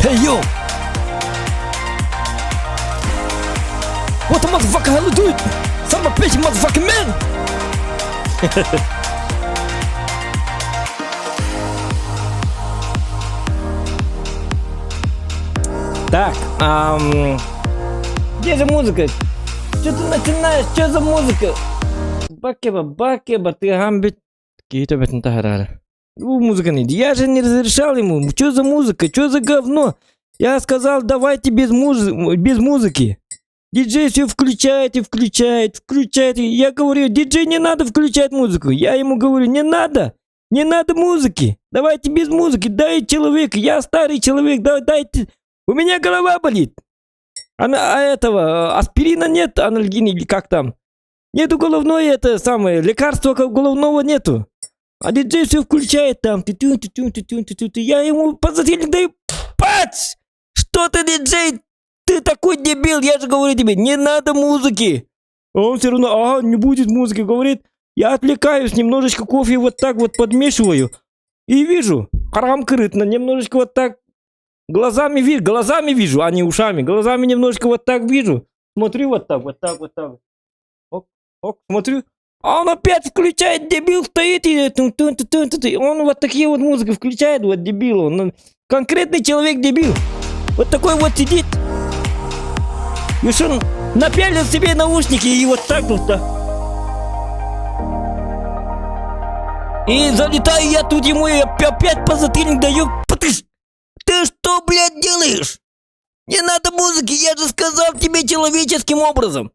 Hey yo! What the motherfucker hell do it? Summer bitch motherfucking man! Так, где же музыка? Что ты начинаешь? Что за музыка? Бакеба, ты гамбит. Какие-то бетнтахарары. Музыка не. Я же не разрешал ему. Что за музыка? Что за говно? Я сказал, давайте без музыки. Диджей все включает. Я говорю, диджей не надо включать музыку. Я ему говорю, не надо музыки. Давайте без музыки. Дай человек, я старый человек, дайте. У меня голова болит. Аспирина нет, анальгин или как там. Нету головной, это самое, лекарства головного нету. А диджей все включает там. Я ему подзатыльник даю. Пац! Что ты, диджей? Ты такой дебил, я же говорю тебе, не надо музыки. А он все равно, не будет музыки, говорит. Я отвлекаюсь, немножечко кофе вот так вот подмешиваю. И вижу, харам крытно, немножечко вот так. Глазами вижу, а не ушами. Глазами немножечко вот так вижу. Смотрю вот так. Смотрю. А он опять включает, дебил стоит и он вот такие вот музыки включает, вот дебил. Он конкретный человек дебил. Вот такой вот сидит. И что, напялил себе наушники и вот так вот. И залетаю я тут ему и опять подзатыльник даю. Ты что, блядь, делаешь? Не надо музыки, я же сказал тебе человеческим образом.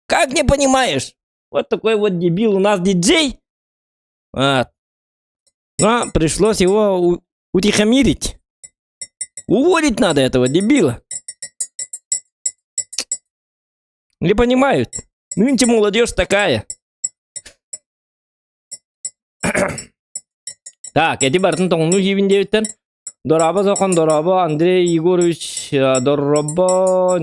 Как не понимаешь? Вот такой вот дебил у нас диджей. Но пришлось его утихомирить. Уволить надо этого дебила. Не понимают. Нынче молодежь такая. Так, эти бартын тоңну 29-тен. Дораба Зохан, Дораба, Андрей Егорович, Дораба,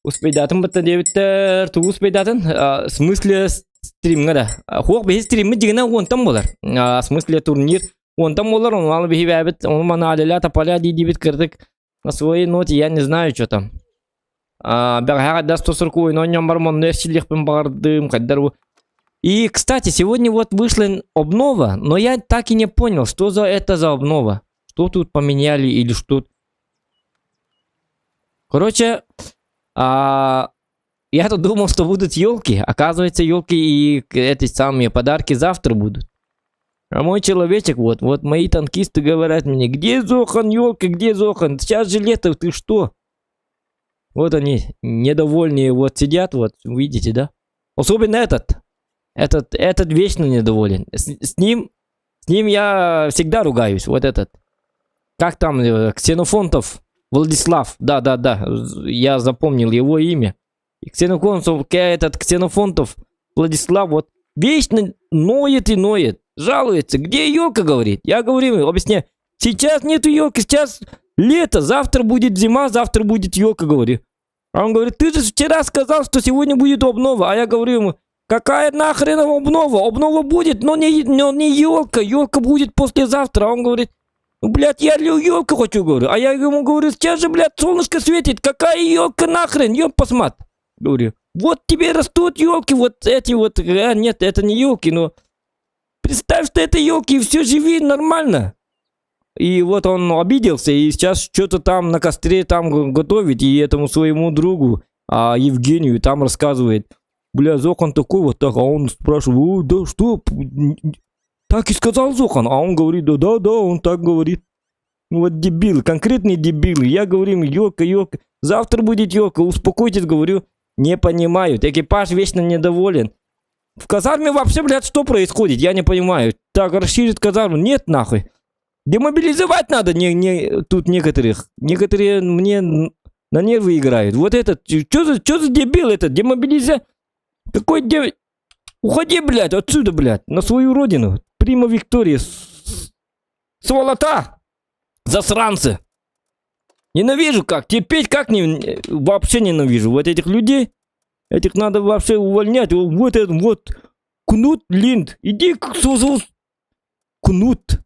успейдатын бітті дебіттер, туғы успейдатын, в смысле стримға да. Хоқ бейі стримі дегіне онтан болар. В смысле турнир онтан болар, он алы бейі бәбіт, он мана алиля тапаля дейді бит кірдік. На своей ноте я не знаю, что там. Бәғаға да 140 ойнан бар, монны әршілікпен бағардым, қайдар бұл. И, кстати, сегодня вот вышла обнова, но я так и не понял, что это за обнова. Что тут поменяли или что? Короче, я тут думал, что будут елки. Оказывается, елки и эти самые подарки завтра будут. А мой человечек, вот мои танкисты говорят мне, где Зохан, елка, где Зохан? Сейчас же лето, ты что? Вот они, недовольные, вот сидят, вот, видите, да? Особенно этот вечно недоволен. С ним я всегда ругаюсь, вот этот. Как там, Ксенофонтов Владислав, да, я запомнил его имя. Ксенофонтов Владислав, вот, вечно ноет и ноет, жалуется. Где елка, говорит? Я говорю, объясняю, сейчас нету елки, сейчас лето, завтра будет зима, завтра будет елка, говорю. А он говорит, ты же вчера сказал, что сегодня будет обнова. А я говорю ему, какая нахрен обнова? Обнова будет, но не елка, елка будет послезавтра. А он говорит, ну, блядь, я елку хочу, говорю. А я ему говорю, сейчас же, блядь, солнышко светит. Какая елка нахрен? Ёб посмат. Говорю, вот тебе растут елки, вот эти вот. Нет, это не елки, но представь, что это елки, и все живи нормально. И вот он обиделся, и сейчас что-то там на костре там готовит, и этому своему другу, Евгению, там рассказывает. Бля, Зохан такой вот так, а он спрашивает, да что? Так и сказал Зохан, а он говорит, да, он так говорит. Ну вот дебил, конкретный дебил. Я говорю ему, елка, завтра будет елка, успокойтесь, говорю, не понимают. Экипаж вечно недоволен. В казарме вообще, блядь, что происходит, я не понимаю. Так, расширит казарму, нет нахуй. Демобилизовать надо тут некоторых. Некоторые мне на нервы играют. Вот этот, что за дебил этот, демобилизация? Какой дебил? Уходи, блядь, отсюда, блядь, на свою родину. Прима Виктория. Сволота! Засранцы! Ненавижу как, терпеть как вообще ненавижу. Вот этих людей, этих надо вообще увольнять. Вот этот вот Кнут Линд. Иди к Кнут.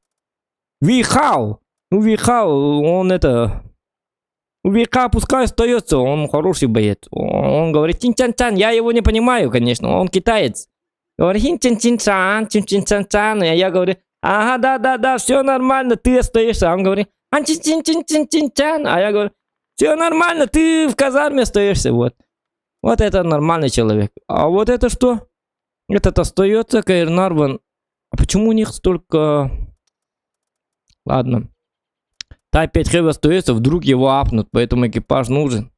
Вихау. Ну, Вихау, он это У Вика пускай остается, он хороший боец. Он говорит чин-чан-чан, я его не понимаю, конечно, он китаец. Говорит чин-чин-чин-чан, чин-чин-чан-чан, и я говорю, ага, да, все нормально, ты остаешься. А он говорит, чин-чин-чин-чин-чин-чан, а я говорю, все нормально, ты в казарме остаешься, вот. Вот это нормальный человек. А вот это что? Этот остается, Каирнарван. А почему у них столько... Ладно. Тай 5 хэв остается, вдруг его апнут, поэтому экипаж нужен.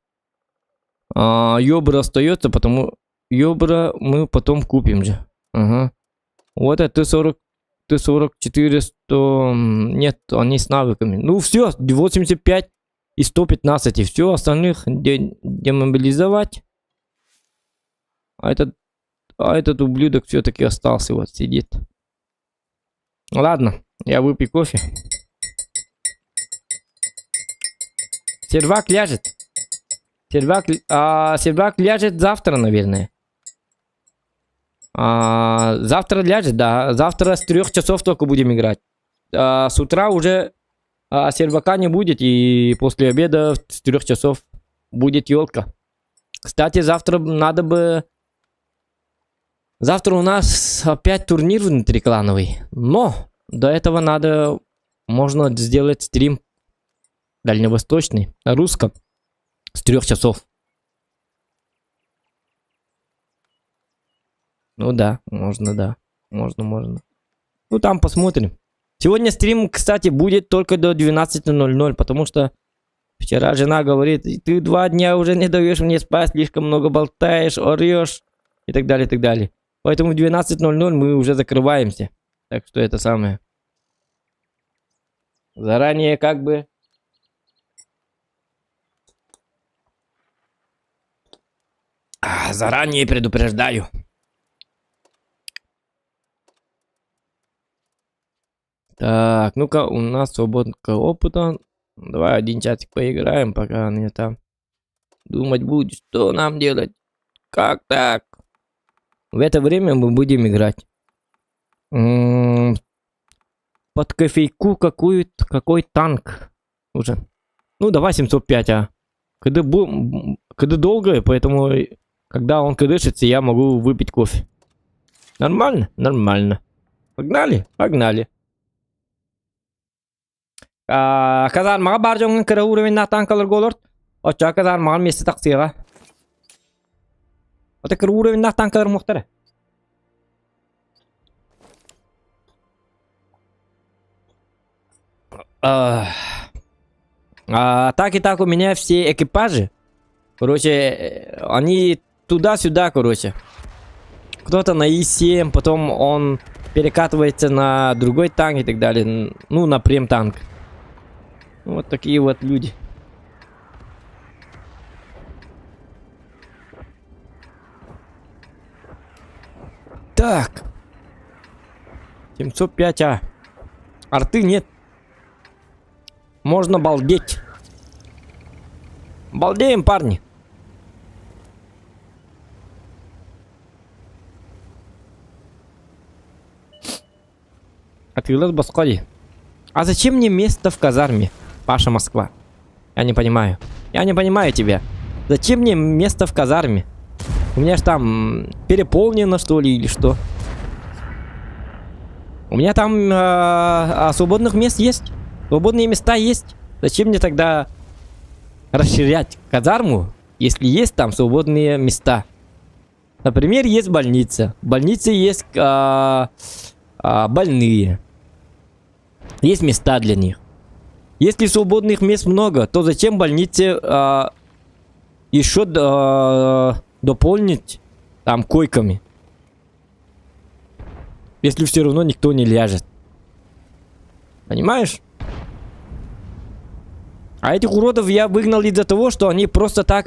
Йобра остается, потому... Йобра мы потом купим же. Ага. Вот это Т-40, Т-44, 100... Нет, они с навыками. Ну все, 85 и 115. И все, остальных демобилизовать. А этот ублюдок все-таки остался, вот сидит. Ладно, я выпью кофе. Сервак ляжет. Сервак ляжет завтра, наверное. Завтра ляжет, да. Завтра с 3 часов только будем играть. С утра уже сервака не будет. И после обеда с 3 часов будет елка. Кстати, завтра надо бы... Завтра у нас опять турнир внутриклановый. Но до этого надо... Можно сделать стрим дальневосточный, на русском. С 3 часов. Ну да, можно, да. Можно. Ну там посмотрим. Сегодня стрим, кстати, будет только до 12:00, потому что вчера жена говорит, ты 2 дня уже не даешь мне спать, слишком много болтаешь, орешь и так далее, и так далее. Поэтому в 12:00 мы уже закрываемся. Так что это самое. Заранее как бы... Заранее предупреждаю. Так, ну-ка, у нас свободного опыта. Давай 1 часик поиграем, пока они там думать будут, что нам делать. Как так? В это время мы будем играть. Под кофейку какой танк уже. Ну, давай 705, КД долгое, поэтому, когда он кдшится, я могу выпить кофе. Нормально? Нормально. Погнали. Казармага бар жоңын кірі уровень танкалар голорд. Оча казармага месте тақсиға. Ота кірі уровень танкалар мұқтары. Так и так у меня все экипажи. Короче, они туда-сюда, короче. Кто-то на И-7, потом он перекатывается на другой танк и так далее. Ну, на прем-танк. Вот такие вот люди. Так. 705, арты нет. Можно балдеть. Балдеем, парни. Открылась Баскали. А зачем мне место в казарме, Паша Москва? Я не понимаю. Я не понимаю тебя. Зачем мне место в казарме? У меня ж там переполнено, что ли, или что? У меня там свободных мест есть. Свободные места есть. Зачем мне тогда расширять казарму, если есть там свободные места? Например, есть больница. В больнице есть больные. Есть места для них. Если свободных мест много, то зачем больнице еще дополнить там койками? Если все равно никто не ляжет. Понимаешь? А этих уродов я выгнал из-за того, что они просто так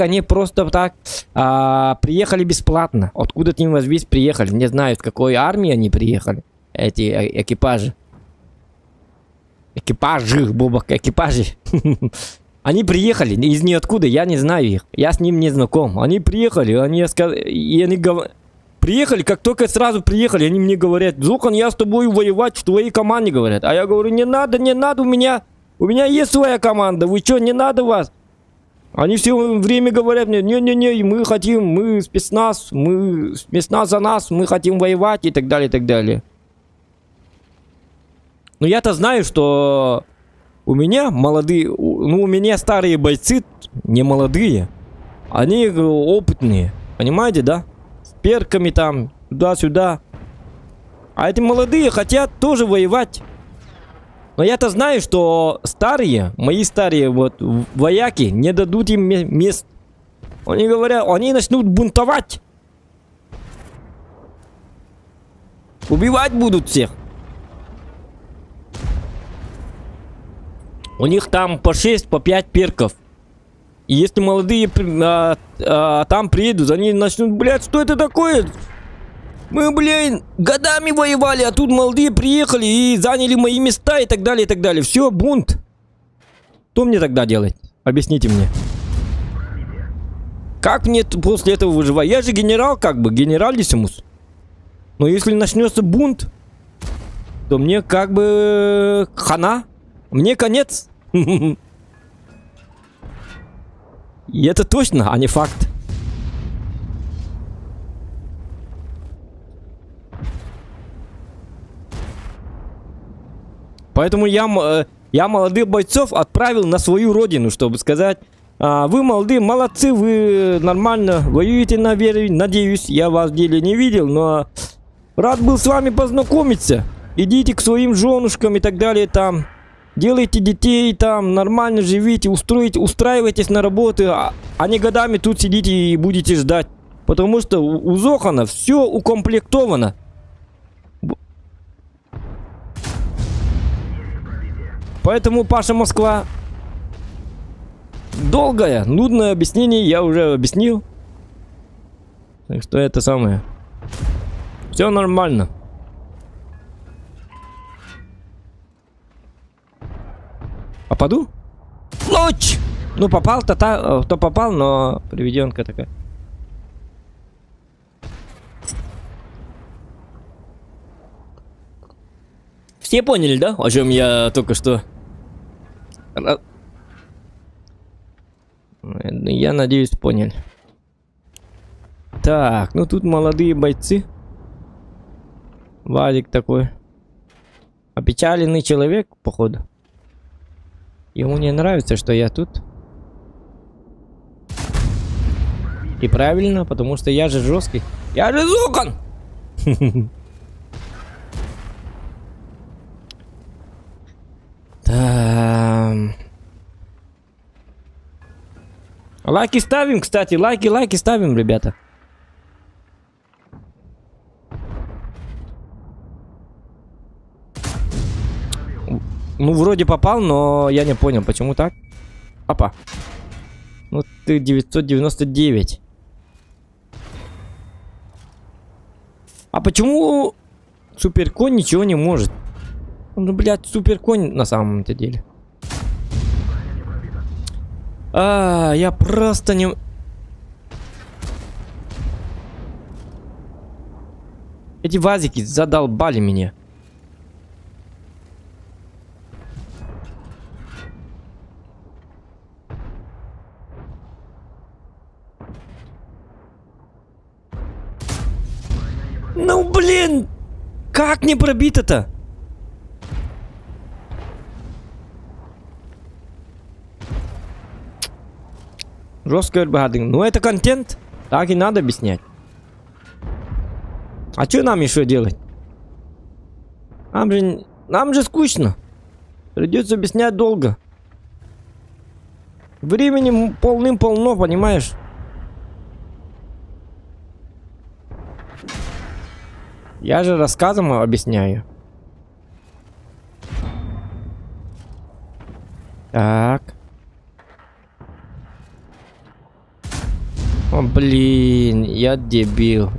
приехали бесплатно. Откуда-то им возьмись приехали. Не знаю, с какой армии они приехали. Эти экипажи. Экипажи. Они приехали из ниоткуда, я не знаю их. Я с ним не знаком. Они приехали, приехали, как только сразу приехали, они мне говорят: Зукан, я с тобой воевать в твоей команде, говорят. А я говорю: не надо, у меня есть своя команда. Вы что, не надо вас? Они все время говорят мне, не-не-не, мы хотим, мы спецназ за нас, мы хотим воевать и так далее, и так далее. Но я-то знаю, что у меня молодые, ну у меня старые бойцы, не молодые, они опытные, понимаете, да? С перками там, туда-сюда. А эти молодые хотят тоже воевать. Но я-то знаю, что старые, мои старые вот вояки не дадут им мест. Они говорят, они начнут бунтовать. Убивать будут всех. У них там по 6, по 5 перков. И если молодые там приедут, они начнут, блядь, что это такое? Мы, блин, годами воевали, а тут молодые приехали и заняли мои места и так далее, и так далее. Все, бунт. Что мне тогда делать? Объясните мне. Как мне после этого выживать? Я же генерал, как бы, генералиссимус. Но если начнется бунт, то мне как бы хана. Мне конец. И это точно, а не факт. Поэтому я молодых бойцов отправил на свою родину, чтобы сказать, вы молодые, молодцы, вы нормально воюете, надеюсь, я вас в деле не видел, но рад был с вами познакомиться. Идите к своим женушкам и так далее там, делайте детей там, нормально живите, устраивайтесь на работу, а не годами тут сидите и будете ждать. Потому что у Зохана все укомплектовано. Поэтому, Паша, Москва, долгое, нудное объяснение я уже объяснил. Так что это самое. Все нормально. Попаду? Луч! Ну, попал-то, то попал, но приведенка такая. Все поняли, да, о чем я только что? Я надеюсь, поняли. Так, ну тут молодые бойцы. Вадик такой. Опечаленный человек, походу. Ему не нравится, что я тут. И правильно, потому что я же жесткий. Я же Зохан! Лайки ставим, кстати, лайки ставим, ребята. Ну, вроде попал, но я не понял, почему так. Опа. Ну, ты 999. А почему суперконь ничего не может? Ну, блядь, суперконь на самом-то деле. Я просто не... Эти вазики задолбали меня. Ну, блин! Как не пробито-то? Жесткая бадинг. Ну, это контент. Так и надо объяснять. А что нам еще делать? Нам же скучно. Придется объяснять долго. Времени полным-полно, понимаешь? Я же рассказом объясняю. Так. О, блин, я дебил.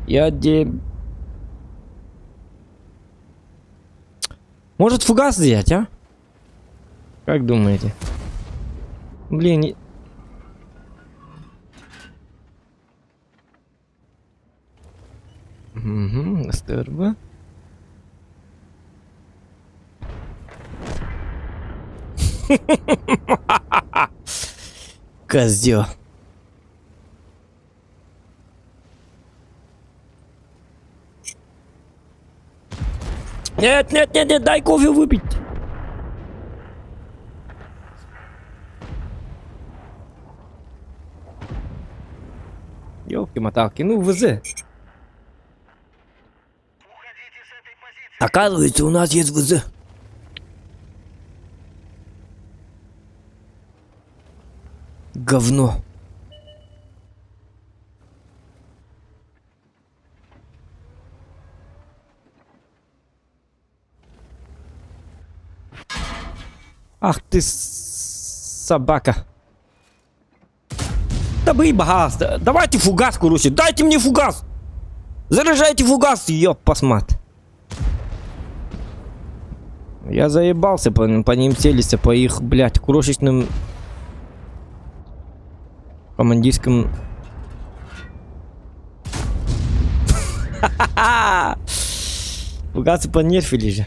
Может фугас взять, а? Как думаете? Блин. Угу, СТРБ. Козел. Нет, нет, нет, нет, дай кофе выпить. Ёлки-моталки, ну ВЗ. Оказывается, у нас есть ВЗ. Говно. Ах ты собака. Да бы багаз. Давайте фугас, короче. Дайте мне фугас. Заряжайте фугас, ёп, посмат. Я заебался по ним целиться, по их, блядь, крошечным командирским. Фугасы понерфили же.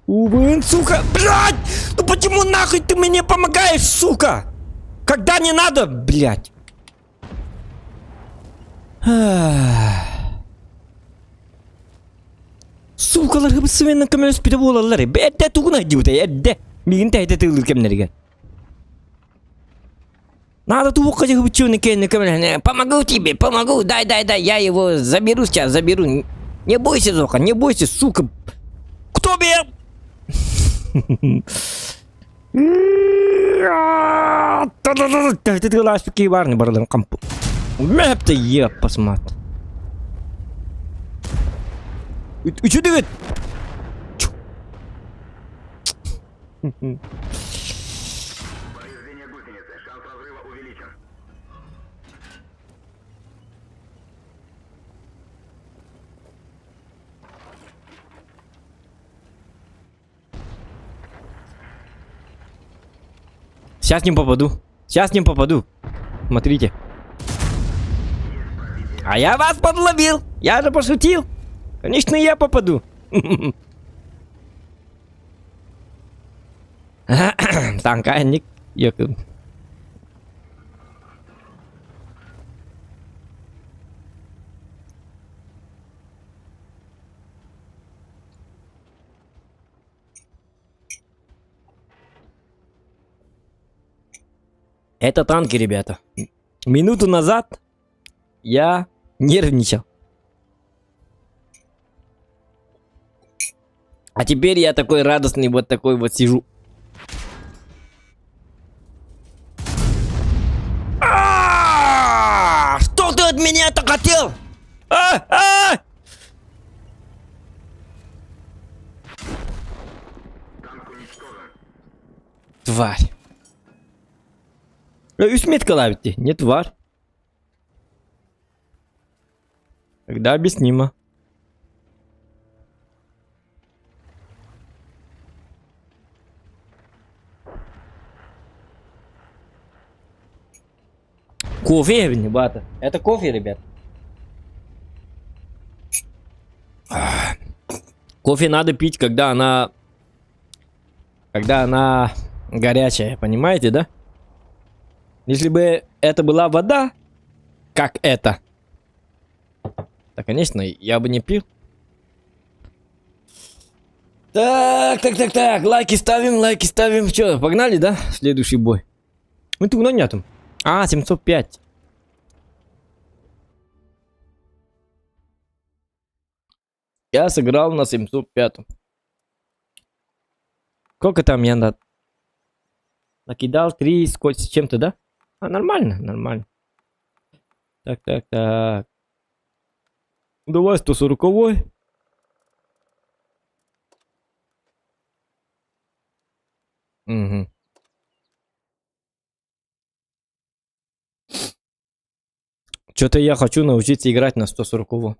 Блин, сука, блядь! Ну почему нахуй ты мне помогаешь, сука? Когда не надо, блядь. Сука, лар бы свинна камерас перевола лар. Бетте тугна дюта, эдде. Мигинте это ты камерга. Надо ту вокади хубчуни кен камера. Помогу тебе, помогу. Дай, я его заберу сейчас, заберу. Не бойся, Зоха, не бойся, сука. Кто меня? Ты ласпики варни барлан кампу. Мэпте е посмат. И что ты? Сейчас не попаду. Сейчас не попаду. Смотрите. А я вас подловил. Я же пошутил. Конечно, я попаду. Танканник. Это танки, ребята. Минуту назад я нервничал. А теперь я такой радостный, вот такой вот сижу. Что ты от меня-то хотел? Тварь. Усметка лавите, не тварь. Тогда объяснимо. Кофе, ребята. Это кофе, ребят. Кофе надо пить, когда она горячая, понимаете, да? Если бы это была вода, как это, то, конечно, я бы не пил. Так, лайки ставим. Че, погнали, да? Следующий бой. Мы тут нету. 705. Я сыграл на 705. Сколько там я накидал? 3 с чем-то, да? Нормально. Так. Давай 140-й. Угу. Что-то я хочу научиться играть на 140-го.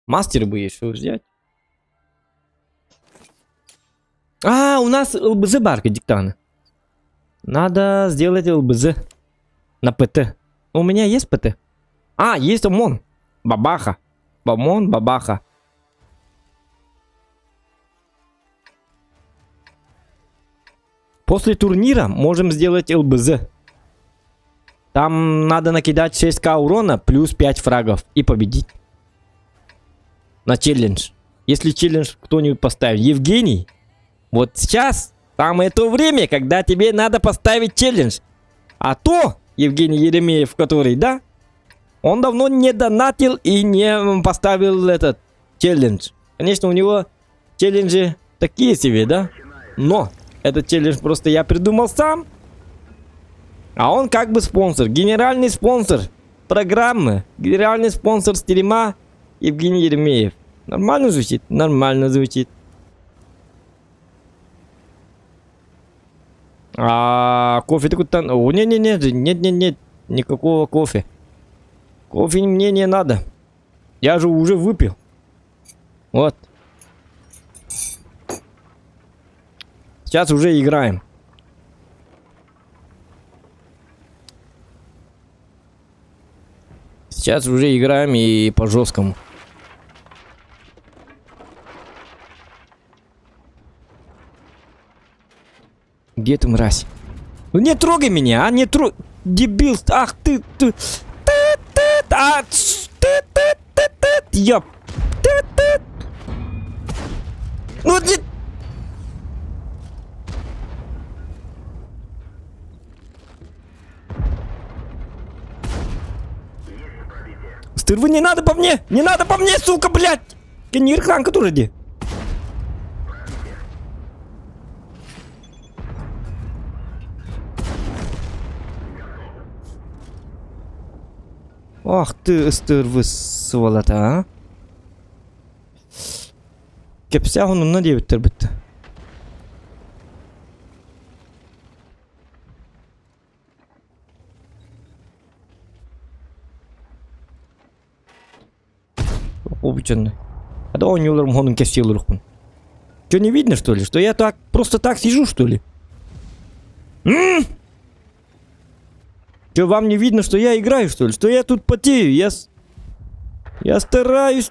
Мастер бы еще взять. У нас ЛБЗ барка диктана. Надо сделать ЛБЗ на ПТ. У меня есть ПТ? Есть ОМОН. Бабаха. Бамон, бабаха. После турнира можем сделать ЛБЗ. Там надо накидать 6к урона плюс 5 фрагов и победить. На челлендж. Если челлендж кто-нибудь поставит. Евгений, вот сейчас самое то время, когда тебе надо поставить челлендж. А то, Евгений Еремеев, который, да, он давно не донатил и не поставил этот челлендж. Конечно, у него челленджи такие себе, да? Но этот челлендж просто я придумал сам. А он как бы спонсор. Генеральный спонсор программы. Генеральный спонсор стрима Евгений Еремеев. Нормально звучит? Нормально звучит. А кофе такой там... О, нет. Никакого кофе. Кофе мне не надо. Я же уже выпил. Вот. Сейчас уже играем. Сейчас уже играем и по жесткому. Где ты, мразь? Ну не трогай меня, а не трогай. Дебил, ах ты. Ёп. Ну не... Стырвы, не надо по мне! Не надо по мне, сука, блядь! Кенирхан, который где? Ах ты, стырвы, сволота, а? Кепся onun ne diye bitti. Обычно. А да он не уларм хонун кесил рухун. Что, не видно, что ли? Что я так, просто так сижу, что ли? Что, вам не видно, что я играю, что ли? Что я тут потею? Я стараюсь.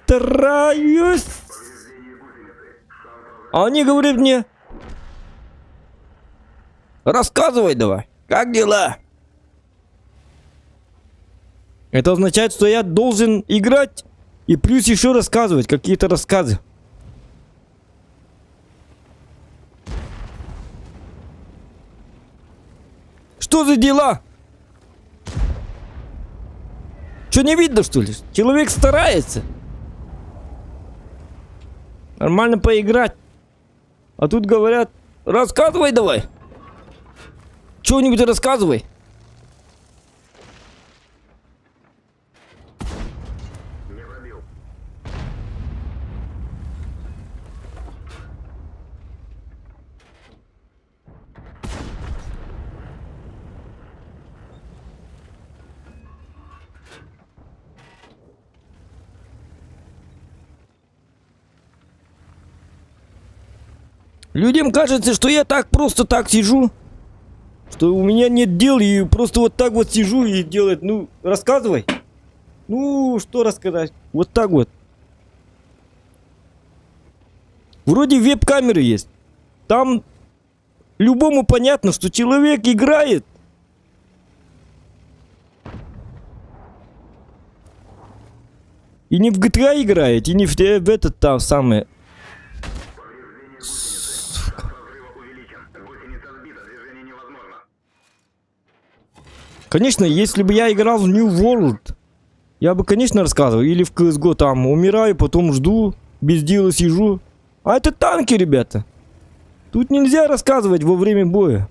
А они говорят мне: рассказывай давай, как дела? Это означает, что я должен играть и плюс еще рассказывать какие-то рассказы. Что за дела? Что, не видно, что ли? Человек старается нормально поиграть. А тут говорят: рассказывай давай. Что-нибудь рассказывай. Людям кажется, что я так просто так сижу, что у меня нет дел, и просто вот так вот сижу и делать. Ну, рассказывай. Ну, что рассказать? Вот так вот. Вроде веб-камеры есть. Там любому понятно, что человек играет. И не в GTA играет, и не в этот там самый... Конечно, если бы я играл в New World, я бы, конечно, рассказывал. Или в CSGO там умираю, потом жду, без дела сижу. А это танки, ребята. Тут нельзя рассказывать во время боя.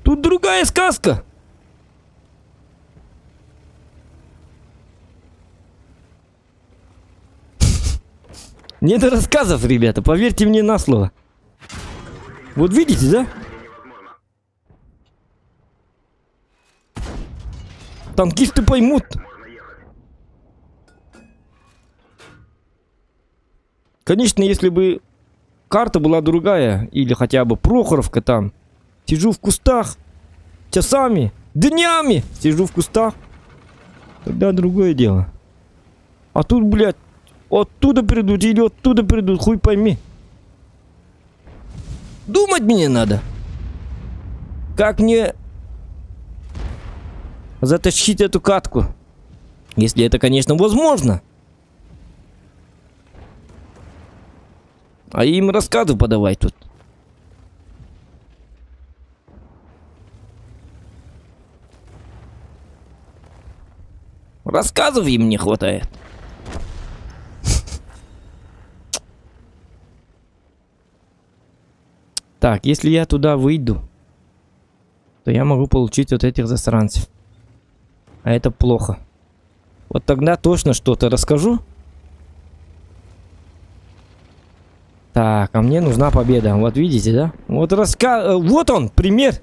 Тут другая сказка. Не до рассказов, ребята, поверьте мне на слово. Вот видите, да? Танкисты поймут. Конечно, если бы карта была другая, или хотя бы Прохоровка там, сижу в кустах часами, Днями сижу в кустах. Тогда другое дело. А тут, блядь, оттуда придут или оттуда придут, хуй пойми. Думать мне надо. Как мне затащить эту катку? Если это, конечно, возможно. А им рассказы подавай тут. Рассказов им не хватает. Так, если я туда выйду, то я могу получить вот этих засранцев. А это плохо. Вот тогда точно что-то расскажу. Так, а мне нужна победа. Вот видите, да? Вот вот он, пример.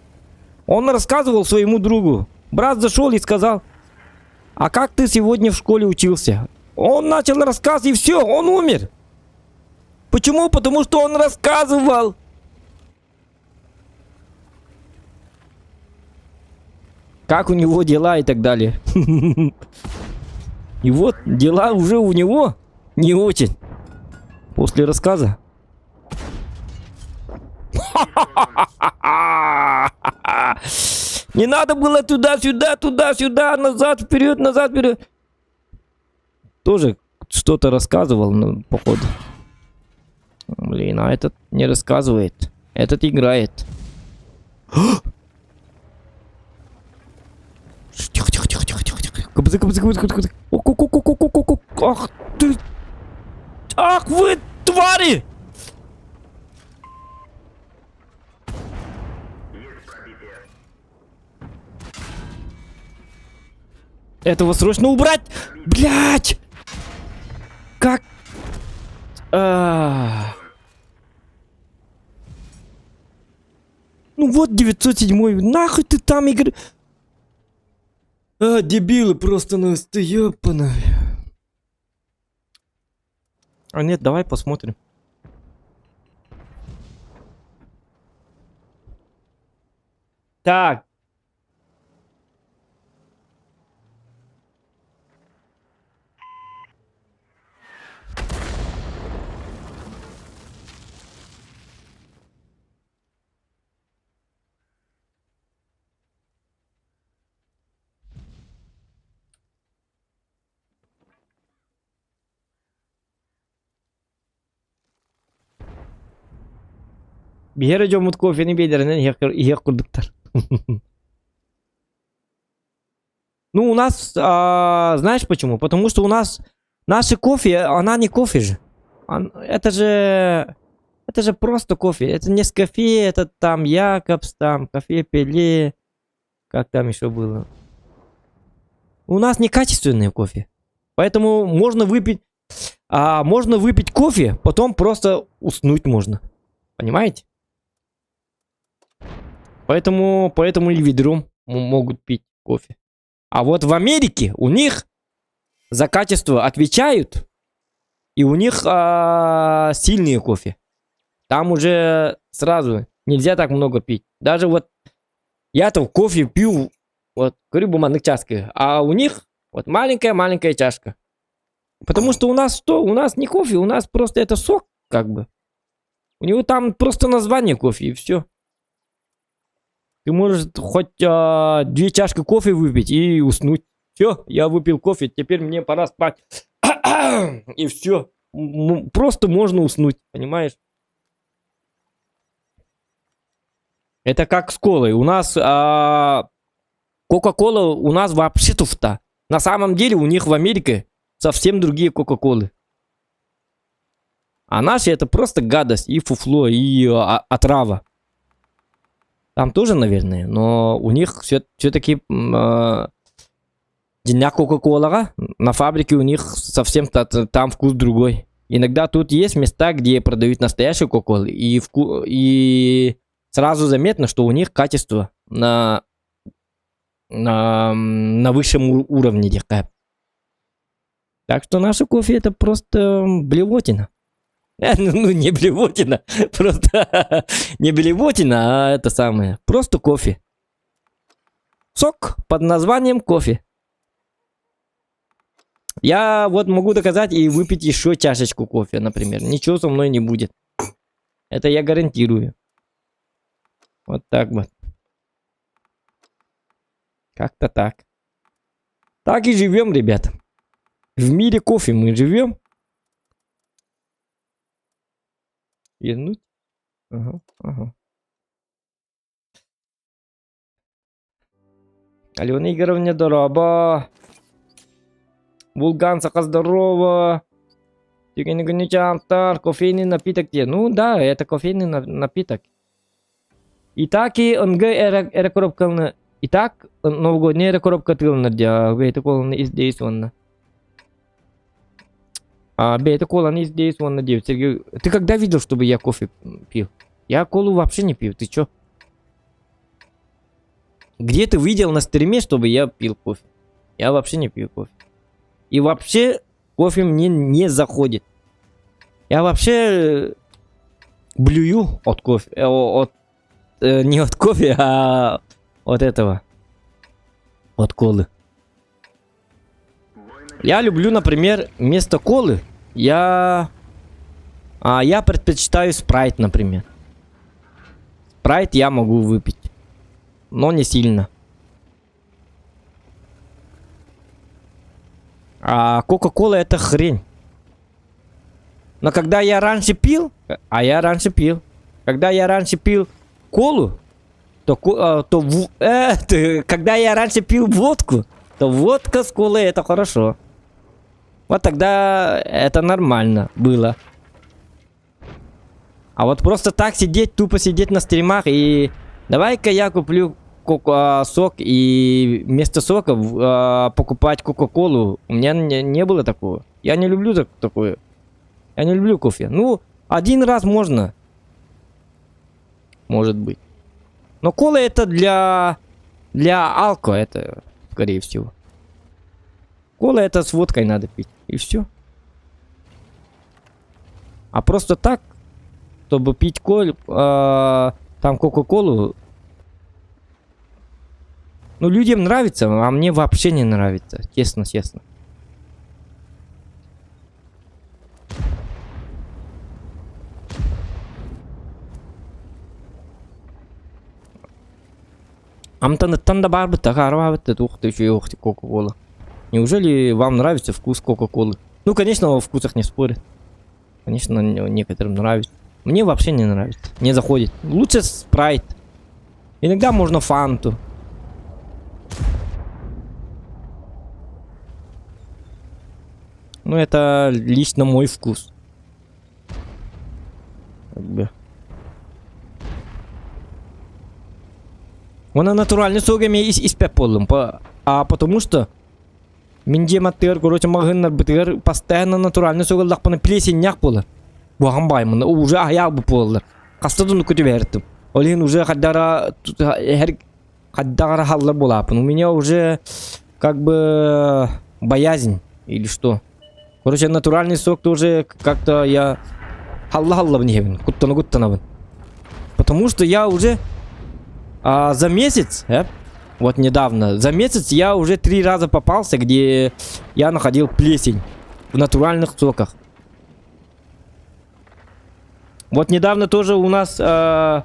Он рассказывал своему другу. Брат зашел и сказал: а как ты сегодня в школе учился? Он начал рассказ, и все, он умер. Почему? Потому что он рассказывал. Как у него дела и так далее. И вот дела уже у него не очень. После рассказа. Не надо было туда-сюда, туда-сюда, назад, вперед, назад, вперед. Тоже что-то рассказывал, ну, походу. Блин, а этот не рассказывает. Этот играет. Тихо, тихо, тихо, тихо, тихо, тихо. Ах ты! Ах вы твари! Этого срочно убрать! Блять! Как? Ну вот 907. Нахуй ты там играешь? Дебилы просто ёпана. А нет, давай посмотрим. Так. Bir yere Comut Coffee'nin beylerinden ihya kurduklar. Ну, у нас, знаешь почему? Потому что у нас наши кофе, она не кофе же. Это же просто кофе. Это не с кофе, это там Якобс, там кафе Пеле. Как там еще было? У нас некачественный кофе. Поэтому можно выпить кофе, потом просто уснуть можно. Понимаете? Поэтому и ведром могут пить кофе. А вот в Америке у них за качество отвечают. И у них сильные кофе. Там уже сразу нельзя так много пить. Даже вот я-то кофе пью, вот, говорю, бумажных чашках. А у них вот маленькая чашка. Потому что у нас что? У нас не кофе, у нас просто это сок, как бы. У него там просто название кофе, и все. Ты можешь хоть 2 чашки кофе выпить и уснуть. Все, я выпил кофе, теперь мне пора спать. И все. Просто можно уснуть, понимаешь? Это как с колой. У нас Кока-кола у нас вообще туфта. На самом деле у них в Америке совсем другие Кока-колы. А наши это просто гадость и фуфло, и отрава. Там тоже, наверное, но у них все-таки Дня Кока-Колага на фабрике у них совсем там вкус другой. Иногда тут есть места, где продают настоящую Кока-Колу, и сразу заметно, что у них качество на высшем уровне. Так что наше кофе это просто блевотина. Ну, не блевотина, просто не блевотина, а это самое, просто кофе. Сок под названием кофе. Я вот могу доказать и выпить еще чашечку кофе, например. Ничего со мной не будет. Это я гарантирую. Вот так вот. Как-то так. Так и живем, ребята. В мире кофе мы живем. Вернуть? Ага. Алена Игоревна, здорово. Вулган, Саха, здорово. Кофейный напиток. Ну да, это кофейный напиток. Итак, и НГ эра коробка. Итак, новогодняя эра коробка тылна. Бейта колона издействована. Бейта колона издействована. Сергей, ты когда видел, чтобы я кофе пил? Я колу вообще не пью. Ты чё? Где ты видел на стриме, чтобы я пил кофе? Я вообще не пью кофе. И вообще кофе мне не заходит. Я вообще блюю от кофе. Не от кофе, а от этого. От колы. Я люблю, например, вместо колы я предпочитаю спрайт, например. Спрайт я могу выпить. Но не сильно. А Кока-Кола это хрень. Но когда я раньше пил, когда я раньше пил колу, когда я раньше пил водку, то водка с колой это хорошо. Вот тогда это нормально было. А вот просто так сидеть, тупо сидеть на стримах и... Давай-ка я куплю сок и вместо сока покупать Кока-Колу. У меня не было такого. Я не люблю такое. Я не люблю кофе. Ну, один раз можно. Может быть. Но кола это для алко, это скорее всего. Кола это с водкой надо пить. И все. А просто так, чтобы пить там Кока-Колу. Ну, людям нравится, а мне вообще не нравится. Честно. Амтанаттанда бар бит, агарбабит, ухты еще ухты Кока-Кола. Неужели вам нравится вкус Кока-Колы? Ну, конечно, во вкусах не спорят. Конечно, некоторым нравится. Мне вообще не нравится. Не заходит. Лучше спрайт. Иногда можно фанту. Ну, это лично мой вкус. Как бы. Он натуральный согами из пеполом. Потому что Миндематтер, короче, магыннар битер постоянно натуральный согалдак пана плесень няк болар. Буган баймын, уже аяк бу болар. Кастадын көтү бердим. Олин уже хаддара халлар болапын. У меня уже как бы боязнь или что. Короче, натуральный сок тоже как-то я халла не гуттана. Потому что я уже за месяц, вот недавно, за месяц я уже 3 раза попался, где я находил плесень в натуральных соках. Вот недавно тоже у нас там,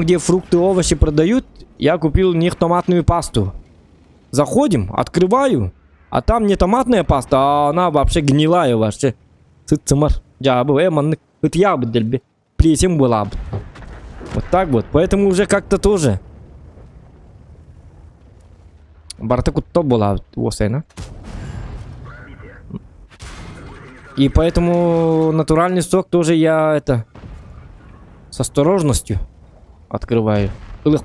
где фрукты, овощи продают, я купил у них томатную пасту. Заходим, открываю, а там не томатная паста, а она вообще гнилая вообще. Плесень была. Вот так вот, поэтому уже как-то тоже. Бартакутто была осена. И поэтому натуральный сок тоже я это с осторожностью открываю. Короче,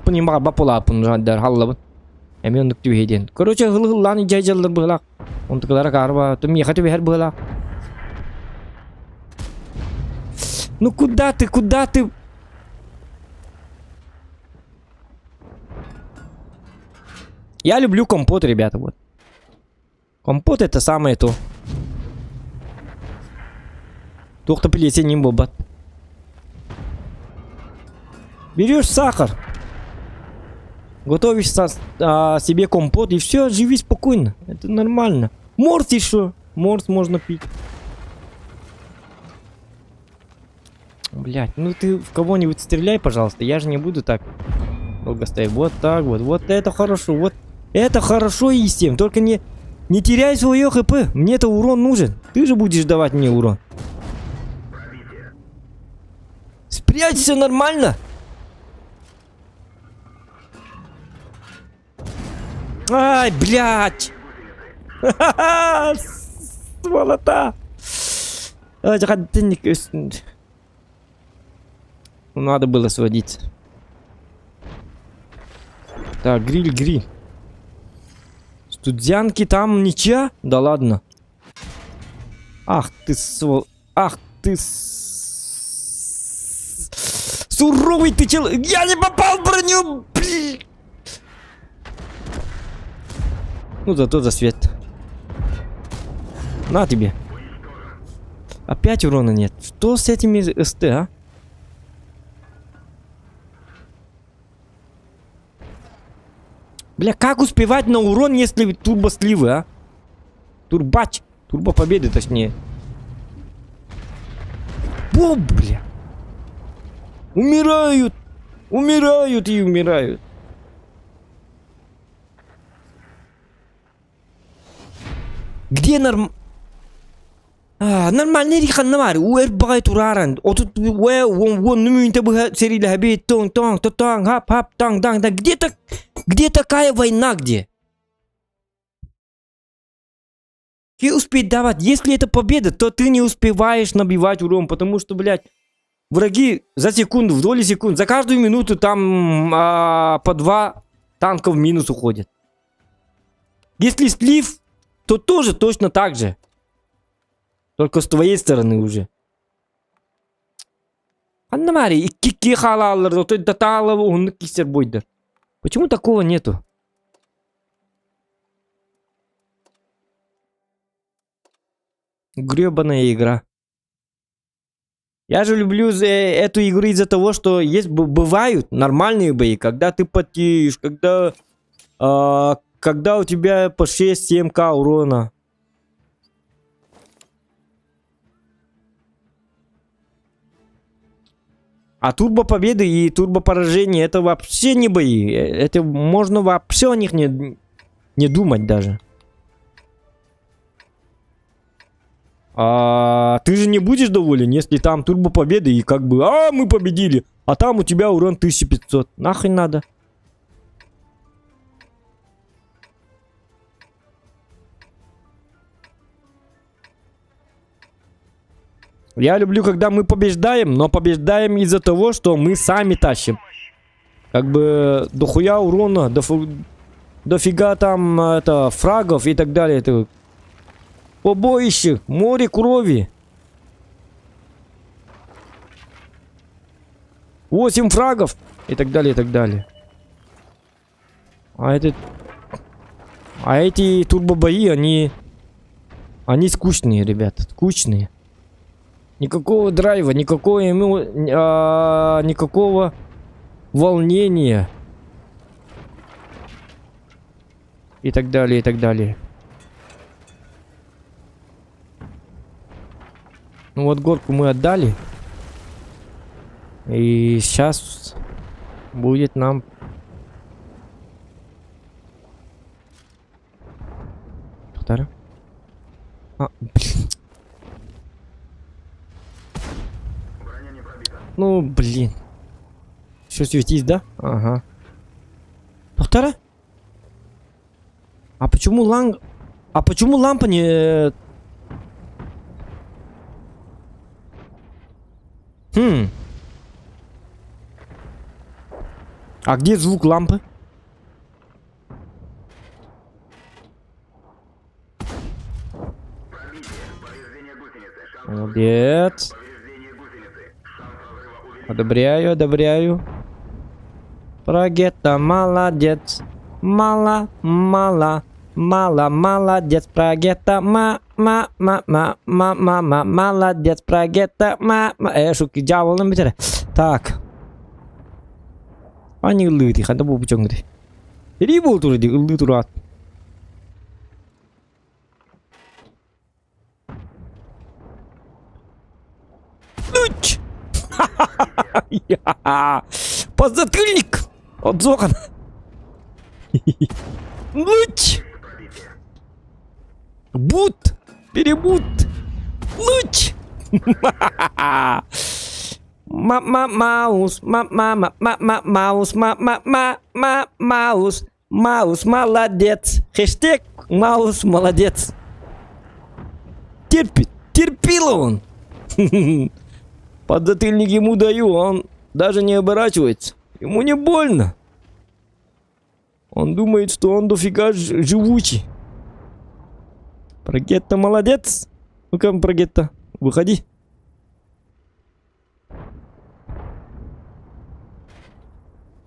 ну куда ты? Я люблю компот, ребята, вот. Компот это самое то. Только плесень не бобат. Берешь сахар. Готовишь себе компот и все, живи спокойно. Это нормально. Морс еще. Морс можно пить. Блять, ну ты в кого-нибудь стреляй, пожалуйста. Я же не буду так долго стоять. Вот так вот. Вот это хорошо. Вот это хорошо и всем. Только не теряй свое хп. Мне-то урон нужен. Ты же будешь давать мне урон. Спрячься нормально. Ай, блядь. Сволота. Надо было сводиться. Так, гриль. Студянки там ничья? Да ладно. Ах ты Ах ты суровый ты человек. Я не попал в броню. Блин. Ну зато за свет. На тебе. Опять урона нет. Что с этими СТ, а? Бля, как успевать на урон, если турбосливы, а? Турбач. Турбо победы, точнее. О, бля. Умирают. Умирают и умирают. Где нормальный риханнамар. Уэр багай тураран. Отут вон нуминте бы серили хабит тонг хап танг. Где такая война, где? Ты успеть давать. Если это победа, то ты не успеваешь набивать урон, потому что, блядь, враги за секунду, в доли секунд, за каждую минуту там по 2 танка в минус уходят. Если слив, то тоже точно так же. Только с твоей стороны уже. Почему такого нету? Гребаная игра. Я же люблю эту игру из-за того, что бывают нормальные бои, когда ты потеешь, когда у тебя по 6-7к урона. А турбо победы и турбо поражения — это вообще не бои. Это можно вообще о них не думать даже. Ты же не будешь доволен, если там турбо победы и как бы мы победили, а там у тебя урон 1500. Нахрен надо. Я люблю, когда мы побеждаем, но побеждаем из-за того, что мы сами тащим. Как бы дохуя урона, дофига там фрагов и так далее. Это побоище, море крови. 8 фрагов и так далее, и так далее. Эти турбобои, они скучные, ребята, скучные. Никакого драйва, никакого волнения. И так далее, и так далее. Ну вот горку мы отдали. И сейчас будет нам... Повтора? Блин. Ну, блин. Все светись, да? Ага. Повтора? А почему лампа не... А где звук лампы? Молодец. Одобряю, одобряю. Прогетта, молодец. Молодец, прогетта. Молодец, прогетта. Шуки, дьявол на метре. Так. Они лыты, ханда бу пучонгды. Рибул турат. Луч! Подзатыльник! От зохан. Луч! Бут! Перебут! Луч! Маус, маус, маус, маус, молодец. Хэштег Маус молодец. Терпила он. Подзатыльник ему даю, он даже не оборачивается. Ему не больно. Он думает, что он дофига живучий. Прогетто молодец. Ну-ка, Прогетто, выходи.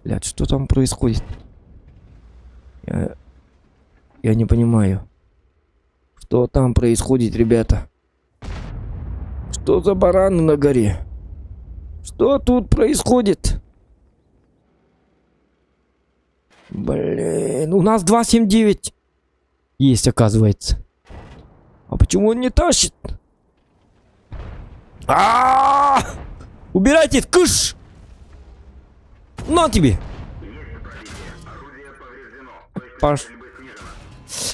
Блядь, что там происходит? Я не понимаю. Что там происходит, ребята? Что за бараны на горе? Что тут происходит? Блин, у нас 279 есть, оказывается. А почему он не тащит? Убирайте, кыш! На тебе! Паш.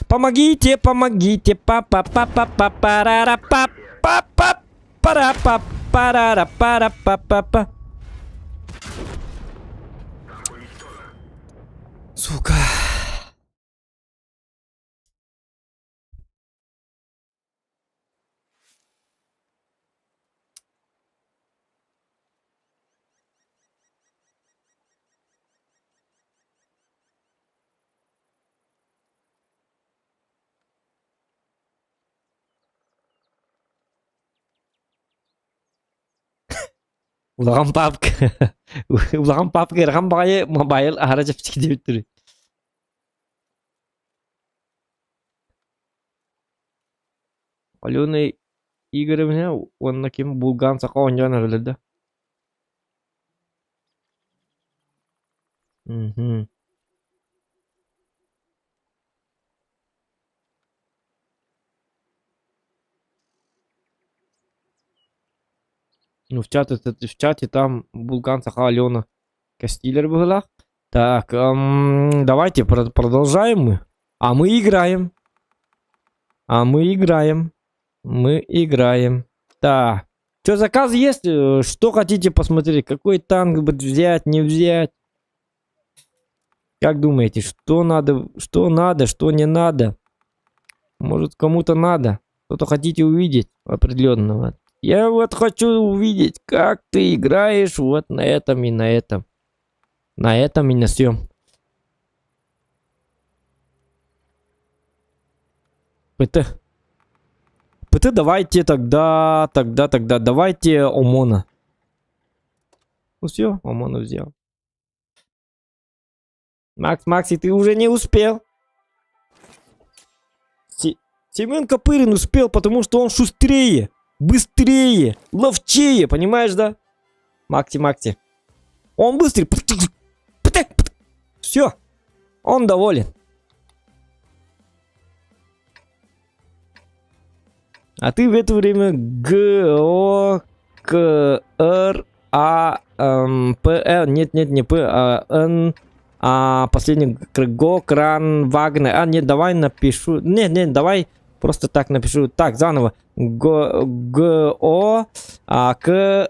Помогите, помогите, папа, папа, папа, папа, папа, пара, пара, пара, папа. Сука. Ulan papka. Ulan papka рахам бай мобайл арачып кетип тур. Алёна Игоревна, онна ким булган сака онжан арылды. Угу. Ну, в чате там Булган Саха Алена Кастиллер была. Так, давайте продолжаем мы. А мы играем. Мы играем. Так. Что, заказ есть? Что хотите посмотреть? Какой танк взять, не взять? Как думаете, что надо, что не надо? Может, кому-то надо? Что-то хотите увидеть определенного? Я вот хочу увидеть, как ты играешь вот на этом и на этом. На этом и на всем. ПТ, давайте тогда, давайте ОМОНа. Ну все, ОМОНа взял. Макси, ты уже не успел. Семен Копырин успел, потому что он шустрее. Быстрее, ловчее, понимаешь, да? Макси. Он быстрый. Все, он доволен. А ты в это время нет, не П, а Н, последний Го, Кран, Вагнер. Нет, давай напишу. Нет, давай просто так напишу. Так, заново. Г-О, К-Р-А-Н,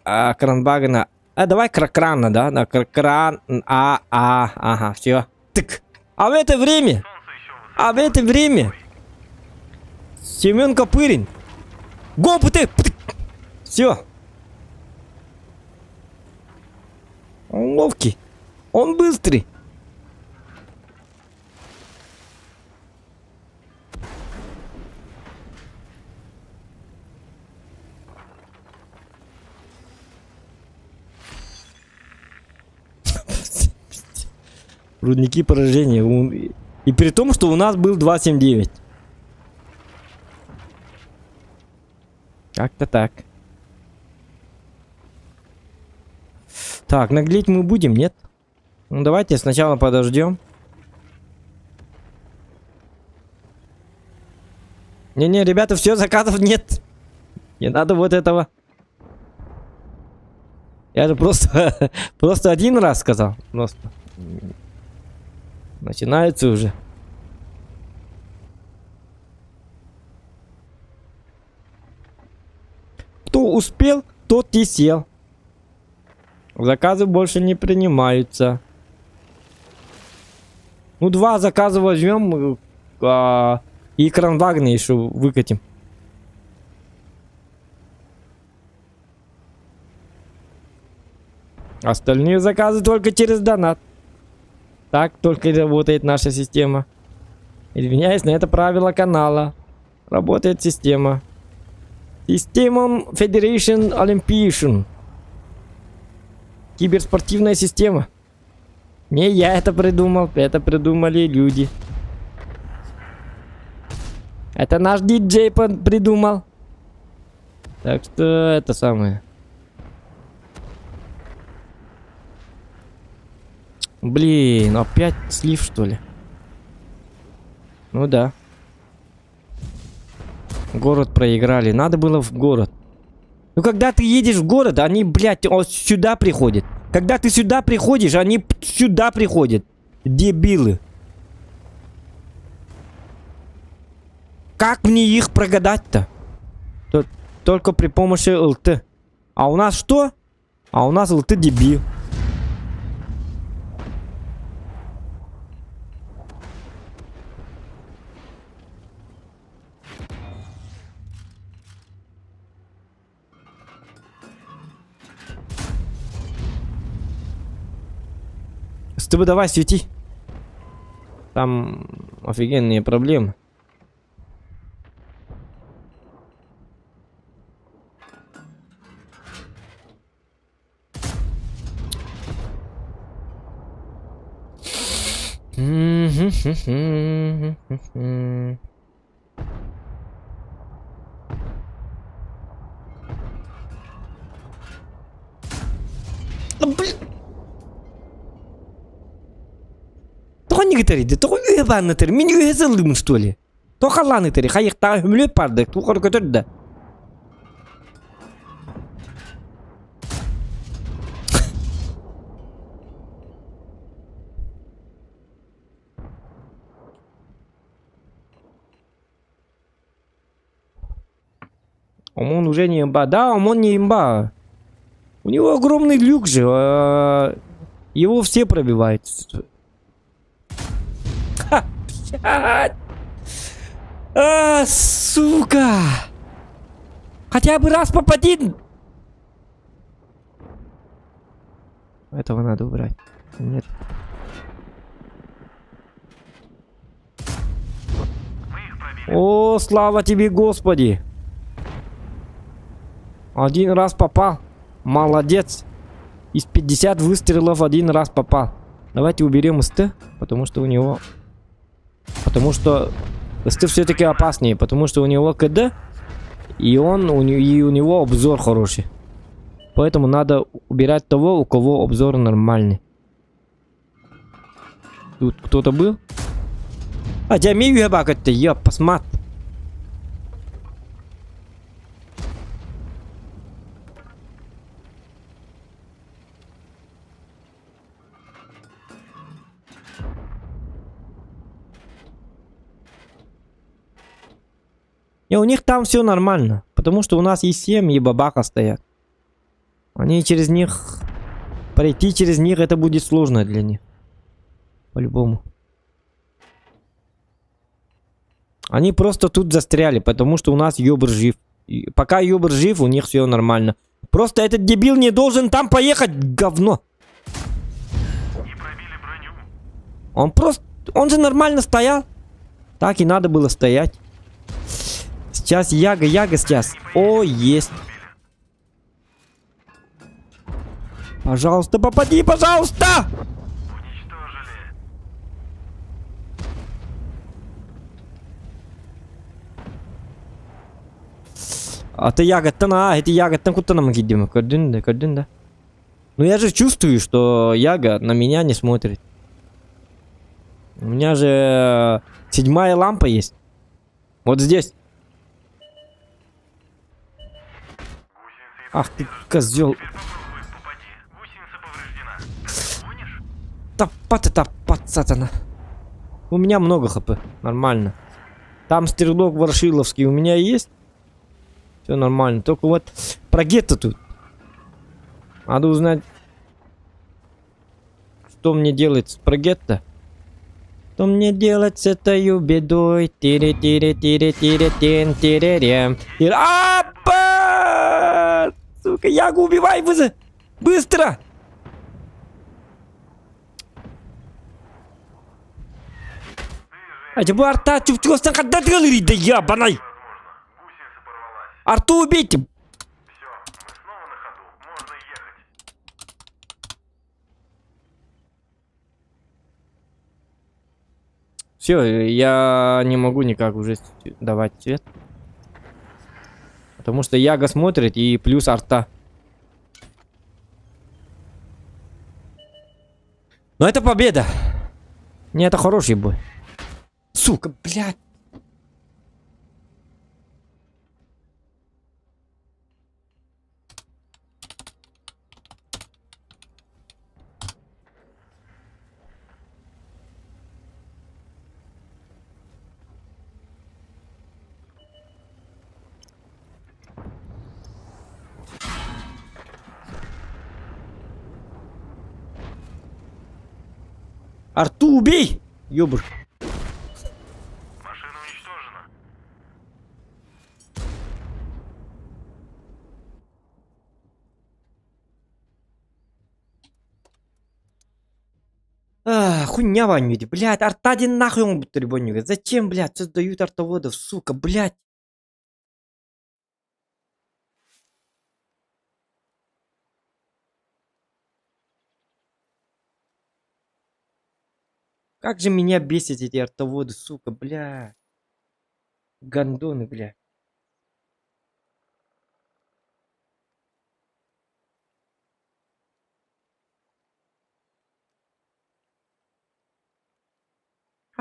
Кранвагена. Давай Крана, да? Кран, ага, все. Тык. А в это время Семен Копырин. Го, все. Он ловкий. Он быстрый. Рудники поражения. И при том, что у нас был 279. Как-то так. Так, наглеть мы будем, нет? Ну, давайте сначала подождем. Не-не, ребята, все, заказов нет. Не надо вот этого. Я же просто, просто один раз сказал. Просто. Начинается уже. Кто успел, тот и сел. Заказы больше не принимаются. Ну, 2 заказа возьмем. И кранвагны еще выкатим. Остальные заказы только через донат. Так только работает наша система. Извиняюсь, но это правило канала. Работает система. Система Federation Olympian. Киберспортивная система. Не я это придумал, это придумали люди. Это наш диджей придумал. Так что это самое. Блин, опять слив, что ли? Ну да. Город проиграли. Надо было в город. Ну когда ты едешь в город, они, блядь, сюда приходят. Когда ты сюда приходишь, они сюда приходят. Дебилы. Как мне их прогадать-то? Только при помощи ЛТ. А у нас что? А у нас ЛТ дебил. Ты давай свети. Там офигенные проблемы. Тери, то ебаный тери, меня езылым что ли? То халаны тери, хайыктагы хүмлөп бардык, тухар көтөрдү. Он уже не имба, да, он не имба. У него огромный люк же, его все пробивают. Сука! Хотя бы раз попади! Этого надо убрать. Нет. О, слава тебе, Господи! Один раз попал. Молодец. Из 50 выстрелов один раз попал. Давайте уберем СТ, потому что у него... Потому что СТ все-таки опаснее, потому что у него КД, и у него обзор хороший. Поэтому надо убирать того, у кого обзор нормальный. Тут кто-то был? А я имею ебать-то, я посмотр. И у них там все нормально, потому что у нас и 7, и бабаха стоят. Они через них... Пройти через них это будет сложно для них. По-любому. Они просто тут застряли, потому что у нас ёбр жив. И пока ёбр жив, у них все нормально. Просто этот дебил не должен там поехать, говно. Не пробили броню. Он просто... Он же нормально стоял. Так и надо было стоять. Сейчас Яга сейчас. О, есть. Пожалуйста, попади, пожалуйста! Уничтожили. Аты ягодтан, эти ягодтан куттанам киддим. Көрдүн да. Но я же чувствую, что Яга на меня не смотрит. У меня же 7-я лампа есть. Вот здесь. Ах ты, козел. Теперь попробуй попади. Гусеница повреждена. Гонишь? Тапа-та-та, сатана. У меня много хп. Нормально. Там стрелок ворошиловский у меня есть. Все нормально. Только вот про гетто тут. Надо узнать, что мне делать с прогетто. Что мне делать с этой бедой? Тире-тире-тире-тире-тин-тире-рем. Апа! Сука, Ягу убивай, быстро! А тебе арта чувствуется, когда ты говоришь, да ябаный! Возможно. Гусеница порвалась. Арту убейте! Все. Снова на ходу. Можно ехать. Все, я не могу никак уже давать цвет. Потому что Яга смотрит и плюс арта. Но это победа. Не, это хороший бой. Сука, блядь. Арту убей! Ёбр. Машина уничтожена. Хуйня вонючая, блядь, арта один нахуй он бутербонник. Зачем, блядь, создают артоводов, сука, блядь. Как же меня бесит эти артоводы, сука, блядь. Гандоны, блядь.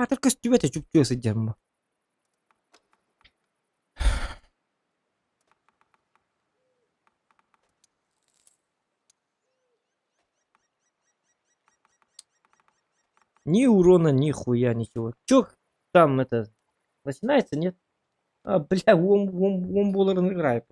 Только это чупчёсы дерьмо. Ни урона, ни хуя, ничего. Чё там это начинается, нет? Бля, Вомбулер играет.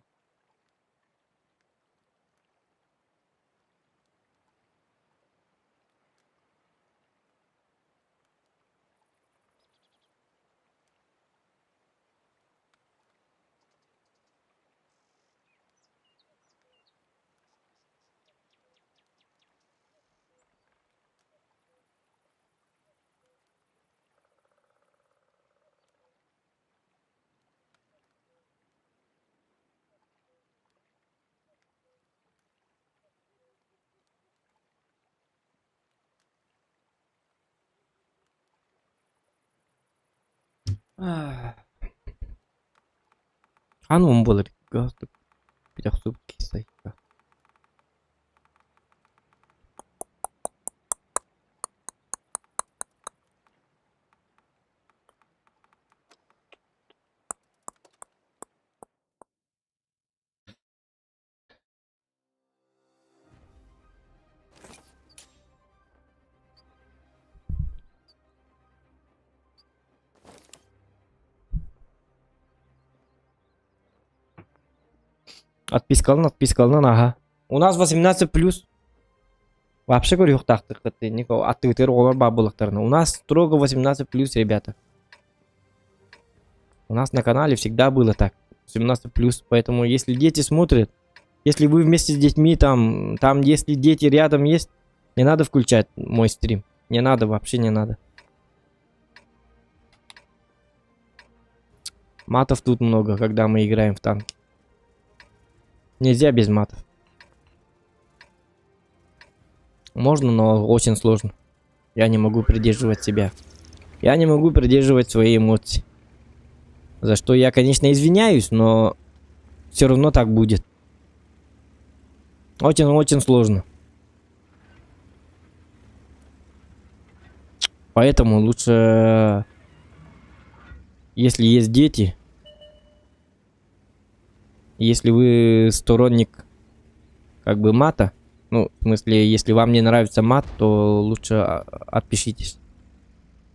А ну Вомбулер, галстук. Пятьсотки стоит. Отпискалын, ага. У нас 18 плюс. Вообще говорю, тактик, ты никого. А ты олар бабулактарны. У нас строго 18 плюс, ребята. У нас на канале всегда было так. 17 плюс. Поэтому, если дети смотрят, если вы вместе с детьми там, если дети рядом есть, не надо включать мой стрим. Не надо, вообще не надо. Матов тут много, когда мы играем в танки. Нельзя без матов. Можно, но очень сложно. Я не могу придерживать себя. Я не могу придерживать свои эмоции. За что я, конечно, извиняюсь, но все равно так будет. Очень-очень сложно. Поэтому лучше, если есть дети, если вы сторонник как бы мата, ну, в смысле, если вам не нравится мат, то лучше отпишитесь.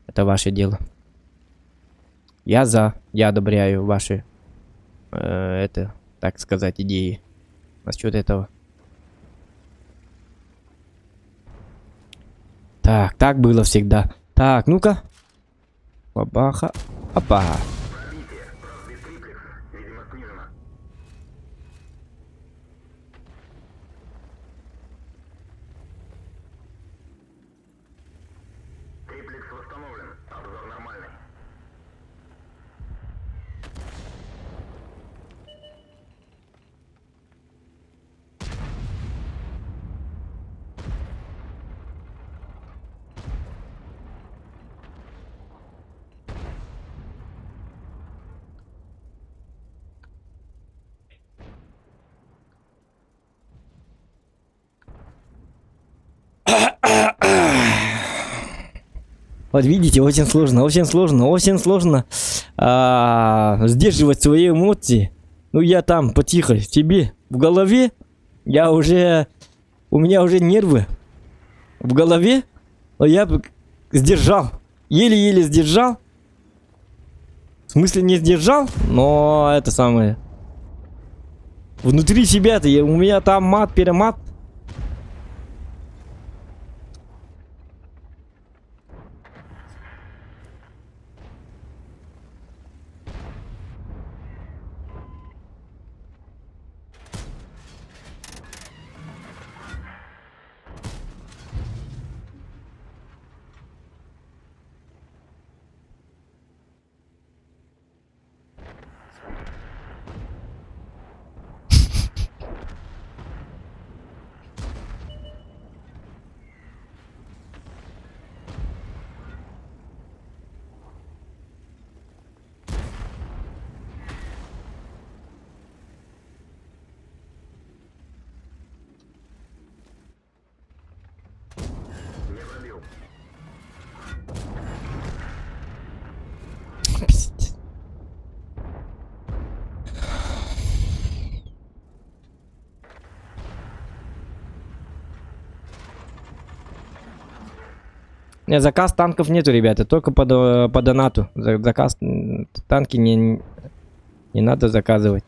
Это ваше дело. Я одобряю ваши, это, так сказать, идеи насчет этого. Так было всегда. Так, ну-ка. Бабаха. Опа. Триплекс восстановлен. Обзор нормальный. Вот видите, очень сложно сдерживать свои эмоции. Ну я там потихо себе в голове, у меня уже нервы в голове, но я сдержал, еле-еле сдержал. В смысле не сдержал, но это самое. Внутри себя-то у меня там мат-перемат. Нет, заказ танков нету, ребята, только по донату. Заказ танки не надо заказывать.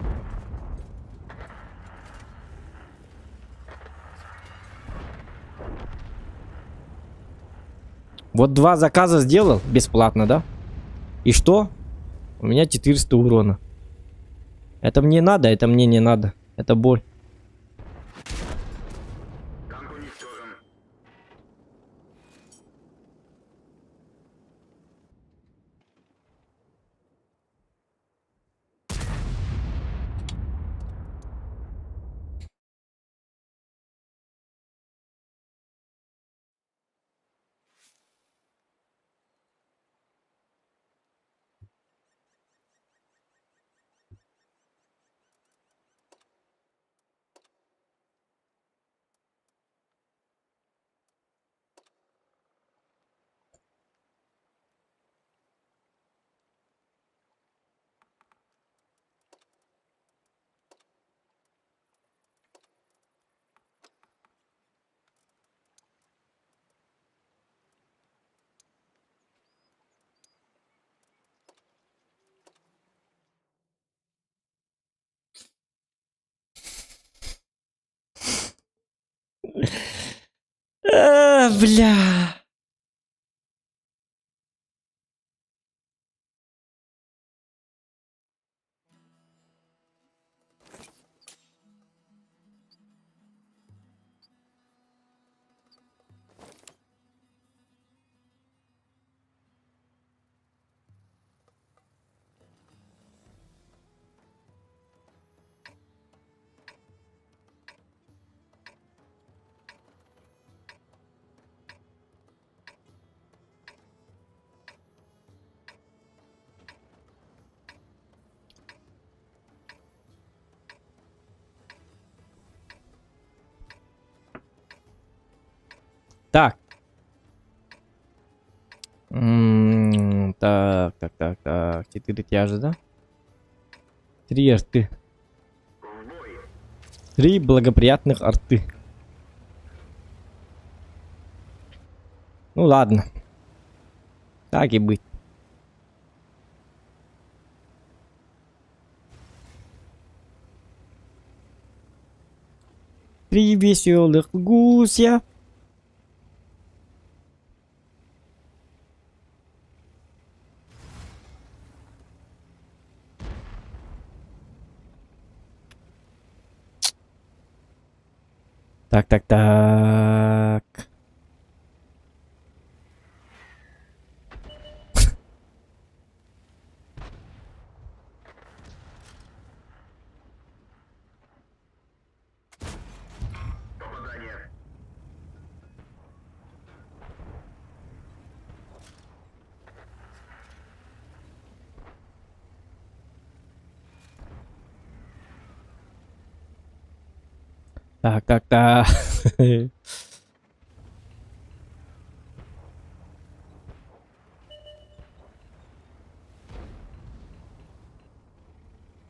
Вот 2 заказа сделал бесплатно, да? И что? У меня 400 урона. Это мне надо, это мне не надо. Это боль. Танк уничтожен. Бля. Так. Так. 4 тяжи, да? 3 арты. 3 благоприятных арты. Ну ладно. Так и быть. Три веселых гуся. Так. Так.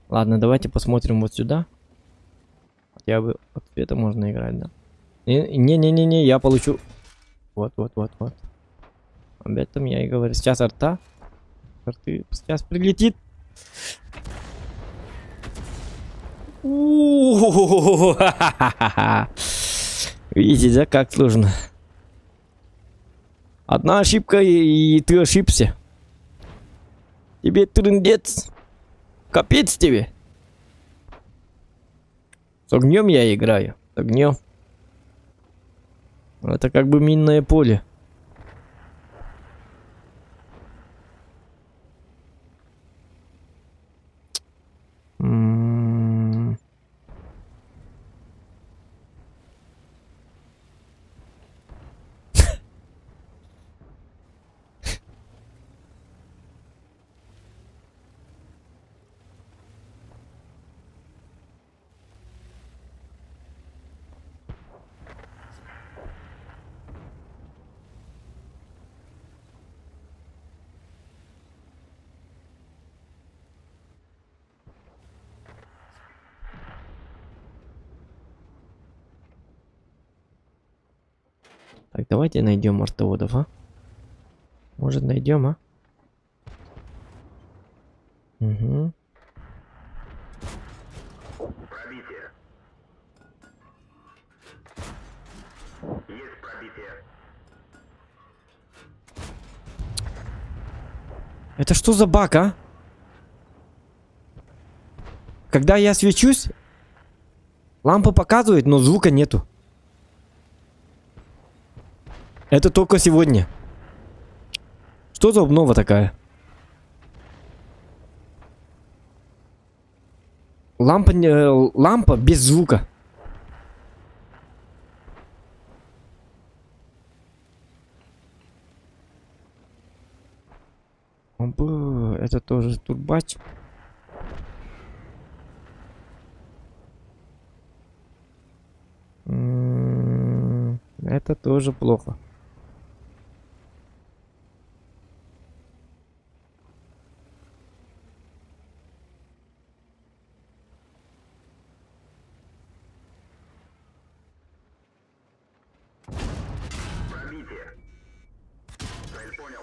Ладно, давайте посмотрим вот сюда. Хотя бы от цвета можно играть, да? Не, я получу... Вот. Об этом я и говорю. Сейчас арта. Арты сейчас прилетит. Видите, да, как сложно. Одна ошибка, и ты ошибся. Тебе трындец. Капец тебе. С огнем я играю. С огнем. Это как бы минное поле. Так, давайте найдем артоводов, а? Может, найдем, а? Угу. Пробитие. Есть пробитие. Это что за баг, а? Когда я свечусь, лампа показывает, но звука нету. Это только сегодня. Что за обнова такая? Лампа без звука. Опа, это тоже турбач. Это тоже плохо. Пробитие. Цель понял.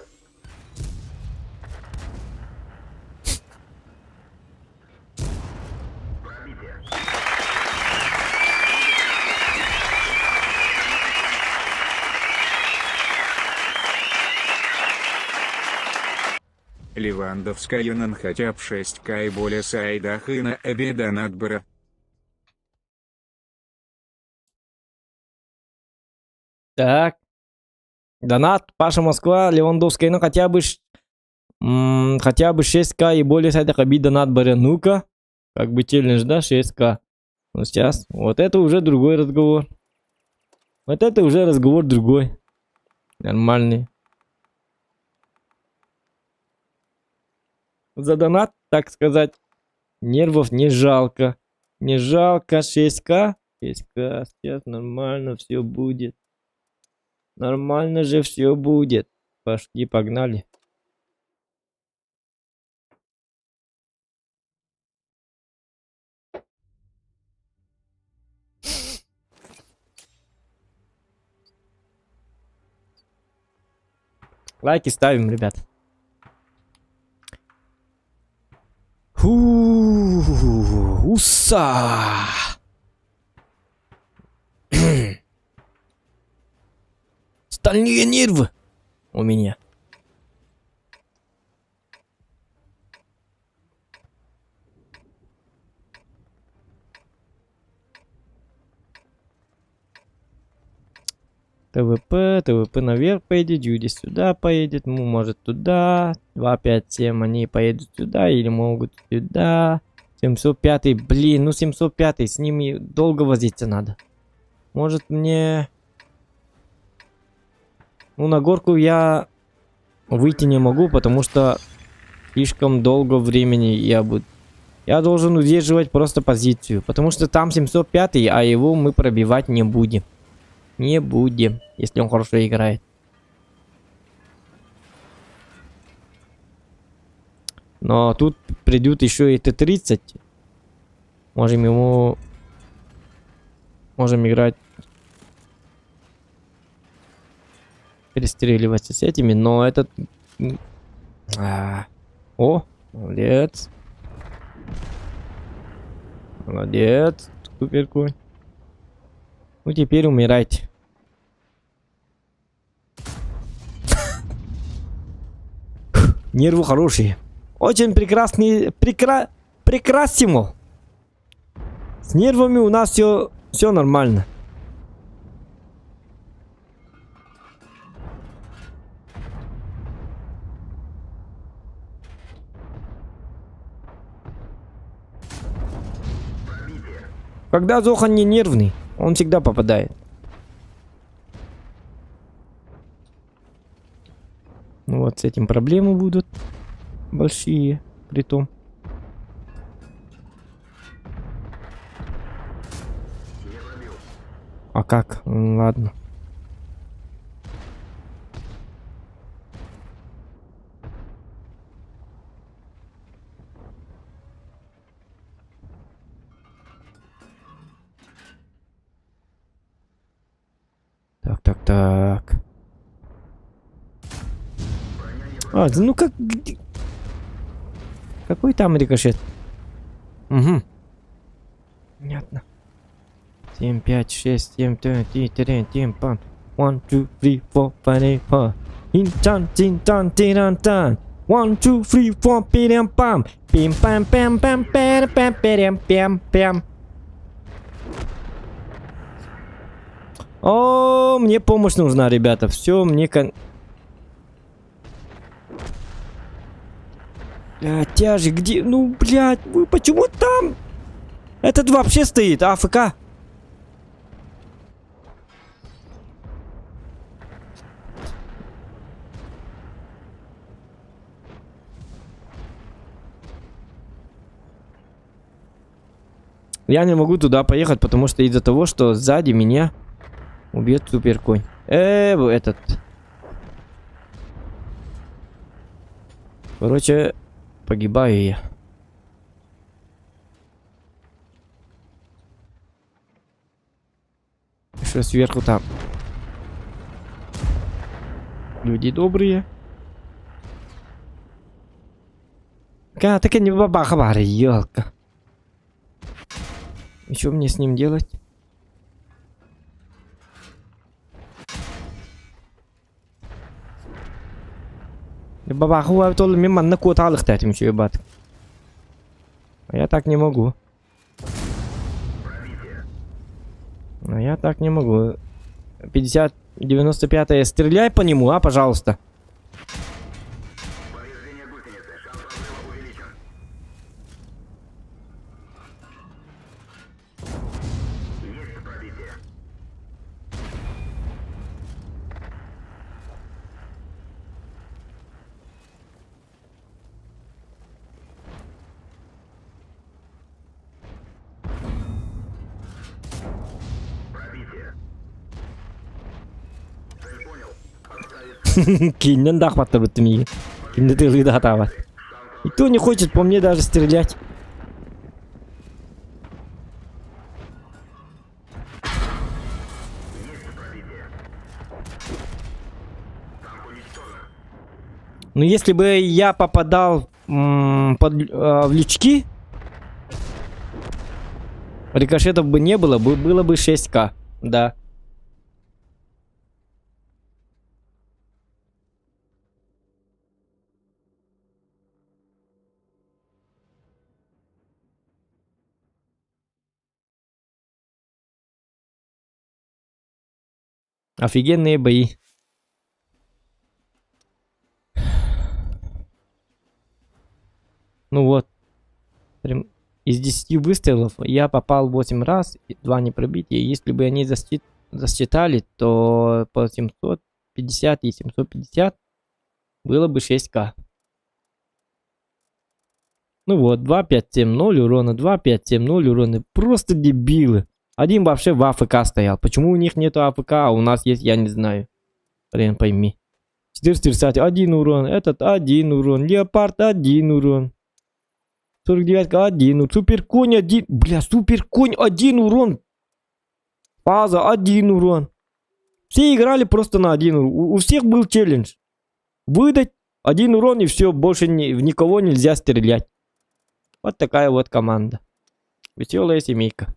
Пробитие. Левандовская на хотя б 6К и более сайдах и на обеда надбора. Так. Донат, Паша Москва, Левандовская, ну хотя бы 6К и более сайта Хабиб донат баря. Ну-ка. Как бы челлендж, да, 6К. Ну сейчас. Вот это уже другой разговор. Вот это уже разговор другой. Нормальный. За донат, так сказать, нервов не жалко. Не жалко 6К. 6К, сейчас нормально все будет. Нормально же все будет. Пошли, погнали. Лайки ставим, ребят. Уса. Стальные нервы у меня. ТВП наверх поедет, Юди сюда поедет, может туда, 257 они поедут сюда или могут сюда, 705, блин, ну 705, с ними долго возиться надо. Может мне, ну на горку я выйти не могу, потому что слишком долго времени я должен удерживать просто позицию, потому что там 705, а его мы пробивать не будем. Не будем, если он хорошо играет. Но тут придет еще и Т-30. Можем играть. Перестреливаться с этими, но этот... О, молодец. Молодец, супер конь. Ну теперь умирайте. Нервы хорошие. Очень прекрасный, прекрасимо. С нервами у нас все нормально. Когда Зохан не нервный, он всегда попадает. Ну вот с этим проблемы будут большие, притом. А как? Ладно. Так. А, ну как... Какой там рикошет? Угу. Понятно. 7, 5, 6, 7, 3, 4, 5, 1, 2, 3, 4, 5, 4. Интан, тинтан, тирантан. 1, 2, 3, 4, пирям, пам. Пим, пам, пам, пам, пам, пам, пирям, пям, пям. О, мне помощь нужна, ребята. Все, мне тяжи, где? Ну, блядь, вы почему там? Этот вообще стоит, АФК. Я не могу туда поехать, потому что из-за того, что сзади меня убьет суперконь. Этот. Короче, погибаю я. Что сверху там? Люди добрые. Так и не бабахабары, елка. И что мне с ним делать? Бабаху, то мимо на куталах тратим еще ебать. А я так не могу. А я так не могу. 95-е. Стреляй по нему, пожалуйста. Кинен дахватта бутми. Кинен ты лидатава. Никто не хочет по мне даже стрелять. Но если бы я попадал в лючки, рикошетов бы не было, было бы 6К. Да. Офигенные бои. Ну вот. Прям из 10 выстрелов я попал 8 раз, 2 не пробития. Если бы они засчитали, то по 750 и 750 было бы 6К. Ну вот, 2570 урона, 2570 урона. Просто дебилы. Один вообще в АФК стоял. Почему у них нету АФК, а у нас есть, я не знаю. Блин, пойми. 430, 1 урон. Этот 1 урон. Леопард 1 урон. 49 1. Суперконь 1. Бля, суперконь 1 урон. Фаза 1 урон. Все играли просто на 1 урон. У всех был челлендж. Выдать 1 урон и все. Больше в никого нельзя стрелять. Вот такая вот команда. Веселая семейка.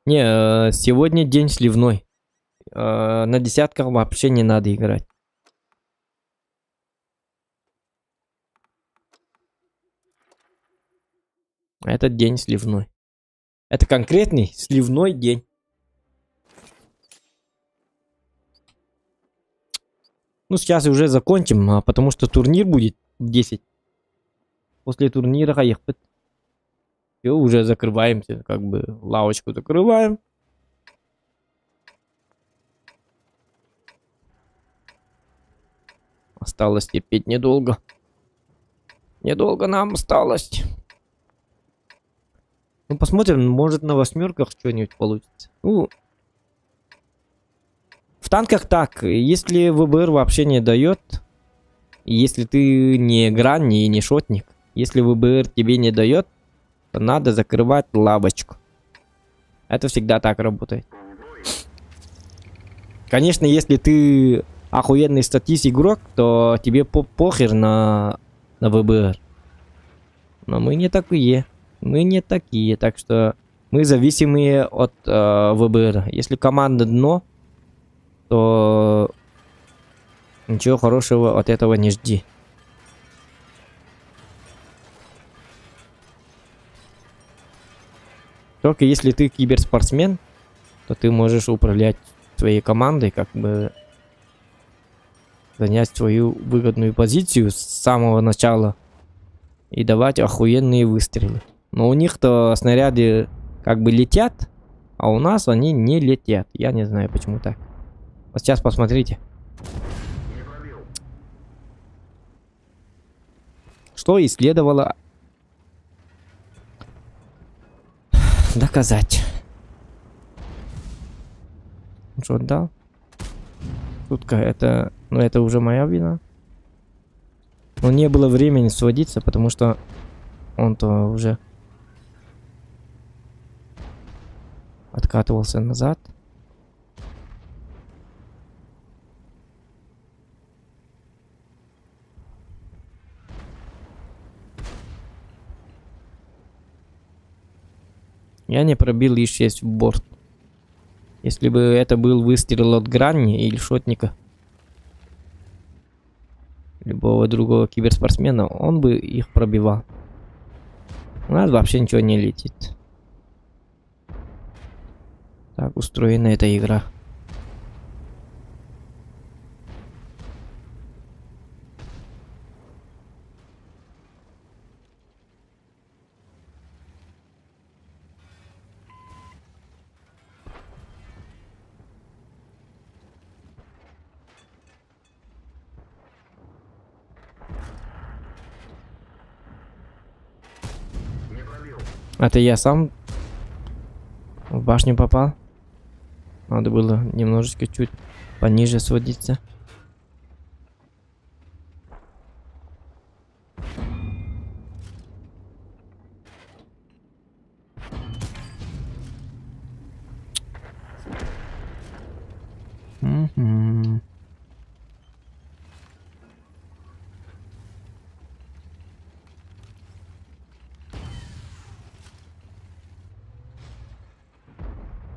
Не, сегодня день сливной. На десятках вообще не надо играть. Этот день сливной. Это конкретный сливной день. Ну, сейчас уже закончим, потому что турнир будет в 10. После турнира ехать. Все, уже закрываемся, как бы лавочку закрываем. Осталось терпеть недолго. Недолго нам осталось. Ну, посмотрим, может на 8-ках что-нибудь получится. Ну, в танках так, если ВБР вообще не дает, если ты не грань и не шотник, если ВБР тебе не дает, то надо закрывать лавочку. Это всегда так работает. Конечно, если ты охуенный статист игрок, то тебе похер на ВБР. Но мы не такие. Мы не такие, так что мы зависимые от ВБР. Если команда дно, то ничего хорошего от этого не жди. Только если ты киберспортсмен, то ты можешь управлять своей командой, как бы занять свою выгодную позицию с самого начала и давать охуенные выстрелы. Но у них-то снаряды как бы летят, а у нас они не летят. Я не знаю, почему так. Вот сейчас посмотрите. Что и следовало доказать. Что дал? Шутка, это... Ну, это уже моя вина. Но не было времени сводиться, потому что он-то уже откатывался назад. Я не пробил E6 в борт. Если бы это был выстрел от грани или шотника, любого другого киберспортсмена, он бы их пробивал. У нас вообще ничего не летит. Так устроена эта игра. Это я сам в башню попал. Надо было немножечко чуть пониже сводиться. Мгм.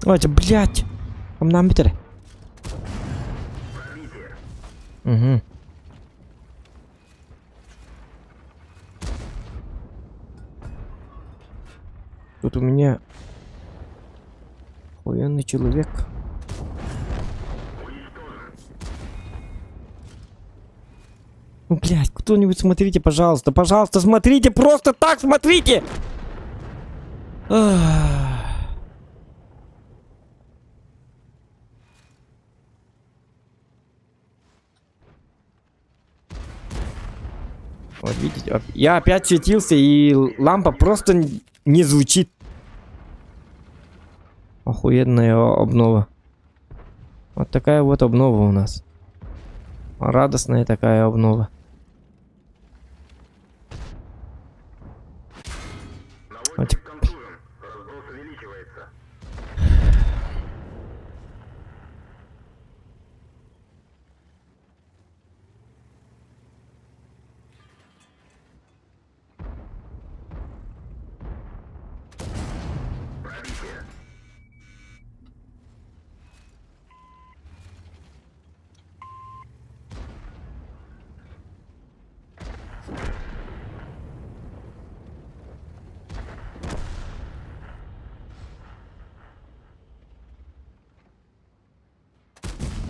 Ой, это, блядь. Нам битер. Угу. Тут у меня охуенный человек. Ну, блядь, кто-нибудь смотрите, пожалуйста, пожалуйста, смотрите, просто так смотрите! Ах. Вот видите, я опять светился, и лампа просто не звучит. Охуенная обнова. Вот такая вот обнова у нас. Радостная такая обнова. Вот.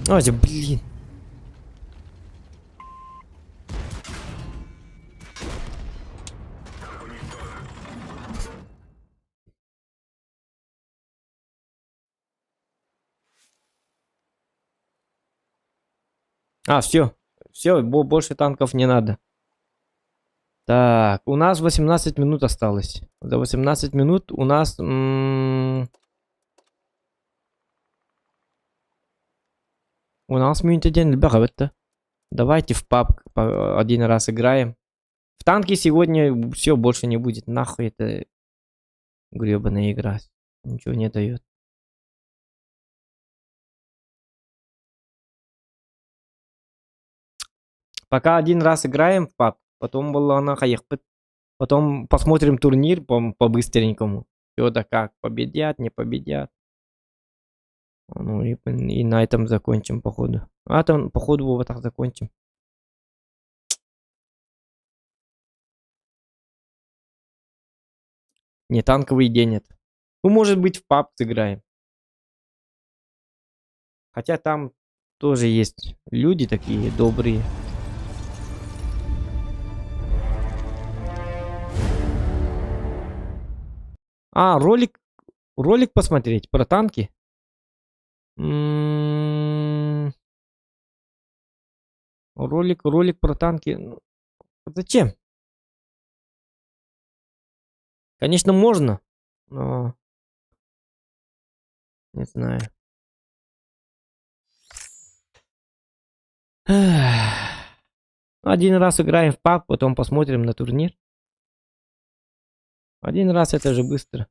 Ой, да блин. А, все. Все, больше танков не надо. Так, у нас 18 минут осталось. За 18 минут у нас... У нас минут один ребята. Давайте в паб один раз играем. В танки сегодня все больше не будет. Нахуй это гребаная игра. Ничего не дает. Пока один раз играем в паб. Потом было на хаехпет. Потом посмотрим турнир по-быстренькому. Все да как. Победят, не победят. Ну и на этом закончим походу. А там походу вот так закончим. Не, танковый день это. Ну, может быть, в паб сыграем. Хотя там тоже есть люди такие добрые. А, ролик посмотреть про танки. Ролик про танки. Зачем? Конечно, можно, но не знаю. Один раз играем в паб, потом посмотрим на турнир. Один раз это же быстро.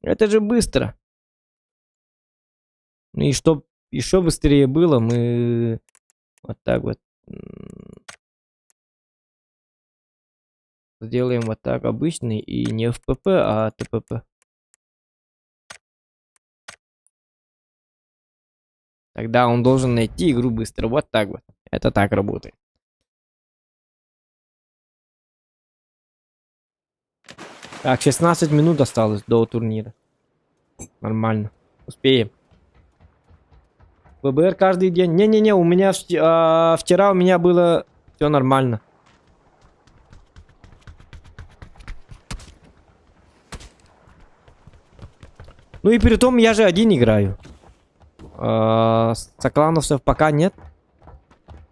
Это же быстро. Ну и чтоб еще быстрее было, мы вот так вот сделаем вот так обычный и не ФПП, а ТПП. Тогда он должен найти игру быстро. Вот так вот. Это так работает. Так, 16 минут осталось до турнира. Нормально. Успеем. ВБР каждый день. Не-не-не, у меня вчера у меня было все нормально. Ну и при том я же один играю. Соклановцев пока нет.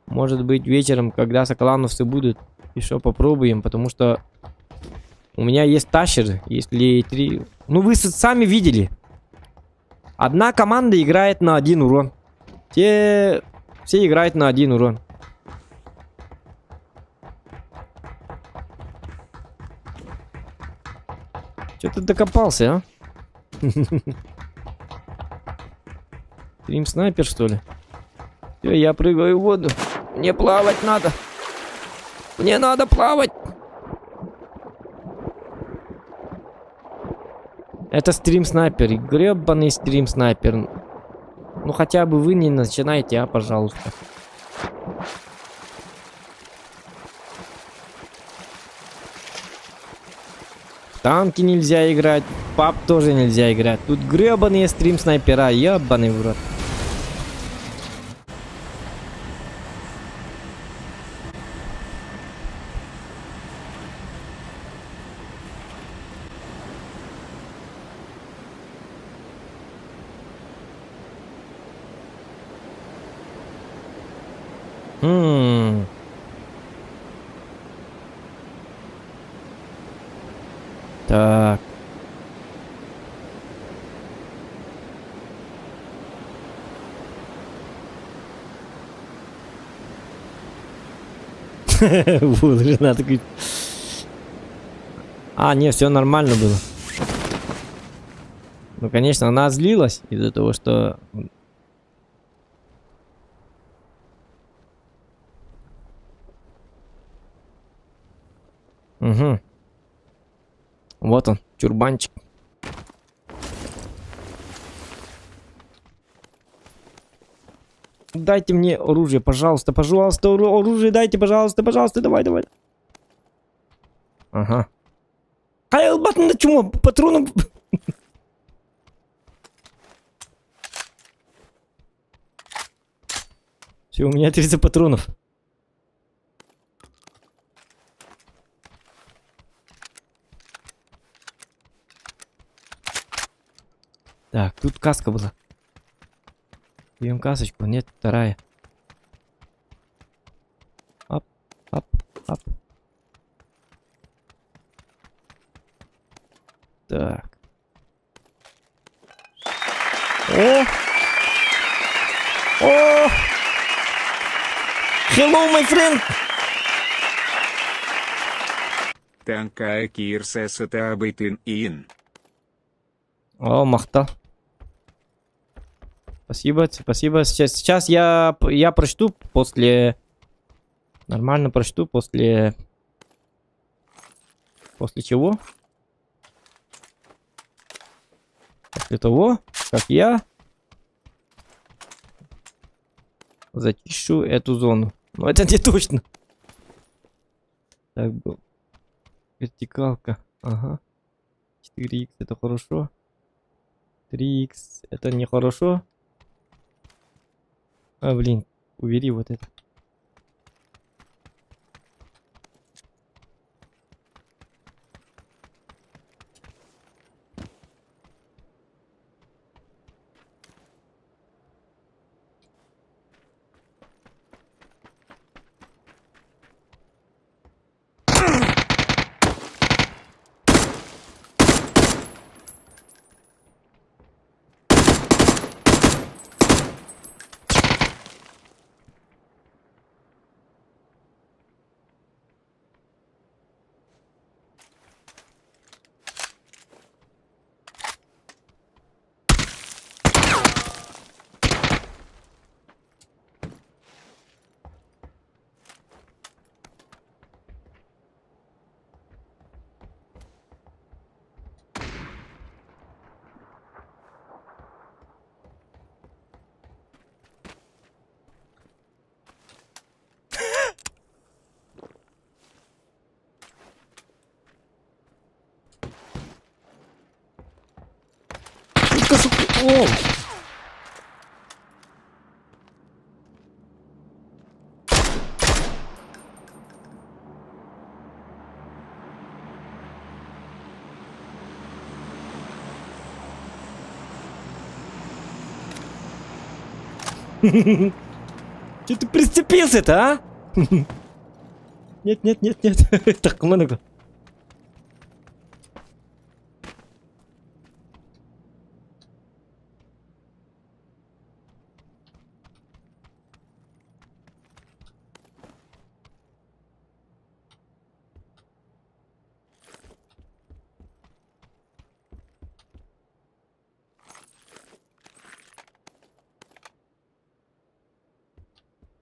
Может быть вечером, когда соклановцы будут, еще попробуем, потому что у меня есть тащер, если 3... Ну вы сами видели. Одна команда играет на 1 урон. Все играют на 1 урон. Че ты докопался, а? Стрим снайпер, что ли? Все, я прыгаю в воду. Мне плавать надо. Мне надо плавать. Это стрим снайпер. Гребаный стрим снайпер. Ну хотя бы вы не начинайте, а, пожалуйста. В танки нельзя играть. В паб тоже нельзя играть. Тут гребаные стрим снайпера. Ебаный в рот. Так. Вот, жена такая. А, не, все нормально было. Ну, конечно, она злилась из-за того, что... Угу. Вот он, чурбанчик. Дайте мне оружие, пожалуйста, пожалуйста, оружие дайте, пожалуйста, пожалуйста, давай, давай. Ага. Ай, батон, чему? Патроном... Все, у меня 30 патронов. Так, тут каска была. Берем касочку, нет, вторая. Ап, ап, ап. Так. О! О! Hello, my friend! Танкая кирса сатабытын ин. О, махта. Спасибо, спасибо. Сейчас я прочту после... Нормально прочту после... После чего? После того, как я зачищу эту зону. Но это не точно. Так, вертикалка. Ага. 4х это хорошо. 3х это нехорошо. А, блин, убери вот это. О! Че ты прицепился-то, а? Нет, нет, нет, нет. Так, много.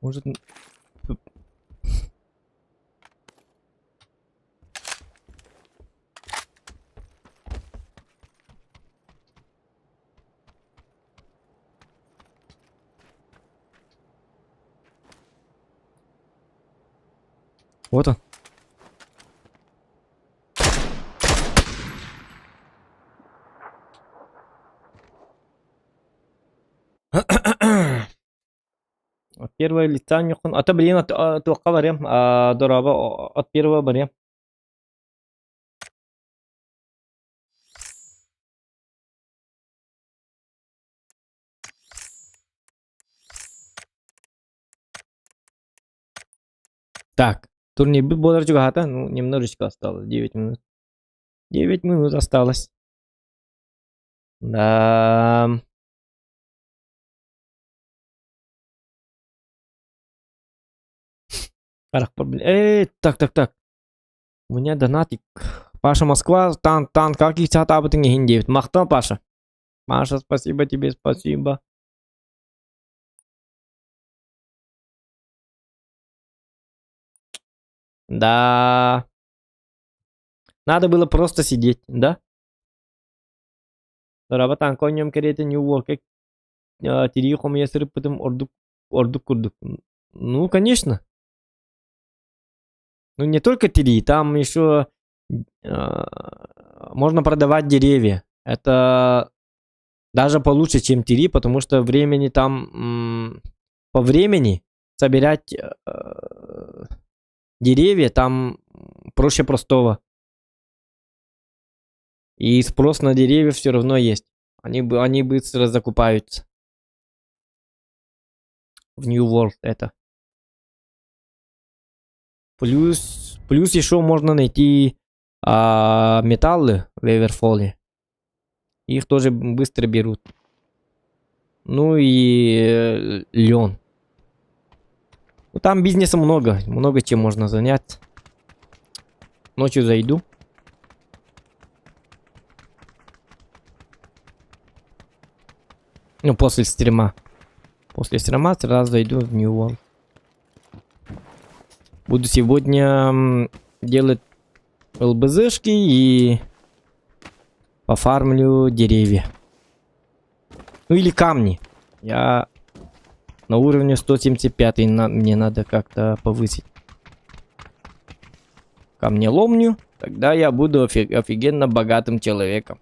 Может... Вот он. От первого лица нюхан. Ата блин, от тоққа барем. Дораба от первого барем. Так, турнир болар juga хата. Ну, немножечко осталось. 9 минут. 9 минут осталось. Да. Так. У меня донатик. Паша Москва, танк, как их чат об этом не Махтал, Паша. Маша, спасибо тебе, спасибо. Да. Надо было просто сидеть, да? Работан конем керете New Work. Тирихом я потом ордук курдук. Ну, конечно. Ну, не только тири, там еще можно продавать деревья. Это даже получше, чем тири, потому что времени там... По времени собирать деревья там проще простого. И спрос на деревья все равно есть. Они быстро закупаются. В New World это. Плюс еще можно найти металлы в Эверфоле. Их тоже быстро берут. Ну и лен. Ну, там бизнеса много. Много чем можно занять. Ночью зайду. Ну, после стрима. После стрима сразу зайду в New World. Буду сегодня делать ЛБЗшки и пофармлю деревья. Ну или камни. Я на уровне 175 мне надо как-то повысить камнеломню. Тогда я буду офигенно богатым человеком.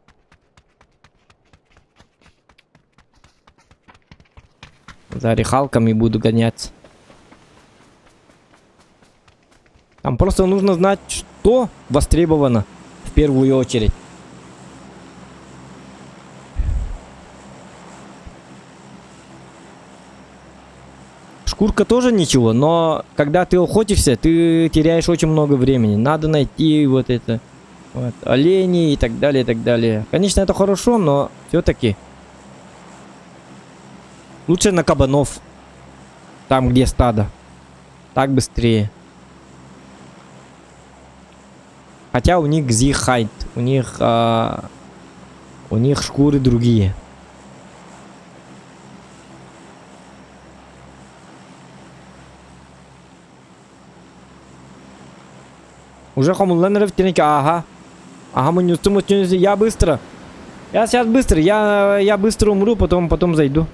За рехалками буду гоняться. Там просто нужно знать, что востребовано в первую очередь. Шкурка тоже ничего, но когда ты охотишься, ты теряешь очень много времени. Надо найти вот это, вот, оленей и так далее, и так далее. Конечно, это хорошо, но все-таки лучше на кабанов. Там, где стадо. Так быстрее. Хотя у них зихайт, у них шкуры другие. Уже хамулланеров тянуть, ага. Ага, мы не я быстро. Я сейчас быстро, я быстро умру, потом зайду.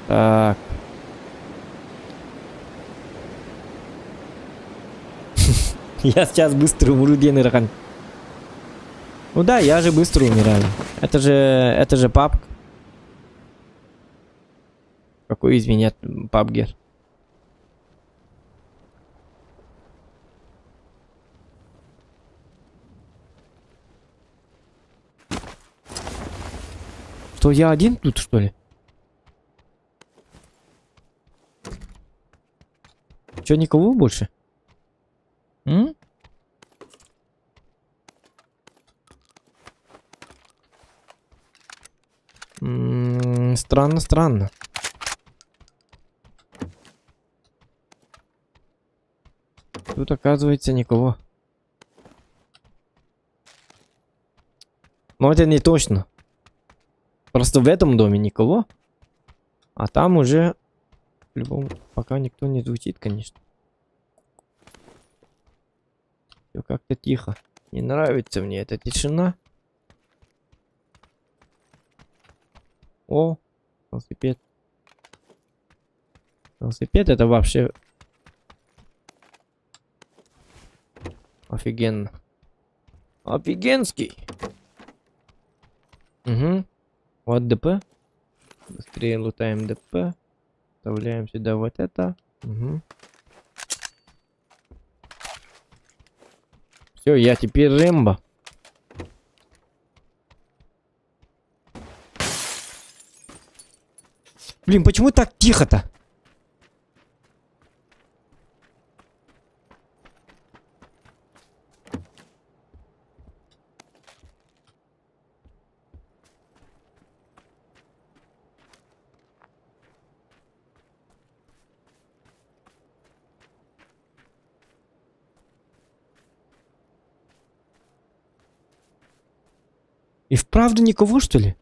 Так. Я сейчас быстро умру, Денерхан. Ну да, я же быстро умираю. Это же папка. Какой, извинят, папгер. Что, я один тут, что ли? Чё, никого больше? М? Странно. Тут, оказывается, никого. Но это не точно. Просто в этом доме никого. А там уже... По-любому, пока никто не звучит, конечно. Все как-то тихо. Не нравится мне эта тишина. О, велосипед. Велосипед это вообще офигенно. Офигенский. Угу. Вот ДП. Быстрее лутаем ДП. Вставляем сюда вот это. Угу. Все, я теперь Рэмбо. Блин, почему так тихо-то? И вправду никого, что ли?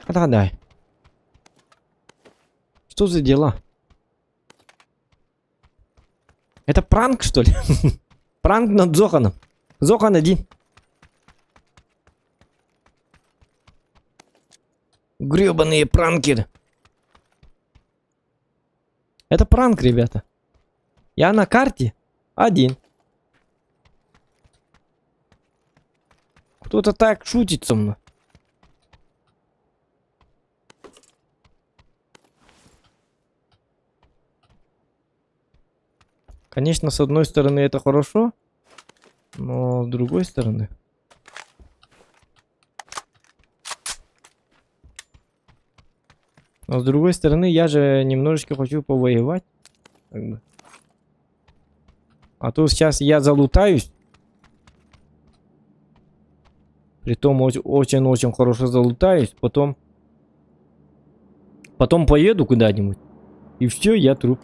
Отгадай. Что за дела? Это пранк, что ли? Пранк над Зоханом. Зохан один. Гребаные пранкеры. Это пранк, ребята. Я на карте один. Кто-то так шутит со мной. Конечно, с одной стороны это хорошо, но с другой стороны... Но с другой стороны, я же немножечко хочу повоевать. Как бы. А то сейчас я залутаюсь. Притом очень-очень хорошо залутаюсь. Потом поеду куда-нибудь. И все, я труп.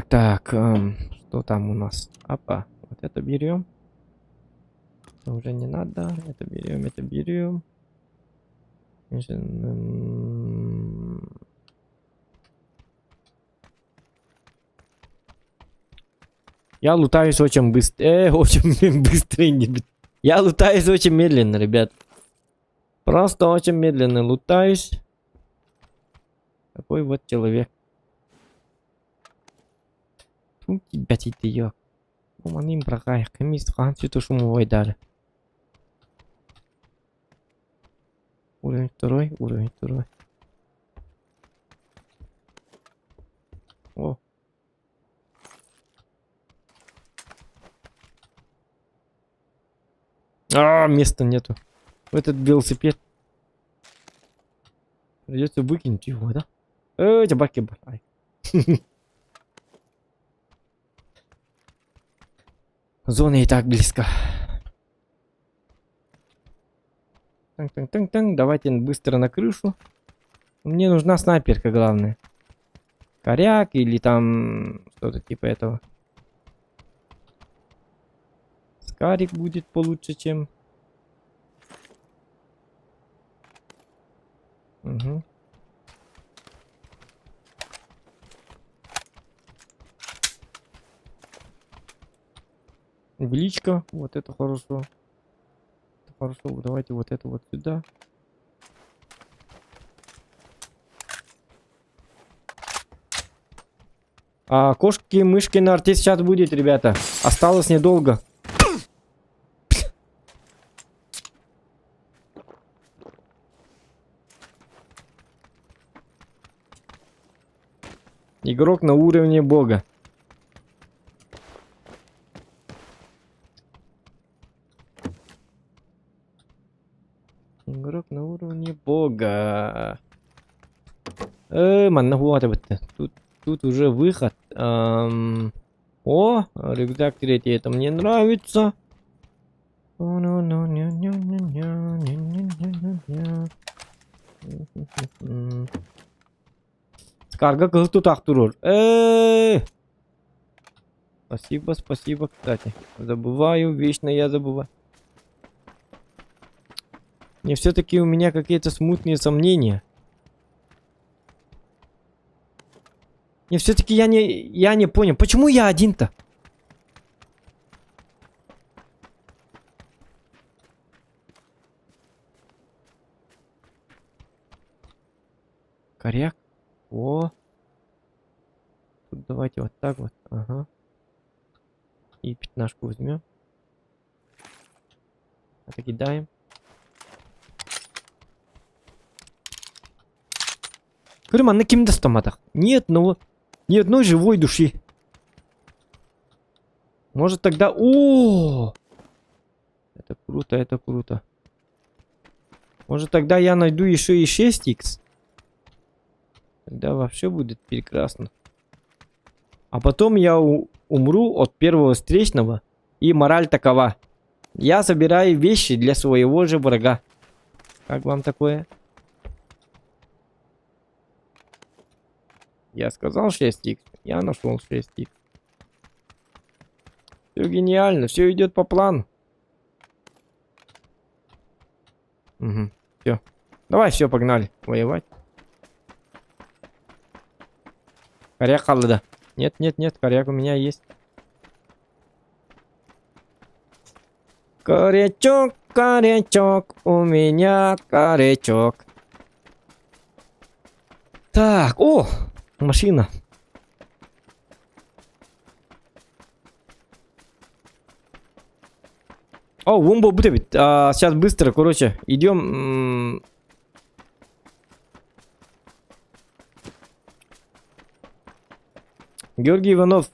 Так. Что там у нас? Опа. Вот это берем. Уже не надо. Это берем. Я лутаюсь очень быстро. Очень быстро. Я лутаюсь очень медленно, ребят. Просто очень медленно лутаюсь. Такой вот человек. Тебя тетя. Уманим бракай. Камис хан сюда шумовой дали. Уровень второй. О. Места нету. Этот велосипед. Придется выкинуть его, да? Табаки бай. Зона и так близко. Танк. Давайте быстро на крышу. Мне нужна снайперка, главное. Коряк или там что-то типа этого. Скарик будет получше, чем... Угу. Величко, вот это хорошо. Это хорошо, давайте вот это вот сюда. А кошки, мышки на арте сейчас будет, ребята. Осталось недолго. Игрок на уровне бога. Игрок на уровне бога. Манна хуата бітті. Тут уже выход. О, рюкзак третий, это мне нравится. Карга кыз тутак турur. Спасибо, спасибо, кстати. Забываю, вечно я забываю. Мне все-таки у меня какие-то смутные сомнения. Не, все-таки я не понял, почему я один-то? Коряк. О. Тут давайте вот так вот. Ага. И пятнашку возьмем. Это кидаем. Крыма, на кем достаматах? Нет, ну ни одной живой души. Может тогда... О! Это круто, это круто. Может тогда я найду еще и 6х? Тогда вообще будет прекрасно. А потом я умру от первого встречного. И мораль такова. Я собираю вещи для своего же врага. Как вам такое? Я сказал 6х. Я нашел 6х. Все гениально. Все идет по плану. Угу. Все. Давай, все, погнали. Воевать. Коряк халыда. Нет, нет, нет. Коряк у меня есть. Корячок, корячок. У меня корячок. Так, о! Машина. О, вумбо будет. Сейчас быстро, короче, идем. Георгий Иванов.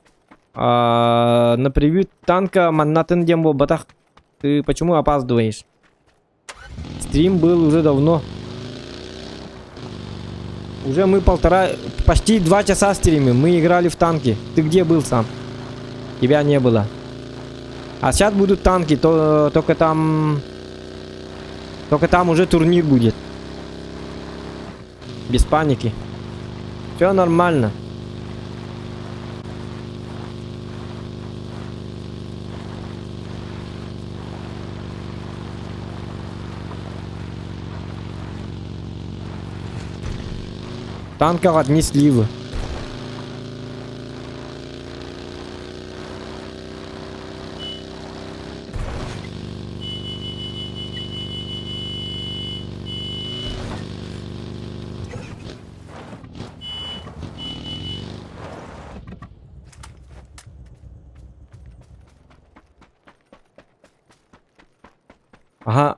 На превью танка Маннатен Дембо Батах. Ты почему опаздываешь? Стрим был уже давно. Уже мы почти 2 часа стримим. Мы играли в танки. Ты где был сам? Тебя не было. А сейчас будут танки, только там уже турнир будет. Без паники. Все нормально. В танках одни сливы. Ага.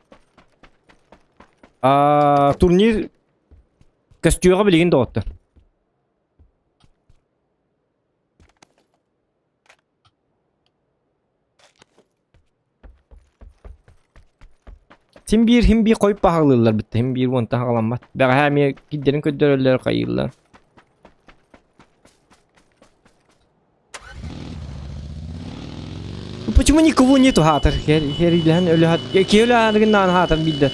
Турнир костюра билген доғытты. Тим bir koyup bağılırlar bitti. Hem bir vonta ağlanmat. Bəğə həmiyə gidderin köddörürlər qayırlar. Почему никого нету хатır? Her ilhan ölü hat. Ki ölü hanıgından hatır bildi.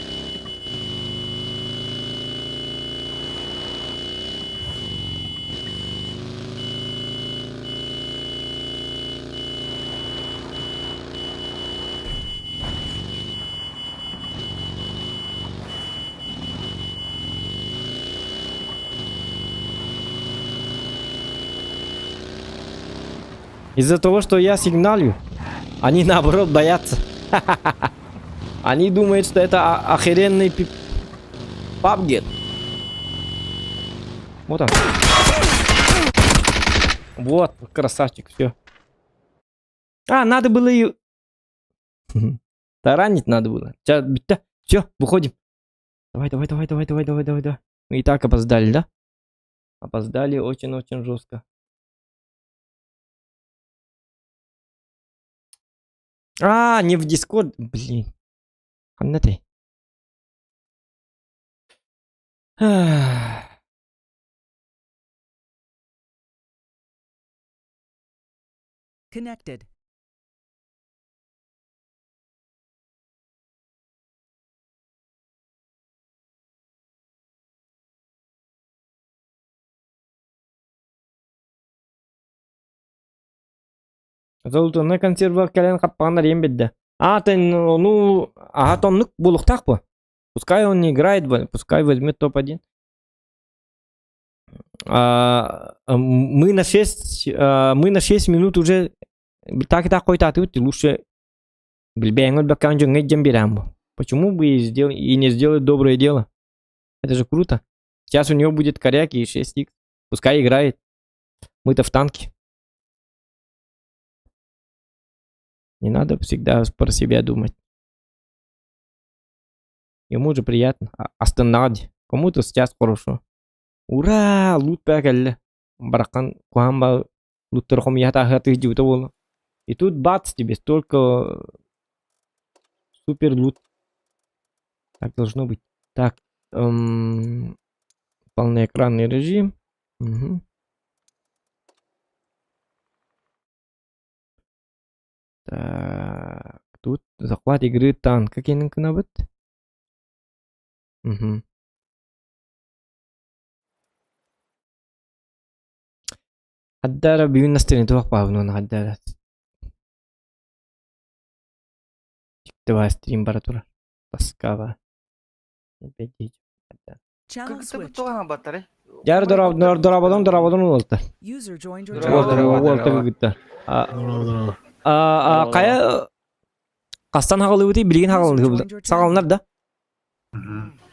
Из-за того, что я сигналю, они наоборот боятся. Они думают, что это охеренный пабгет. Вот он. Вот, красавчик, все. Надо было ее... Таранить надо было. Сейчас, все, выходим. Давай. Мы и так опоздали, да? Опоздали очень-очень жестко. Не в Discord. Блин. Ханна ты. Connected. Золотоны консерва кэлэн каппандар ем бедде. Тен, ну, тоннык булуктак бу. Пускай он не играет, пускай возьмет топ-1. Мы на 6 минут уже так и так койтаты утти. Лучше билбэйн от бакан жон эджем бирам. Почему бы и не сделать доброе дело? Это же круто. Сейчас у него будет коряк и 6 х. Пускай играет. Мы-то в танке. Не надо всегда про себя думать. Ему же приятно. Остановить. Кому-то сейчас хорошо. Ура! Лут пәкәлі. Баракан куамба луттархом ята ты жута болу. И тут бац тебе столько супер лут. Так должно быть. Так. Полноэкранный режим. Угу. Так. Тут захват игры танка кенің күні бит. Угу. Хаддара бүйін настырын туақ бабын хаддара. Давай стрим бара тура. Таскава. Channel Как-то switched. туған баттары. Жар дорабадан олты. User joined your Олты channel. гүтті. Қая қастан хағылы өте білген хағылы сағалынар да.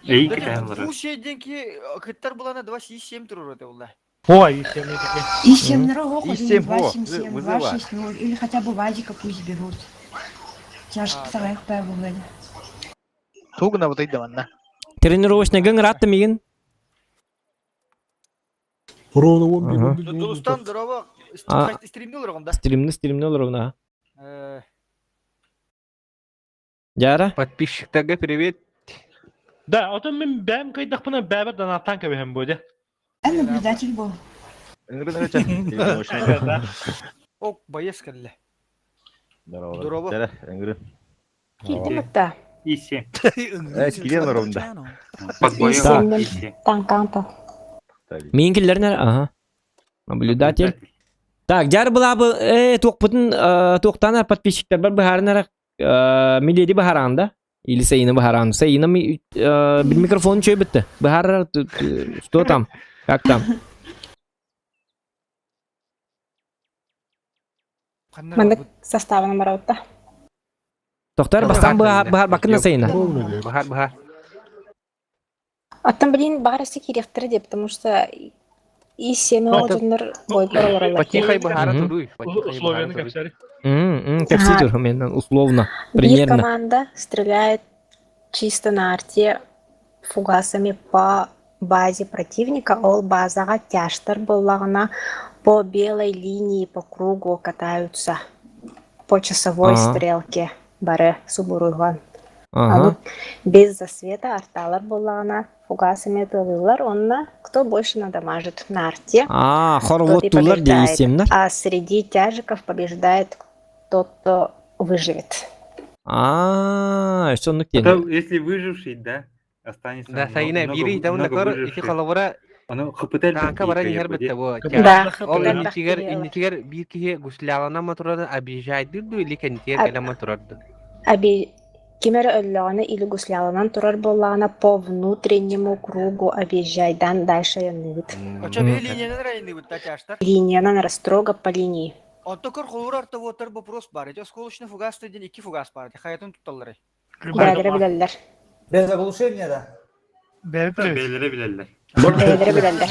Эй, какая мразь. Бұл шейден ке кыттар бұлана 2-7 тұрыр өте олда. Ой, если мне такие. И 7 на рогу, И 1, 7 2, во, 7, 7, 2, вызывай. 6, 0. Или хотя бы Вадика пусть берут. Тяжко самая пэбугали. Тугна вот это ванна. Тренировочный гэн ратты меген. Дұлыстан дұрава стримдел ұрғанда. Стримны олар. Жара? Подписчиктарға привет. Да, а то мен бәм кайдақ бұна бәбір донаттан көбем буде. Наблюдатель был. Оқ байес кәлі. Здорово. Здорово. Кидимата. Иси. User Килен joined your ровно. channel. Подбоем. Иси. Танканто. Мен келдернер, ага. Наблюдатель. Так, жар была бы, тоқтанар подписчиктер бар бахарнар, миледи бахаранда. Или Саина бахаранда. Саина микрофон чой бітті. Бахар, что там? Как там? Мандык составы номерота. Тоқтар, бастан бахар бакына Саина. Бахар. Аттан блин барысы керектір де, потому что и 7 одыныр бой баралар. Потихай Бахара Мгм. туруй. Условияны кәпсәрі. Кепси тур, мен условно, Бир примерно. команда стреляет чисто на арте фугасами по базе противника. Ол базаға тяштар болағына по белой линии по кругу катаются по часовой Ага. стрелке. Бары субуруйган. Ага. Без засвета арталар болағына фугасами тылылар. Онна кто больше надамажит на арте. Хорвот тот и тулар побеждает. дейсемнер. А среди тяжиков побеждает тот, кто выживет. Что ну Это если выживший, да, останется. Да, Саина бири давна много кор ити выживших. халавара Оно хыпытель танка бара нихер бетте бу. Да, Ол хыпытель интигер бактери. интигер бир кие гуслялана матурада обижайды ду или кентер А- келама турады. Аби кимер өлләгәне или гусляланан турар боллагына по внутреннему кругу объезжайдан дальше яныбыт. Оча бей линиянын районды бұтта тяштар. Линиядан строго по линии. Онто көр қолыр арты отыр вопрос бар. Эти осколочный фугас теден 2 фугас бар. Хаятын тутталары. Бәдере биләлләр. Без оглушения, да? Бәбір привет. Beylere bilerler. Бәдере биләлләр.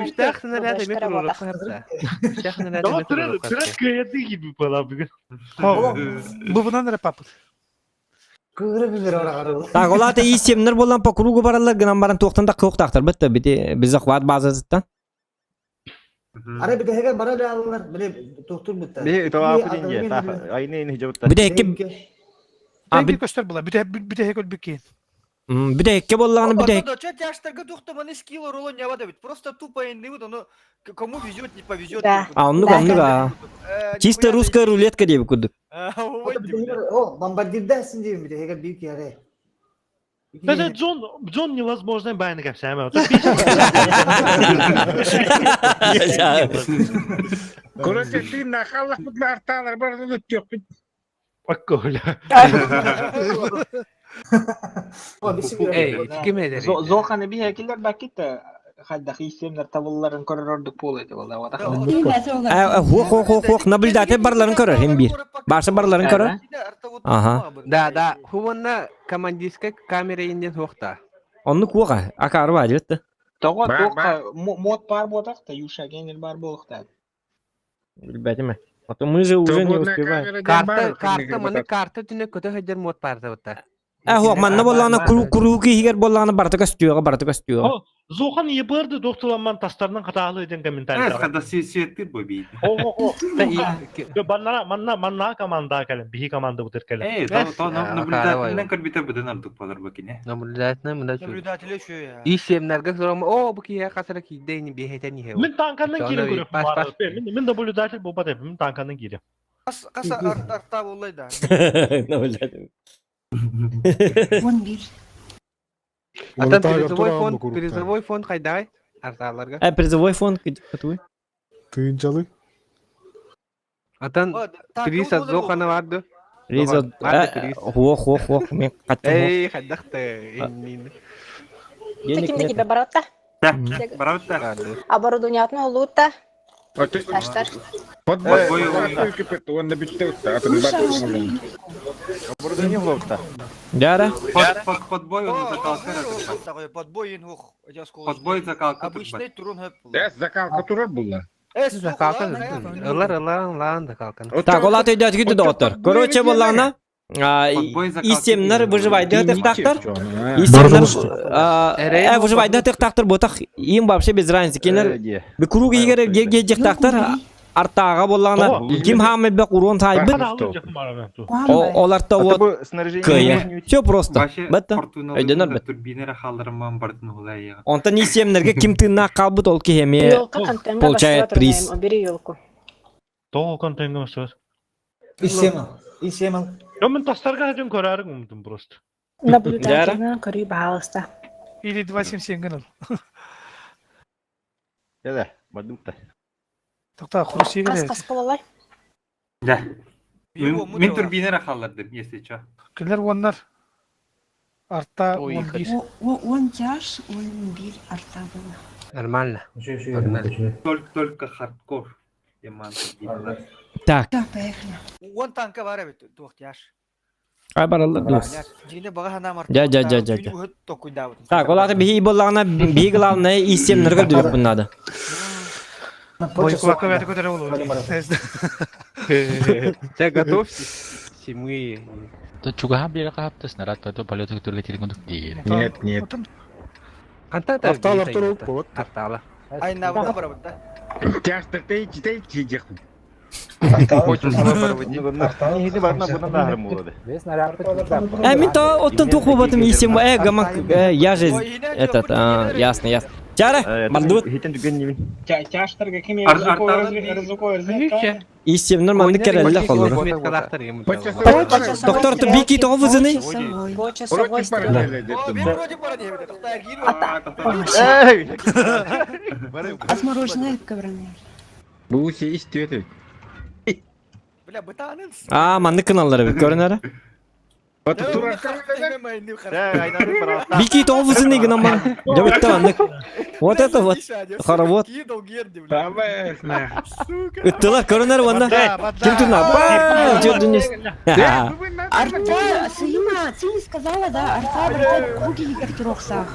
Үштәк сынарады мен турулы кырса. Үштәк сынарады Дала мен турулы түрәт кырса. кöyәді gibi бала бүгін. Bu bundan ne papız? Kıvrı bilir oraya. Так, олата ийсемнер болан по кругу баралар, гынан баран тоқтанда қоқтақтар. Бітті, біз захват базасыттан. Ara bir de hemen bana ne alırlar? Böyle doktor bitti. Би тава пудинге. Айны не жабытта. Bir de hekki... Bir göster bula. Bir de hekol bir keyin. Bir de ekki bollağını bir de. Доча тяжтарга тухтаманы скилл роло не вада бит. Просто тупо инды вот оно кому везет, не повезет. Да. Anlık. Чисто русская рулетка diye bir kuduk. О, бомбардирдасың деймін бір егер büyük yere. Это Джон невозможно байны капсам. Короче, ты нахаллах тут арталар бар да yok. Акколя. Kim eder? Зоханы bir hekiller bakit de haddaki istemler tavulların kororduk poluydu valla vada. Hoq, nabildatı barların körür hem bir. Barsa barların körür. Aha. Да, хуванна командирска камера инден хоқта. Onluk hoqa. Akarı var etti. Toğut mod bar bodak da yuşagenler bar bodak da. Bilbetim. А то мы же уже не успеваем. Карта мана карта түнө көтө хәдер мод парда бата. Hoq, manna bollağına kuru ki higer bollağına barta kastıyor. Зохан ебырды доктуламан тастарынан катаалы edен комментарий. Когда свет бобий. Манна команда келем, бихи команда бутер келем. То наблюдательный карбитер беден артык пазар бакине. Наблюдательный мында чу. Наблюдатель şu ya. Ишемнәргә сорама, о, бу кия касара ки дейни бехетен ihe. Мен танкандан кире көрөм. Мен наблюдатель болбат эп, мен танкандан кире. Kasa artta olaydı. Вон бир. Atan призовой фонд кайдай? Арталарга. Призовой фонд катуй. Тыйынчалы. Atan приз Зохана барды. Риза. Хоқ, мен каттым. Эй, хаддакты. Таким тебе баратта. Бравта. Оборудование отно лута. Таштар. Он набитый, а то не Оборудование влогта. Дяра. Подбой он закалка. Подбой инхух. Подбой закалка. Обычный турун hep. закалка турар була. Закалкан. Лан закалкан. Так, ола ты идёт гиду доктор. Короче, bollağına isimler выживайды тактар. Isimler выживайды тактар ботак. Им вообще без разницы. Кинер bir kuru giger gejek tактар artağa bollağına kim hamil be kurun sayıp. Olar da вот köye. Всё просто. Бетта. Ödenir bet. Турбинера халдырман бардын улай. Ondan isimlerge kim tınna kalbut ol ki heme. Елка контент. Получает приз. Бери елку. То контенгем сөз. İstemem. Я мен тастарга хәден көрәрен умдым просто. Наблюдательно көрүй бағалыста. Или 277 гыныл. Яда, бадымта. Тоқта, хурси келер. Қас болалай. Да. Мен турбинера халдырдым, если чё. Келер онлар. Артта 11. Он тяж, он бир арта было. Нормально. Только хардкор. Яман турбинера. Так. Да, поехали. On tanka var evet. Tuht yaş. Ay barallar dur. Yine baga hanam artık. Ja. Tokuyda. Так, ola bihi bollağına bihi glavna isimlerge dürüp bunlarda. Бойкулакка бәті көтере болу. Ты готовьтесь. Мы... То чугаха бира каптас нарат то полет турга тиргондук дейин. Нет. Антата. Арталар тұрып болады. Артала. Ay navda var burada. Тяжто тей чижик. Очень свой проводник. Ini barna bundan da haram oldu. Min to ottun tuq bobatım isim gamak я же этот ясно. Чара, мардут. Хитен түген немин. Тяжтарға кеме Isimler mandık kerelle kalır. Доктор ты бики то вызыны. Часовой стрелок. Осмороженная коврами. Bu şey istiyor. Bля, bıtanın. Mandık kanalları bir görünür. Бики то вызыны гына ман. Давид то манdık. Вот это вот. Хоровод. Ыттылар көрünür ванда. Kim тuna? Чё дүнес? Арта, Сыйма, ты не сказала, да? Арта, брат, круги игр трохсах.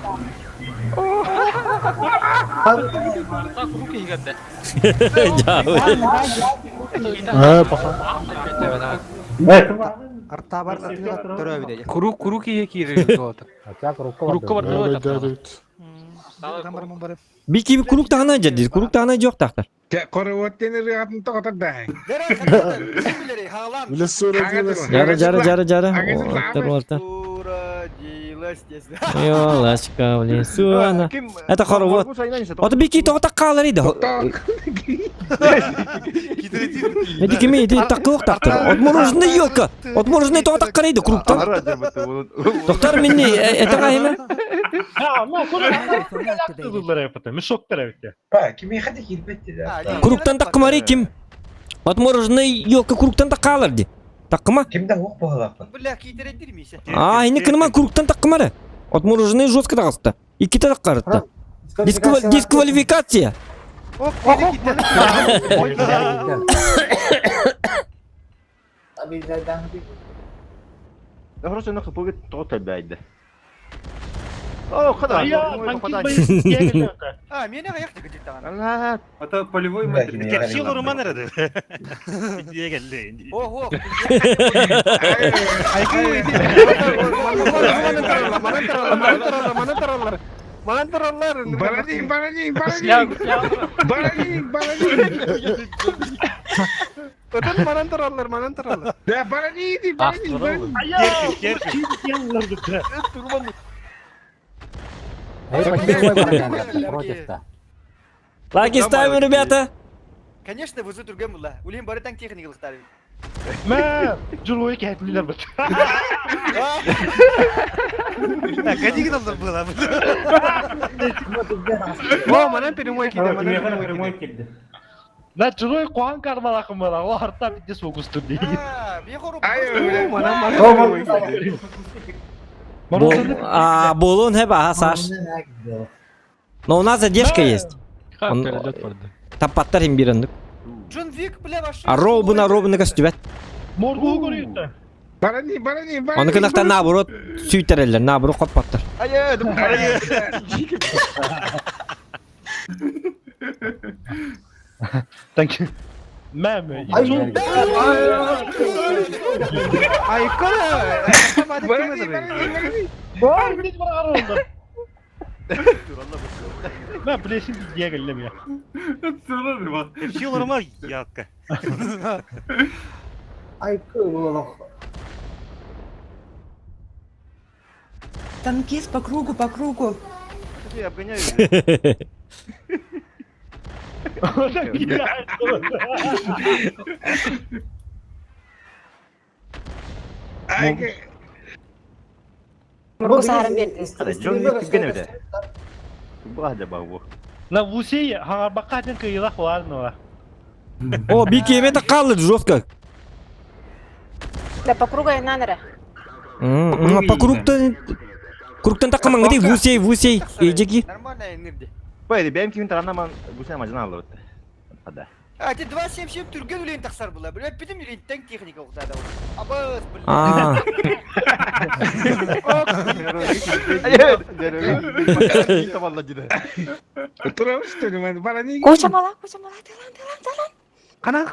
Arta var da törö bir de. Kuru kiye kiri oldu. Kurukka var. Biki bir kuruk tane jadi. Kuruk tane yok taktar. Korovot denir yaptın tokatar da. Bileri haalan. Jara. Orta. естественно. Ёлочка, в лесу она. Это хоровод. Вот бики то так калар иде. Эти кеме иде такылык тактыр. Вот мороженое елка. Вот мороженое то так карайды кругтан. Доктор минни это кайма? Ha, ama bunu yaptım. Şok tarafta. Кими хады килбетти да. Кругтан такмари ким? Вот мороженое елка кругтан так каларды. Такма? Кимден ок болалапын. Бля, кийтередир мисе. А, эне кынма кругтан такмары. Вот мороженое жестко тагысты. Икки та карытты. Дисквалификация. Хорошо, нахуй будет то-то бәйді. О, қадар. А, мені аяқ тегі дейді тағана. Ана, Ата полевой Бля, метр. кими Ого. Лайки ставим, ребята. Конечно, вызу түрген бұла. Улейін бары таң техникалықтары. Мә, жылуы кәтілер бұд. Кәдеген алдар бұла. о, манан перемой келді. Да, жылуы қуан кармалақым бұла. О, арта бітте соғыстыр дейді. Болон хеп Саш. Но у нас задержка есть. Он- Тапаттар им бирендик. Джон Вик, бля, ваш. А робына костюбет. Моргуы көрейді. Оны кынақтан наоборот сүйтерелер, наоборот қоппаттар. Thank you. Мәмі. Mən biləyəsin ki, diyə gələm ya. Танкист по кругу, по кругу. Я обгоняю. Гусарым берді. Джон Вик түгген өйді. Бұл да бау бұл. На вусей хаңар баққатын кыйылақ оларын ола. О, бикеме так қалды жестко. Да по кругу наныры. По кругтан тақымаң дей, вусей, ежеки. Нормальная энергия. Бәйді, бәйім кемін тараннаман бұл мажына алыр өтті. Ада. А, те 277 түрген үлейін тақсар бұла. Бля, бітім үлейін таң техникалықтары да. Абыз, бля. Кучамала, Канан,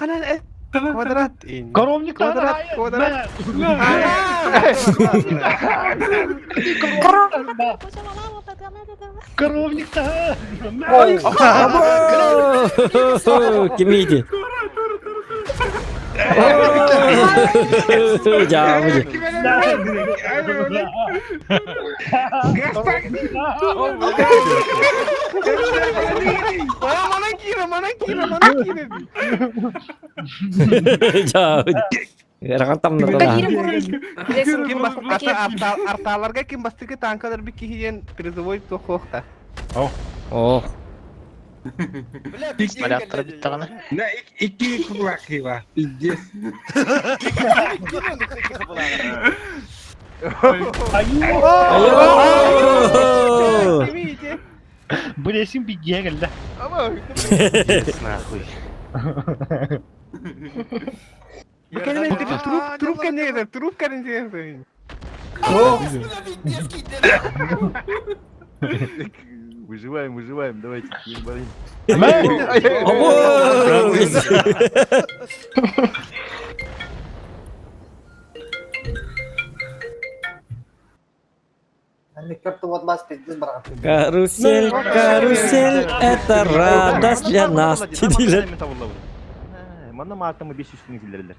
квадрат. Коровниктар Квадрат. Коровниктар. Кемейді. Жауыз. Жауыз. Рағантамды да. Арталарға кем бастығы танкалар бір кейген призовой тоқоқта. О. Бля, техникалықтары бітті ғана. На, iki kulaki var. Piddes. Білесің bir diyə gəlді. Трубка не eder, трубка не eder. Выживаем, давайте. Карусель, это радость для нас. Mana mağatamı 500 sinirliler.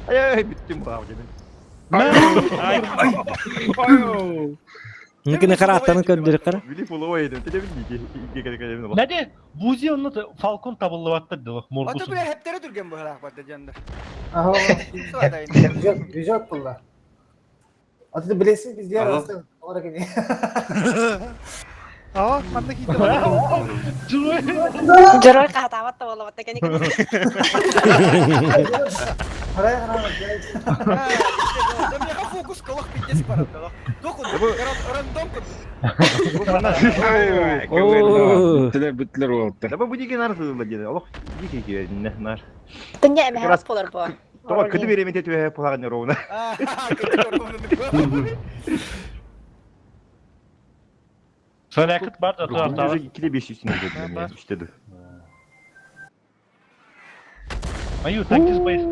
Ay bittim bu avcının. Nikini karattanın kördürü kara. Bilip olaydım. Televizyonda iki kere kalemine bak. Ne de? Buzi onu da Falcon tabullu battırdı bak Ata morgusu. bile heptere durgen bu halak candır. Aha. Sıvada yine. Güzel kullar. Atı bilesiz biz diğer Alo. hasta olarak gidiyor. Aa, ben de gittim. Жирой кахатават та болот текени. Paraya karar. Да мне фокус колох питес парада. Доку рандом. Oo. Tüler bütler oldu. Ama bu dike narı da diye. Allah dike ki ne nar. Тэнгэ эме хас болор бу. Tamam kötü bir emeğe tüye puan ne rovna. Felaket var da Bu tutar. yüzü 2'de 5 üstüne dedim ya işte dur. Ayu takis bayız.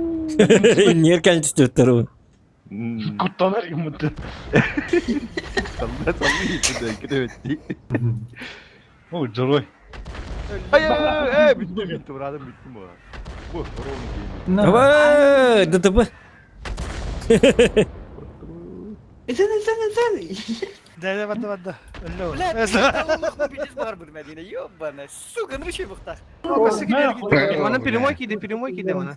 Неркан түстүрттөр он. Kutlanır yumurta. Sallıyor içinde gidemetti. O Jiroy. Ay bitti buradan bitti bu. Bu rovna. Ава, ДТП. Dede bende. Öyle oldu. لا питес бар bir Medine. Yobana. Сука, ну şey bıktak. Kapısı gider gitti. Bana primo gidi bana.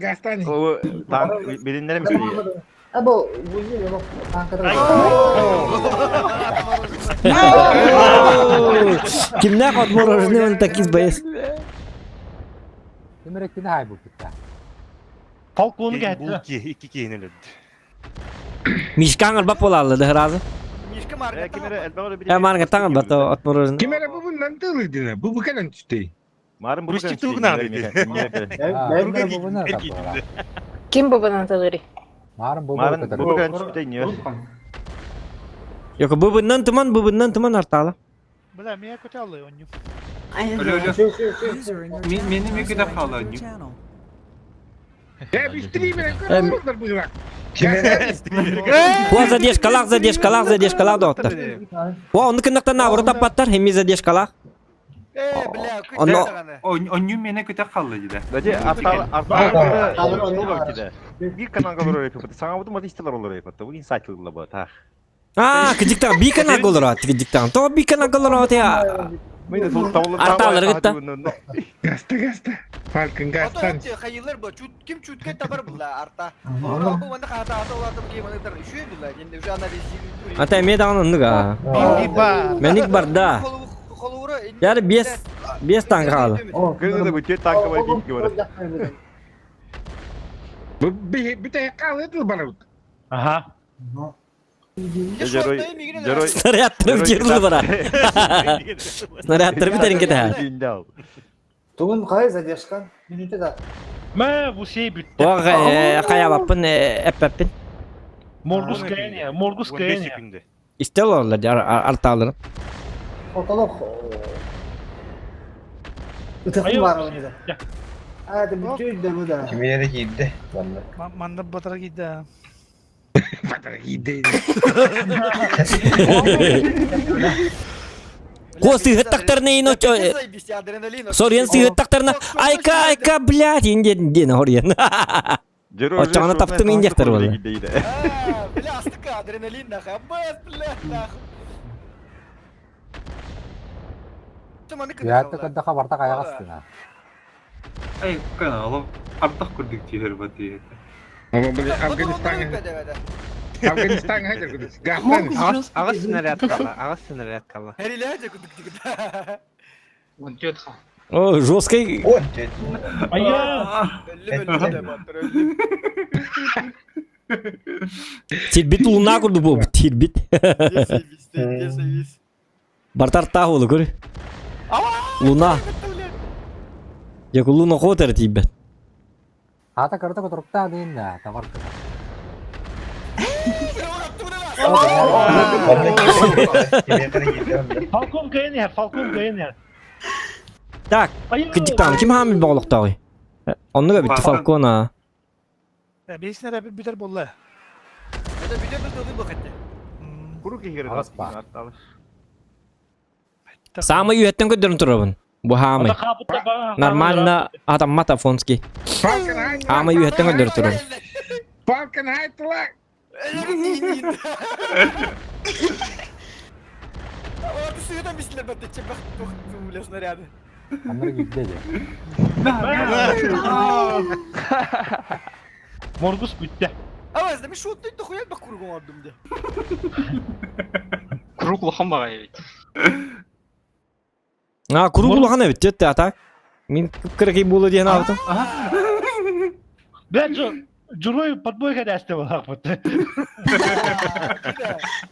Gastan. O tank bilinlere mi söylüyor? Abo bu yine bak Ankara'da. Kimden katmor orijinal он такис bayız. Demek ki ne hay bu kitta. Falcon'u geldi. İki yenildi. Mishkan albap bolarlı da razı. Мишка марга. Kimere elbette bir. Ha marga tangal bato atmor orijinal. Kimere bu bundan tığlıydın. Bu kadar tuttu. Marın bu Rusçu tuğuna Ким бу bunun тылыры? Marın bu kadar tuttu niye? Yok bu bundan tıman artalı. Bırak niye kötü alıyor onu? Öyle öyle. Benim iki defa alayım. Ya bitireyim ben. Kurlar bu bak. О, задержкалах доктор. О, onu kınaktan navru tapattar, hemi задержкалах. Bля, Ono- küçük. Onun mene kötü kaldı gide. Bence artar bir kanal kalır oraya kapattı. Sana bu da istiyorlar oraya kapattı. Bu insight kıldı bu ta. А, кыдыктан би канал голорат, кыдыктан. То би канал голорат ya. Böyle sol tavlı Artaları gitti. Gasta. Falcon gastan. Ото hayırlar bu. Kim çutke tabar bulla arta. Onu bu bana hata oladı bu gimana tar. Şu bulla. Şimdi şu analiz. Ата эме даган ындыга. Menik barda. Kolura. Yani 5 tane kaldı. Kızı da bu kötü tankı var bir var. Bu bir tek kaldı bana. Aha. Jeroy. Снарядтырып жерлы бара. Снарядтырып бiterin kete. Tuğun kay zadyaşkan. Minüte da. Ma bu şey bitti. O kaya bapın eppepin. Morgus kayan ya. Morgus kayan ya. İstel olurlar ya artalarım. Ortalık. Öteki var oyunda. Ya. Hadi bütün de bu da. Kimi yere gitti? Manda batara gitti. Patara gidi. Ko sıhhat taktarına ino. Soryan sıhhat taktarına. Ayka блядь инден horyan. Ocağına taptım injektor valla. Bля, astık adrenalin da. Bas bля. kadar kabarta kaya kastına. Ay kanalım. Artık kurduk diyor batı. Ama bu Afganistan hajar kudu. Gastan. Ağız sınırı kalla. Her ilaca kuduk dikkat. O жесткий. Aya. Öldüm. Tilbit uluna kurdu bu. Tilbit. Yesevis. Bartar tah oldu gör. Luna. Ya luna khotar tibet. Hata karta kotorukta değil ya. Tamam. Falcon kayan ya. Falcon kayan ya. Tak. Kıcıktan kim hamil bağlık dağı? Onu da bitti Falcona. Bir sene biter bolla. Ya da bir de bir de bakıttı. Kuru ki geri artalı. Sama üyetten götürün turabın. Bu hamil. Kapıda bana. Нормально adam matafonski. Ama üyetten götürün turabın. Falcon haytla. Orada suyudan bisler batacak bak bu снаряды. Morgus bitti. Ama izle bir şut da koyalım bak kurgun aldım de. Круглый хамбага evet. Ha kuru bulahan evet jötte atak. Min kıpkırık bulu diyen aldım. Ben Juroy подбойка дәсте болақ бұтты.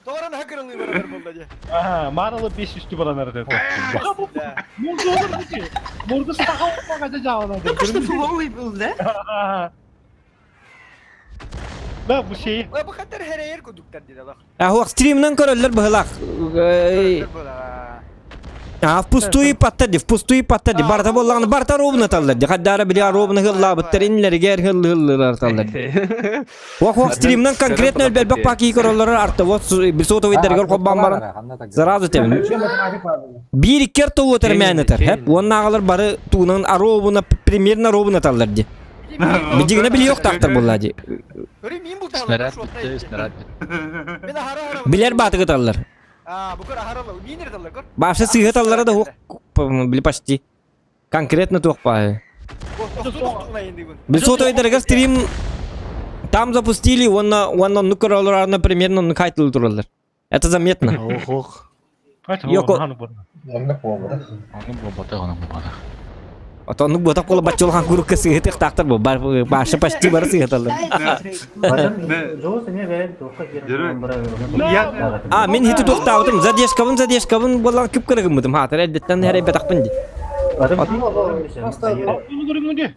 Doğran hakırlığı beraber buldu diye. Aha, mağaralı 5 üstü bana nerede? Morgus olur mu ki? Morgus tağa olmağa cevabına. Только что фуловый был, да? Ben bu şeyi... Ve bu kadar her yer koduklar dedi bak. Ya huak streamden köröller bıhılak. Ha pustuyu patladı. Barta bollağını barta robuna tallardı. Haddara bile robuna hılla bıttır inleri ger hıllar tallardı. Huak streamden konkretno elbek paki köröller arttı. Bir soto videolar kopban baran. Zarazı temin. Bir iker tovu termeneter. Hep onun ağalar barı tuğunun arobuna primerna robuna tallardı. Bijigine bile yok taktır bolladı. Öyle miyim bu Снаряд bitti, снаряд bitti. Ben de hara hara. Biler batığı tallar. Aa bu kadar haralı. Minir tallar gör. Başka sığıt tallara da huak bile paşti. Konkretno tuğpa. Doktoruna indi bu. Bir soto videolar stream там запустили, он ну короллар, например, ну кайтл туралар. Это заметно. Yok o. Onun bu batı, onun bu batı. Ото ну ботак кола бачолхан гуру кesi hete taktır bu. Başa paşti barı sığıt alır. А, мен хити тоқтавдым. Задешкабын болан кыпкырыгым быдым. Хатыр элбеттен her betak bindi. Bunu görün mü diye?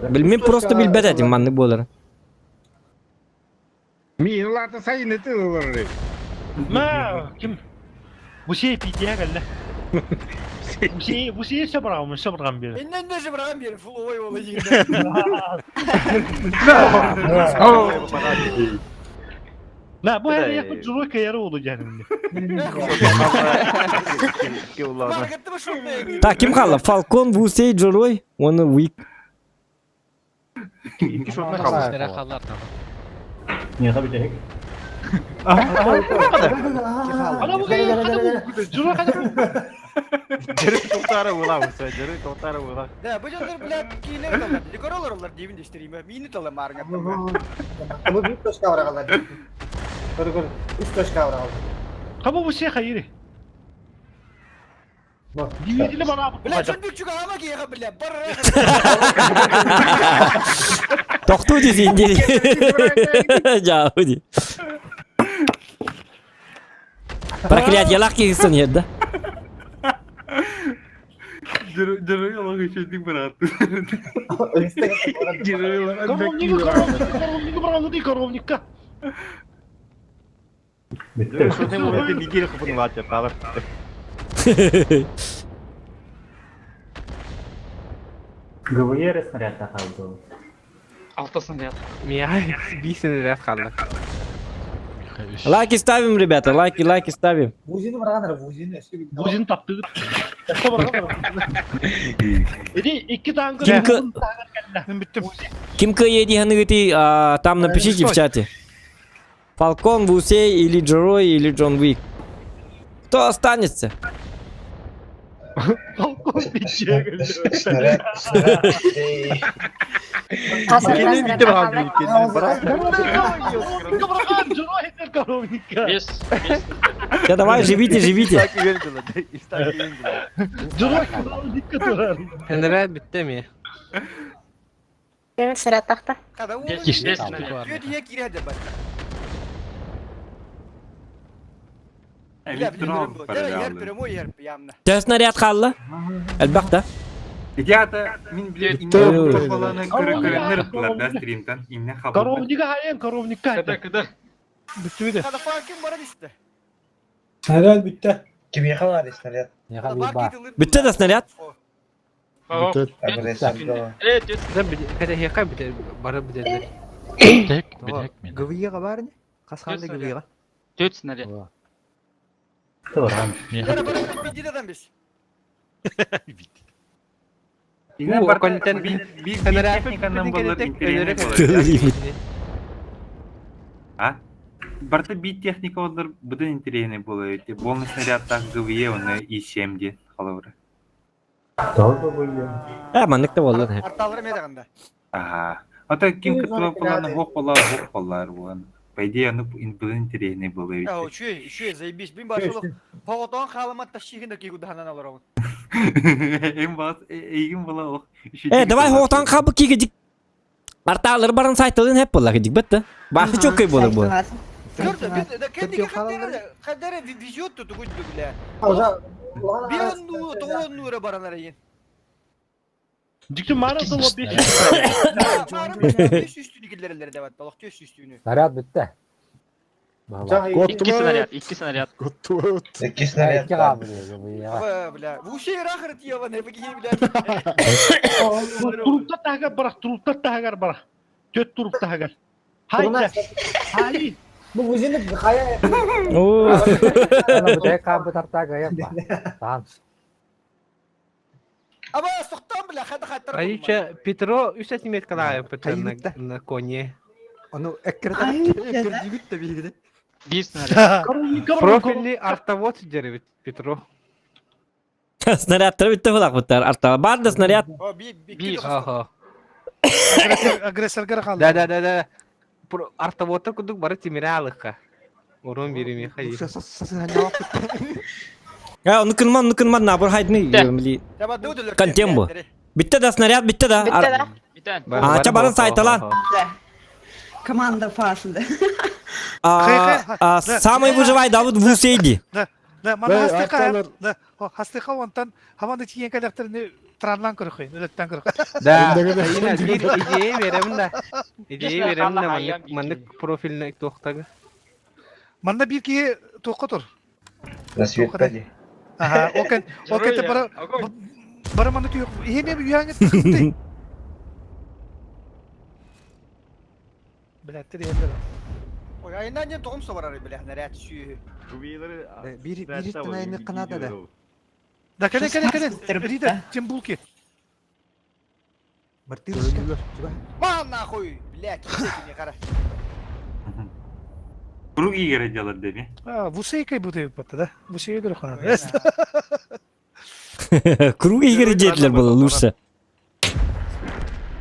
Bilmem просто bilbet edim manlık bolar. Minlarta sayın etiyorlar. Ma kim? Bu şey pitiye geldi. Bu şey sabırgan biri. Ennen de bırakın bir full oy olacak. La bu her yakın Juroy kayarı olacak şimdi. Fark etti mi şut ne? Ta kim kaldı? Falcon, Vusey, Joroy, onu weak. İki şortuna kaldı. Снаряд қалар tamam. Ana bu kayar kadar bu. Juroy kadar bu. Jerry toktara ulan sen. Jerry toktara ulan. Ne bu canlar bilen kiler tallar. Dekorlar onlar dibin değiştireyim. Mini tallar marga attım. Bu bir toş kavralar. Gör. Üç toş kavralar. Ama bu şey hayır. Dividili bana bu. Bilen çok büyük ama ki ya bilen. Barra. Toktu dizi indi. Jauh di. Проклятье лаки гисон yerde. Jerry yalan geçirdik bıraktı. Jerry yalan Коровника. Jerry şortuna vurdu. Ligeri kapını var ya. Kalır. Говори снаряд kaldı. Altasın ya. Мия, бисен ряд қалды. Лайки ставим, ребята, лайки ставим. Vuzini bırakın vuzini. Buzin taktı. Jadi iki tane Kim К7 hanıgıti там напишите в чате. Falcon, Vusey или Joroy или John Wick. Кто останется? Ya давай, живите. Снаряд bitti mi? Evet sıra tahta. Kada o. Geçti. Diyor diye gire de bak. Elektron aldı para Yer aldı. pire mo yer yamna. Сейчас снаряд kaldı. Elbette. İdiyata min bilir inne topalarını kırıklarını rıttılar da stream'den. İnne haber. Коровника hayır, коровника. Bitti de. Kada farkın var işte. Снаряд bitti. Kim yakalar снаряд? Bitti de снаряд. Kada heka bitti. Bara bitti. Tek, bir tek mi? Gıvıya var ne? Kaskanlı gıvıya. 4 снаряд. Yara bana bir diden biz. İnne Bu barda konten bir снаряд teknik anlamda tek indireyim. А? Барта бит техника олар бұдан интересный болуы. Болны снарядтақ ГВЕ оны И-7 қалауыры. Маннык та болду. Арталары медағында. Ага. Ата ким кытылап боланы хоқ болар болан. По идее, оно бұдан интересный болуы. Үші, заебись. Бін башылық. Поғытуан қаламат ташчигін дөкей күдіғанан алыр оғын. Егін бола оқ. Давай хоқтан қабы кигедик. Арталар барын сайтылын хеп болар кедик бітті. Бақы çok кей болар бұл. Көрді, кәдеге қадары визиот тұты көйді білі. Бен нуы, тоғын нуыра баранар ең. Дикті марасы ол 500. Марасы 500 үстінікелерлері де бат, балық 500 үстіні. Снаряд бітті. İki снаряд. İki снаряд. Бля, вушей рахыр тиева, не бігей, бля. Турупта тағар барақ. Төт турупта тағар. Haydi. Haydi. Bu vücudun kaya Oo. Saya kabut harta gaya pak. Paham. Ama soqtan bля, хада хаттар. Ayıca Petro 3 metre на коне. Onu ekkerden ekkercibit de bilgide. Bir снаряд. Profilli artavot jere Petro. Снарядтар бітті бұлақ бұттар. Артал бар да снаряд. Bir. Aha. Agresörgara kaldı. Да. Artavot'a kuduk barı timire alıkka. Orun birimi hayır. Ya onu kınman nabur haydını yiyorum. Kantem bu. Bitti da снаряд bitti da. Bir tane. Aça barın saytalan. Команда фашында. Самый выживай Давыд в Усейди. Да, мана хастыка. Да, хастыка онтан хаманды тиген калактарны tranlan kırıkı, ületten kırıkı. Da, yine bir ideyi verelim de. İdeyi verelim de mandık profiline toqtağı. Manda bir ki toqqa tur. Рассветпади. Aha, o kete bara mandık yok. Yine bir yangı tıkıntı. Bilettir yerler. Oy, ayından jen toğum sobar arı bля, nariyat şüyü. Bir tane kanada da. Da kene. Rida, чем булки. Ман нахуй, бля, кисекіне қара. Круг игры делать, деми. Вусейкай буде бата да. Вусейкай дұры қана. Круг игры dediler бұл лучше.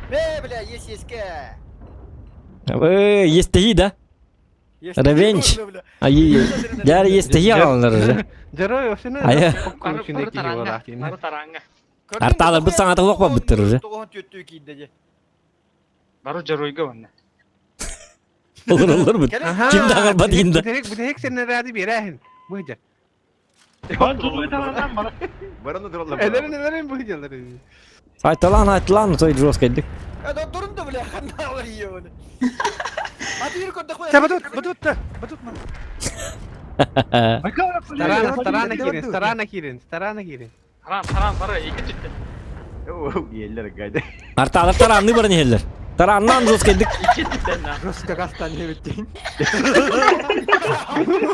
Бля, еске. Естеги да? Ревенч. Яры естеги алыныр. Жарой осыны. Ая. Арталар бұл саңаты лоқпа біттір уже. Бару жаройга ванна. Olur mu? Kim dağır badıyında? Bu da hek senin radı bir ahin. Bu hıca. Ben durmayı tamamdan bana. Barını duralım. Ederin bu hıcaları. Haytalan soy жесткойдік. Durun da bля, kandalar yiyor onu. Hadi yürü kontak koy. Батут ман. Старана кирин. Taran bara iki tütte. Yerler gayda. Арталар таранны барыны хеллер. Тараннан жесткойдік. İki tütten lan. Ruska kastanye bittin.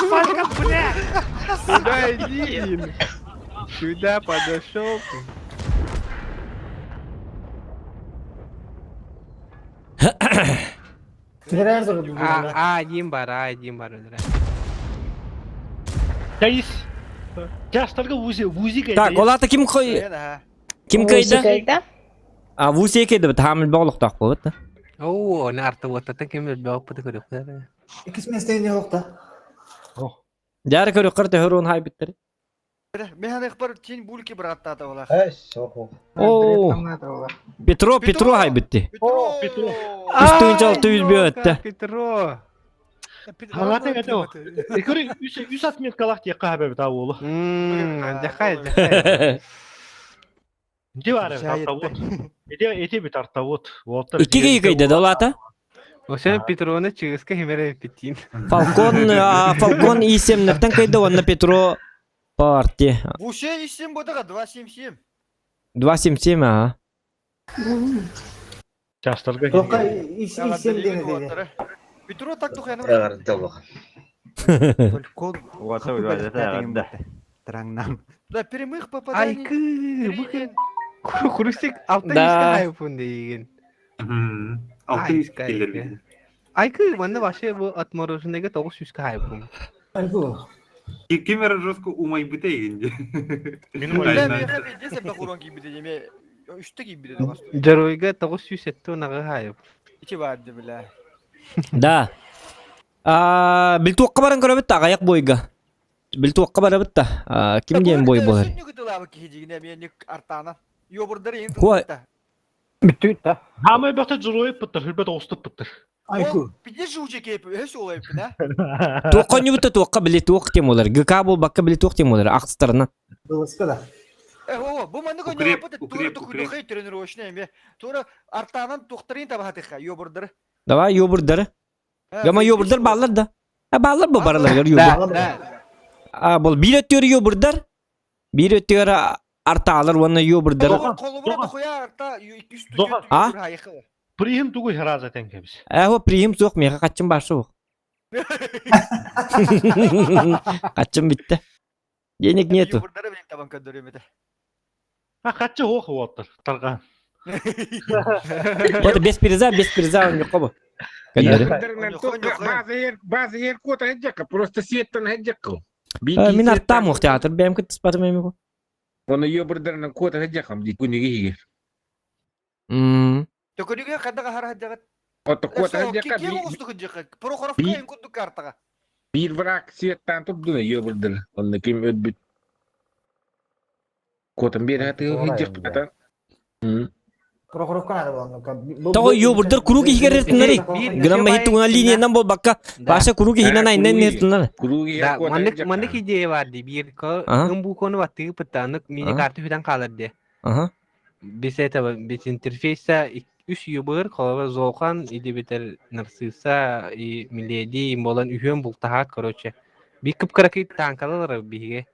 Фалька, бля. Сюда иди. Сюда подошел. Один бар. Кайыс. Жастарға вузи кайды. Так, олаты ким қой? Ким кайды? Вузи кайды біт, хамил бағылықтақ бұл. Oo, ne artavot'tan kim belbağ pıtı kırıklar. İkisi mesleğini yok da. Жары көрі қырты хөрін хай біттір. Мен ықпар тен булки бір аттады олар. О, Петро хай бітті. Үстің жалты үзбе өтті. Петро. Маңаты әді о. Көрі 100 меткалақ тек қағабы біт ауылы. Жақай. Не var evet artavot. Ете бит artavot. İki kıydı da olata. O sen Petro'nu çıgıska himere bittin. Falcon isimlerden kıydı onunla Petro parti. Bu şey isim bu da 277. 277 ha. Жастарға Тоққа isim denedi. Petro taktık yani. Уата уйда да. Трангнам. Да прямых попаданий. Aykı, bakın. Kuruştik altta iska hayıfın deyin. Altı gelir bir. Aykı bana başı bu atmorosundaki 900 kaybım. Kim era Rosco umay bite ince. Benim Dese ben kuran gibi diyeceğim. Üstte gibi dedim aslında. Jaroyga 900 etti ona kayıp. İki vardı bile. Да. Biltuqqa baran көрөбүт та аяк бойга. Biltuqqa барабыт та. Ким ден бой болар? Sen yok dılar bak hicigine bir nik artana. Yo burada reyin Kuva- tuttu. Bitti bitti. Hamı bakta juroyup bitti. Hülbet oğustup bitti. Ayku. Bir de şu uçak yapıyor. Her şey olayıp ne? Туққа нюбута туққа били туқ тем олар. ГК бол бакка били туқ тем олар. Ақстарына. Bu mandı koyuyor Ukrep, yapıp ukrep, tuğra ukrep. tuğra trenirovочный emi. Tuğra artanan tuğtarın tabi hatıqa. Yo burada. Давай ёбурдар. Гама ёбурдар баллар да. Баллар бу баралар ёбурдар. Бол бир өттөр ёбурдар. Бир өттөр арталар вана ёбурдар. Kolu burada koyar arta 200 Doğa. А? Prihim tuğu hera zaten kemiz. Ho прием жоқ мега качым башы ол. Качым битти. Денег нету. Yo burada benim taban kadar emi de. Ha kaçı hoğu otur. Targan. Вот без приза он жоқ бу. База ер кота хеджака, просто сеттен хеджака. Мен арттам ух театр бем кит спатым эми. Оны ёбырдарынан кота хеджака, ди күнеге хиге. Tökülüge kadar har hadagat. Ото кота хеджака, Kim oldu kıcık? Prokorovka en kutu kartaga. bir vrak сеттен тупдуна ёбырдар. Оны ким өтбүт. Котан бер хаты хеджак ата. Того ёбурдар куруги хигерертинери. Грамма хитуна линиянан бол бакка. Баша куруги хинан айнен нертинер. Kurugi Da kota mandık hejjaka. mandık hediye vardı bir ko bu konu battı pıtanık mini Aha. kartı falan kalırdı. Aha. Bize tabi biz interfeyse 3 yıldır kova zokan idi biter narsısa miledi bolan ühüm bultaha koroçe. Bir kıpkıraki tankalar bihe.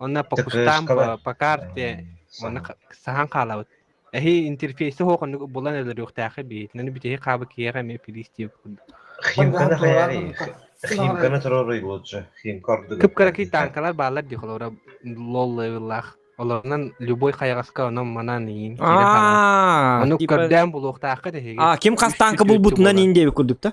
Ona Pakistan pakarte ona sahan kalavat. Ehi interfeyse ho konu bolan eder yok tahi bir. Nani bitehi kabı kiyere me filisti. Химкана хаяри. Химкана теророй болчу. Химкарды. Kıpkıraki tankalar bağlar di kolora lol level'lar. Olanın любой kayagaska onun manan yin. Onu kadem buluk tahi de. Kim kastanka bul butuna nin diye kurduk da.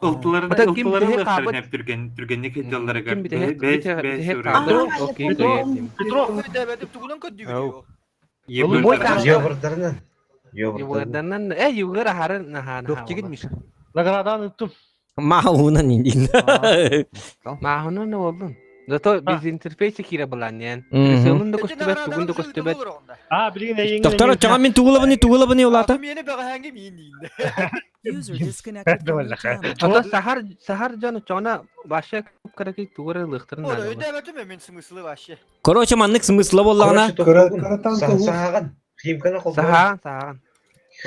Ultuların Hatta kim ultuların bize lıkların kabı- hep türgenlik hediyeleri Kim bir de gör. hep Beş okey Petrov. Bir de benim tuğunun kadar diyor. Ёбырдарынан. Yuvardandan yugar harın nahan. Yok gitmiş. Nagaradan unuttum. Mahuna nin din. Mahuna ne oldun? Zato biz interfeyse kira bulan yani. Mhm. Senin de kostübet, bugün de kostübet. Ha birine yengin. Doktor çağa min tuğulabını olata. Yeni bir hangi miyin değil. User disconnected from your channel. Ata sahar canı çona başka kırıkı tuğra lıhtırın. O da ödemedim emin smyslı başı. Короче, маннык смысла боллагына. Саган. Химкана холбо. Sahan.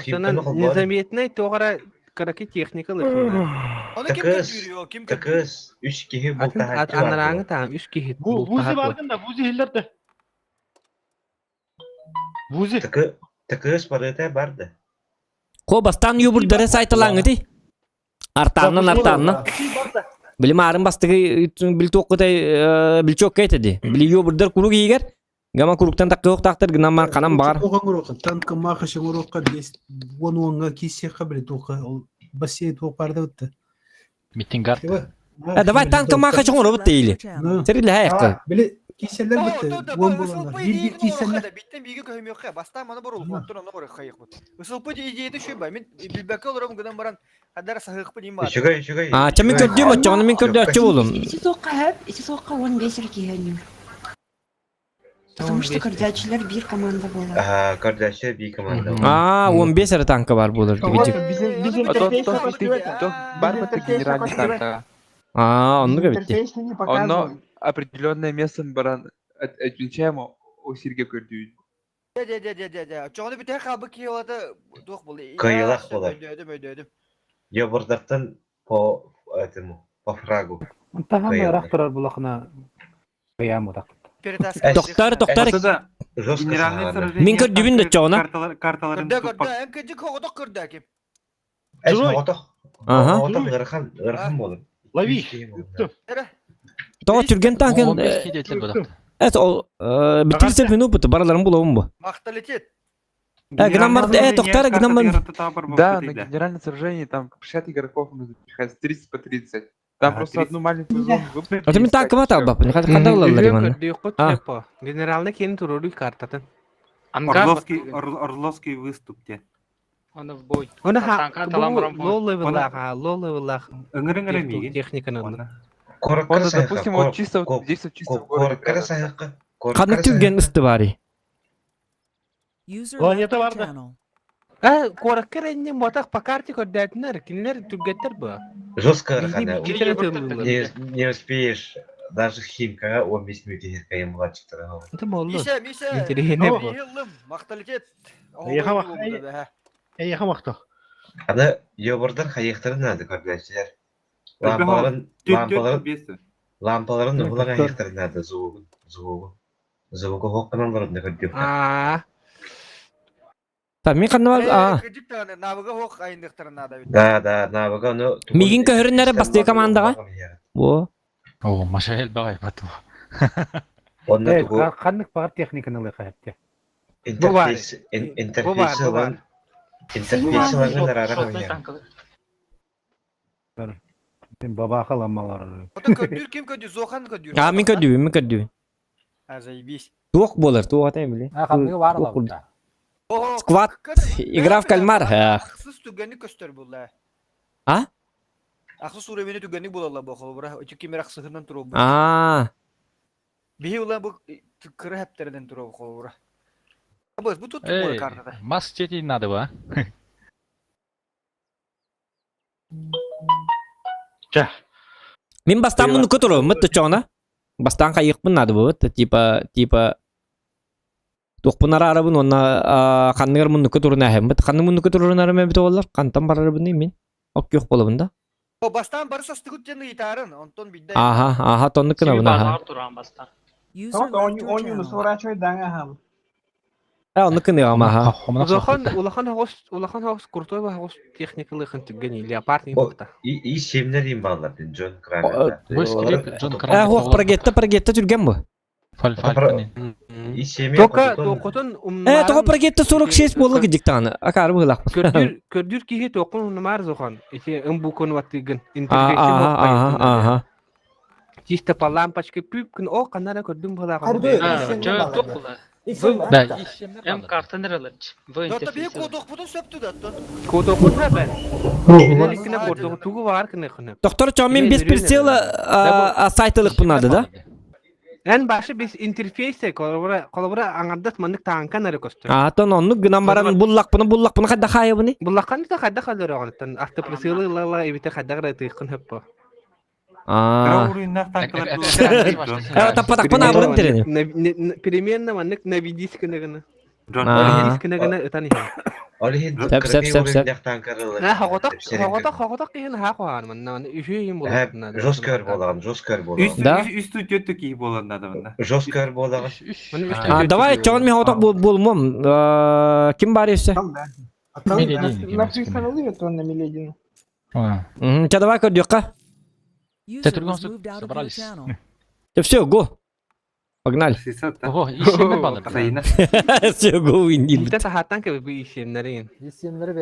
Sonra nizamiyetine tuğra kırıkı teknik lıhtırın. Onu kim götürüyor? Kim götürüyor? Takız. 3 kişi Atın bultaha. anlarını tamam 3 kişi. Bu vuzi vardı da vuzi hillerde. Vuzi. Takız parada bardı. Kobastan ёбурдары сайталаңы ди. Артаннан. Билим арын бастыгы бил тоққыдай бил чокка этеди. Били ёбурдар куруг егер. Гама куруктан такы ок тактыр гынама канам бар. Танка махашың урокка 10 кисе кабли тока бассейн тоқ барды өтті. Митингард. Давай танка махашың урок дейли. Териле хайкы. Били киселер бітті. 10 боландар. Bir киселер. Bitten bilgi köhüm yok ya. Bastan bana borul. Kontrol ona borul kayık bu. Isılpı diye şu ben bilbekal olurum gıdan baran. Kadar sahık bu diyeyim var. Şugay. Çamin kördüğüm açığını min kördüğü açı oğlum. Эти только 15 регионов. Потому что кардячилер bir команда была. Aha, kardeşler bir komanda. 15 ara tanka var bu olur. Bizim Бар это генеральный танк. Onu da bitti. интерфейс не Оно показывает. определенное место баран отвечаем о Сирге Көрдüğün. De. Çoğunu bir tek kabı ki o da doğuk bulu. Kayılak olur. Ödedim. Ёбырдартан по этому, по фрагу. Tamam raqtırar bulaqına. Kıyam odak. Doktor. Жестко Генеральный саганы. сражение. Min kördüğün de çoğuna. Карталарын Kırda тупак. en küçük kovada kırda kim? Отох. Ага. Отох гырхан болот. Лови. Тоğa türgen tankın. 15 kedi etler bu da. Evet o bitirse beni opıtı. Baralarım bulavım bu. Mahtalitet. Токтар, Да, на генеральном сражении там 50 игроков нужно приходить, 30 по 30. Там просто одну маленькую зону выбрали. Ота мен танкыма табап. Кандай булалар иманы? Генералны кейін туруру картатын. Орловский выступ те. Оны в бой. Оны low level Ыңырың техниканы. Он, допустим, вот чисто вот действует чисто в городе. Кандай түген исти бари. Планета бар да. Кораккар энне мотак по карте көрдәтнер, кинлер түгәттер бу. Жестко, Не успеешь. Даже Химкага 15 минут кайым младшиктар. Это моллы. Миша. Интерене бу. Макталкет. Яха мақта. Аны йобырдар хаяқтарын нады көрдәшілер. Лампаларын ұғылан хаяқтарын нады зуғу. Зуғу хоққынан бұрынды көрдеп. Мен қандай бар? Навыга хоқ айындықтарын нада. Да, навыга оны... Мигин көрінері басты командаға? О, машайыл бағай бату. Қандық бағар техниканы лайқа әпте. Интерфейсі olan Мен баба қаламалар. Кім көдді? Зохан көдді? Мен көдді. Заебись. Туық болар, туық атай біле. Қандығы бар лапта. Сквад, игра в кальмар. Ақсыз түгенні көстер бұлда. Ақсыз уровені түгенні бұлалар бұқыл бұра. Өтік кемер ақсығынан тұру бұра. Бейі ұлан бұл кірі әптерден тұру бұқыл бұра. Bu tuttuk bu kartada. Mas jadi nada ba? Мен бастан мұны көтіру, мүтті чоғына. Бастан қайықпын нады бұл, типа... Тоқпынар арабын, онна қанығыр мұны көтіру нәхем. Қанның мұны көтіру нәріме біті олар, қантан бар арабын дейм мен. Оқ кеуқ болабын да. Бастан барса стығыттені етарын, онтон бидді. Аха, тонны кіна бұна. Он сворачивает данга. Оны кіні ғама. Улахан хоғыз куртой ба хоғыз техникалы қын түгені, леопардың бұқта. И семнер им балдар, Джон Крамер. Хоқ прогетті түрген бұ. Тоқа прогетті 46 болы кедіктаны. Акары бұғылақ. Көрдір кейге тоқын ұнымар зоған. Ете ұмбу көні ваттығын. Чисто по лампочке пүпкін о қанара көрдім бұғылақ. Hem kartı nerelerci? Dörtte bir kodok bunu söptü dörtte. Kodok bunu ne ben? Nelikine kodok tuğu var ki ne kını? Doktor çoğumin biz bir sıyla saytılık bunadı da. En başı biz interfeyse kolabora angardat mandık tankan nere kostür. Ton onu gınan baran bullak bunu kadda kaya bunu? Bullakkan da kadda kalır oğlum. Ahta presiyeli lala evite kadda kadar tıkın hep bu. Так понабран терени. Переменно маннык на видискіне гына. Видискіне гына ытаны. Хоғотақ кейін хақуан манна. Үшейін болатын. Жоскөр болған. Да? Үсті төтті кей болған надамында. Жоскөр болған. Давай, чоғын мен хоғотақ болмам. Кім бар есі? Написано лывет он на Миледину. Ча давай көрдіққа. Собрались. Все, го. Погнали. Ого, işlemler bağlı. Все, го, индин. Bir de tahattan ki bu işlemlerin.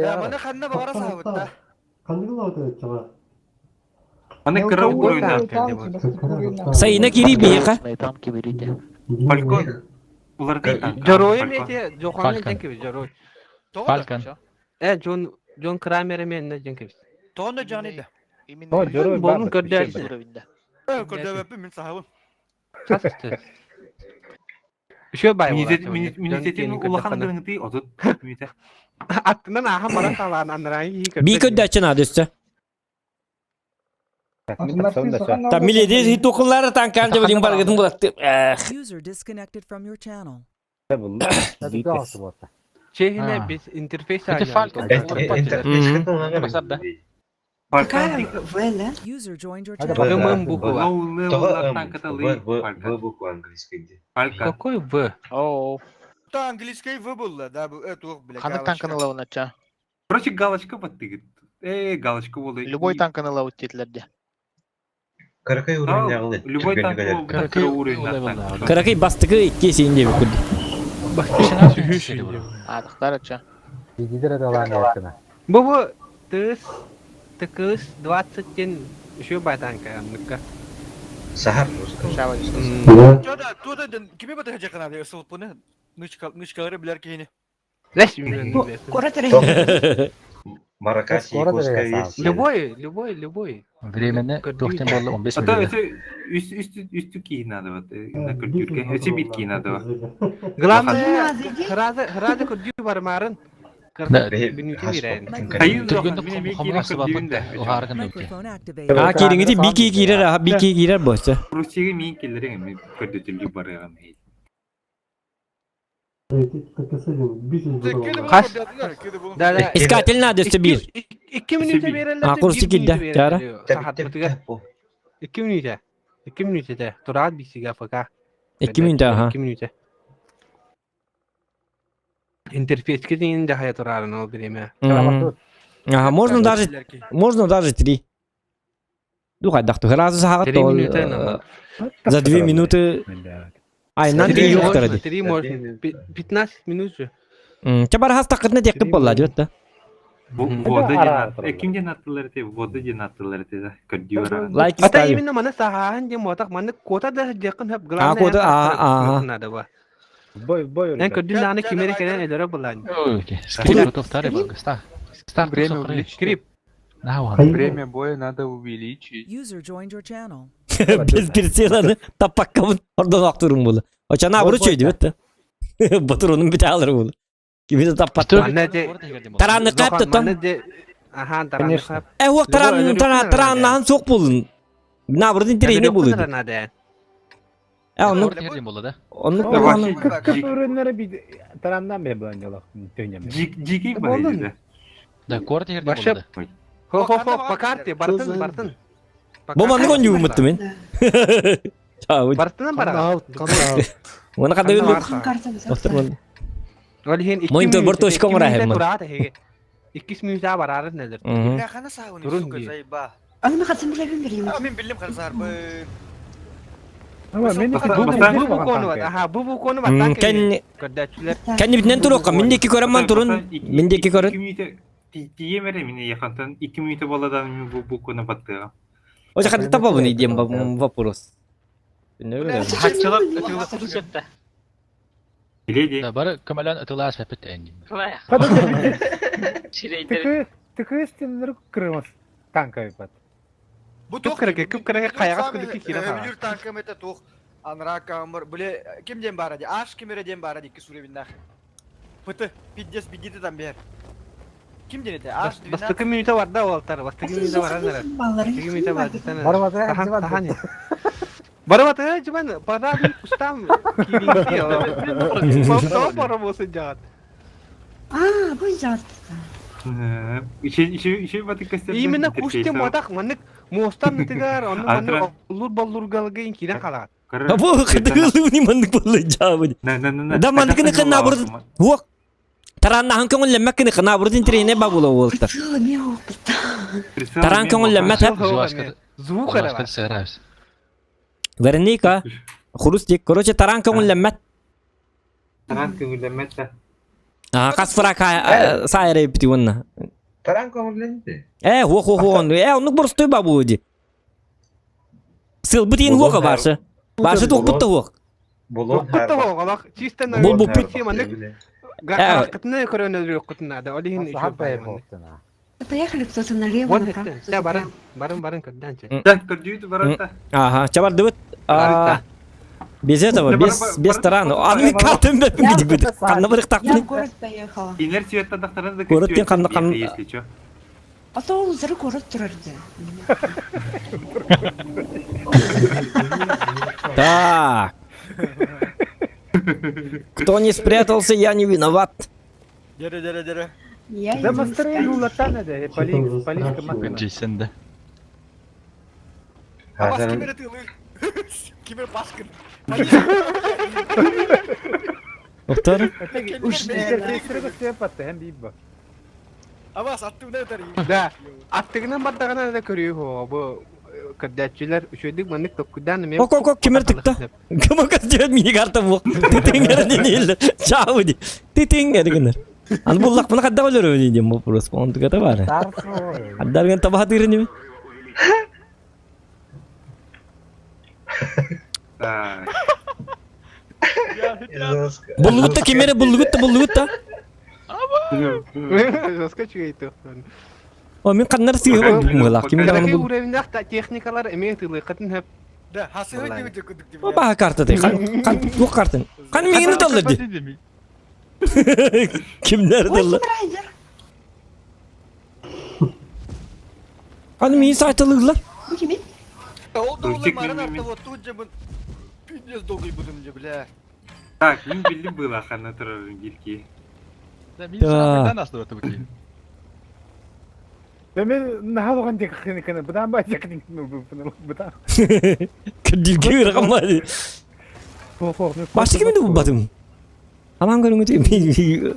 Ya bana kanına bağıra sağlıkta. Bana kırı oynar. Sayına giri bir yaka. Falcon. Ular değil. Jaroy mi diye? Johan'ın denki Jaroy. Falcon. John Kramer'e mi ne denki? Toğunda canıydı. Bunun gördüğü Gördüğü min sahibi. Kastı. Şu bay var. Minitetin ulakan dırıngıtı odut. Aklından aha bana kalan anlayı. Bir kötü açın adı üstü. Tam millet hiç okulları tankan cevap din bargadın bulaktı. User disconnected from your channel. Şeyine biz interface User joined your channel. Какой В? Кто английский В был, да, это блядь. Қандай танканы лаунатча? Короче, галочка баттыгыт. Галочка болды. Любой танканы лаут тетілерде. Каракай уровень ағылы. Любой танк уровень. Каракай бастығы икке сейінде бүкілді. Başkasına sürüyor bu. Adıklar aça. Bu tığız tıkız 20 şu baytanka anlıkka. Sahar. Şava işte. Tuda kimi batacak kanada ısılıp bunu? Nışkaları bilir ki yine. Leş Куратор. Маракас Якутская версия. Любой. Времени 90 балlı 15 Hatta milyon. üstü giyin adı var. Na kürdürke. Öte bit giyin adı var. Главное, храда кодю бармарын. Да. Binüte biren. Hayır Türkünde benim kumhamına sıvapın o hargın öpke. Microphone activated. Ha kiringiti biki girer ha biki girer boşta. Rusya'ya min killerin mi kürdürtülü barıyan. Kaç? Da İskatil nadesi bir. 2 minüte verirler. Ha, kursu giddi, cara. Saat bitiga. 2 minüte. 2 minüte. Turat bisiga faka. 2 minüte ha. 2 minüte. Интерфейс кедин да хая турарын ол биреме. Ага, можно даже 3. Духай дахту. Разы сағат 3 минуты нормально. За 2 минуты. Aynen 3 yok taradi. 3 можно. 15 минут же. Çabar hasta kırna tekip bolla diyor da. Voda cenat. Kim cenatlıları te? Voda cenatlıları te. Kürdüyor. Like Ata istavi. именно mana sahan je motak mana kota da jakın hep Ha, kota, nada ba. En kötü lana kimere kenen edere bulan. Okey. Скрипт повтори, Ста. Ста Время время. Скрип. Время боя надо увеличить. User joined your channel. Biz bir selanı tapakkamın oradan aktörüm bulu. O çana aburu çöydü bitti. Batur onun bir tağları bulu. Kimi de tapak. Mana je Taranı kaptı tam. Mana je aha taranı kap. Wak taran sok bulun. Ne aburdun direyini bulu. Nada. Onu Orada girdim bolu da. onu Kıp ürünleri bir tarandan beri böyle yola dönüyorum. Ciki barıcı. Da korda girdim Başa- bolu da. Ho pakarte bartın. Babanı koncu umuttu men. Çavuş. Bartın bara. Ona kadar öldü. Картамыз. Oturmadı. Walihin 2 Monitor bertos kong rahim. 2 minüte bararat nedir? Ya kana sahun Turun suka diye. zayba. أنا ما خدت بالي بريم. Amin bildim kana sahar. Ama beni Bu konu var. Aha bu konu var. Kendi bitinden turu oka. Mindeki koran man turun. Mindeki koran. 2 minute diye mere mini yakantan 2 minute boladan bu konu battı. O zaman tapa bunu diyeyim vapuros. Ne öyle? Haççılık ötüğü fırsatı. Bileydi. Da bara kamalan atılar sepet engin. tıkı üstünleri kırmız. Tanka yapat. Bu Kıpkıraka kayağa kılıkı kira falan. Bilir tankı mete tuh. Anra kamur. Bile kim jem baradi? Aş kimere jem baradi ki sure bindah. Pıtı. Pidjes bigiti tam bir. Kim jenete? Aş Bas 2 minüte var da oltar. Bas 2 minüte var nere? 2 minüte var sana. Tahan. Barbatı cuman pada bir ustam kiri diyor. Pop para bu sejat. А, bu jat. İşe batık kastettim. İyi mi ne kuşte modak manik mostan netigar onu manik olur ballur galgın kira kalat. Bu kadar ni mandık balı cevabı. Da mandık ne kan nabur. Huak. Taran nahan kong lemek ne kan nabur din trene babula volta. Taran kong lemek hep. Звук Başka sığırız. Верника. Хурус дик. Короче, таран кong lemek. Taran kıngırlamet de. Ah, kas fraka sayre piti wonna. Taran komurlendi. Huak. Onu burstu babu di. Sil butin huak barsa. Barsa tok butta huak. Bolon Kutta ho galak çisten Bol bu piti manik. Gakatne korona yok kutna da olihin işo bay. Поехали кто-то налево, Вон направо. это. Ya barın kaddanca. Ben kürdüydü barata. Ага, чабар дывыт. Без этого, без тарана. Анны картым беп гидик. Канна бирик Я в тактын. город поехала. İner siyette daktarına da Город тен канна кан. если что. А то ол зыры город тұрарды. Так. Кто не спрятался, я не виноват. Dere. Я Да иду мастер искать. улатан да полис команда. Jason Ama kimere tığlı. Kimere baskın. Muhtar. Interfeysleri göster yapattı hem bir bak. Ama sattım ne öteri. Da attığından battağına da körüyor ho. Bu кырдачылар үшөдүк маннык токкудан мен. Ок, кемер тыкта. Кем костюм мини карта бу. Тетингер не Чауди. Тетингер генер. Ан буллак мына кадда олор өйдем вопрос. Он тыгата бар. Аддарген табат ирени. Булгутта кемере булгутта. Жоска чыгайты. О, мен каннар сыйга булмалак. Кемер аны бул. Уровеньдах техникалар эметилы кытын хеп. Да, хасы өйдө күдүк. О, ба карта де. Кан тук картын. Кан мени даллар ди. Kimler dallar? Hani meni saytalıglar? Bu kimin? Oldu oğlum marın artta вот тут же бун пиздец долгий будем же, бля. Так, мен билдим было хана турарын гилки. Да, мен сұрақпайдан асты өті бүкей. Мен нахал оған тек қаны бұдан ба тек бұдан. Кәділге рақам бады. Башы кемеді бұл батым? Aman görüngü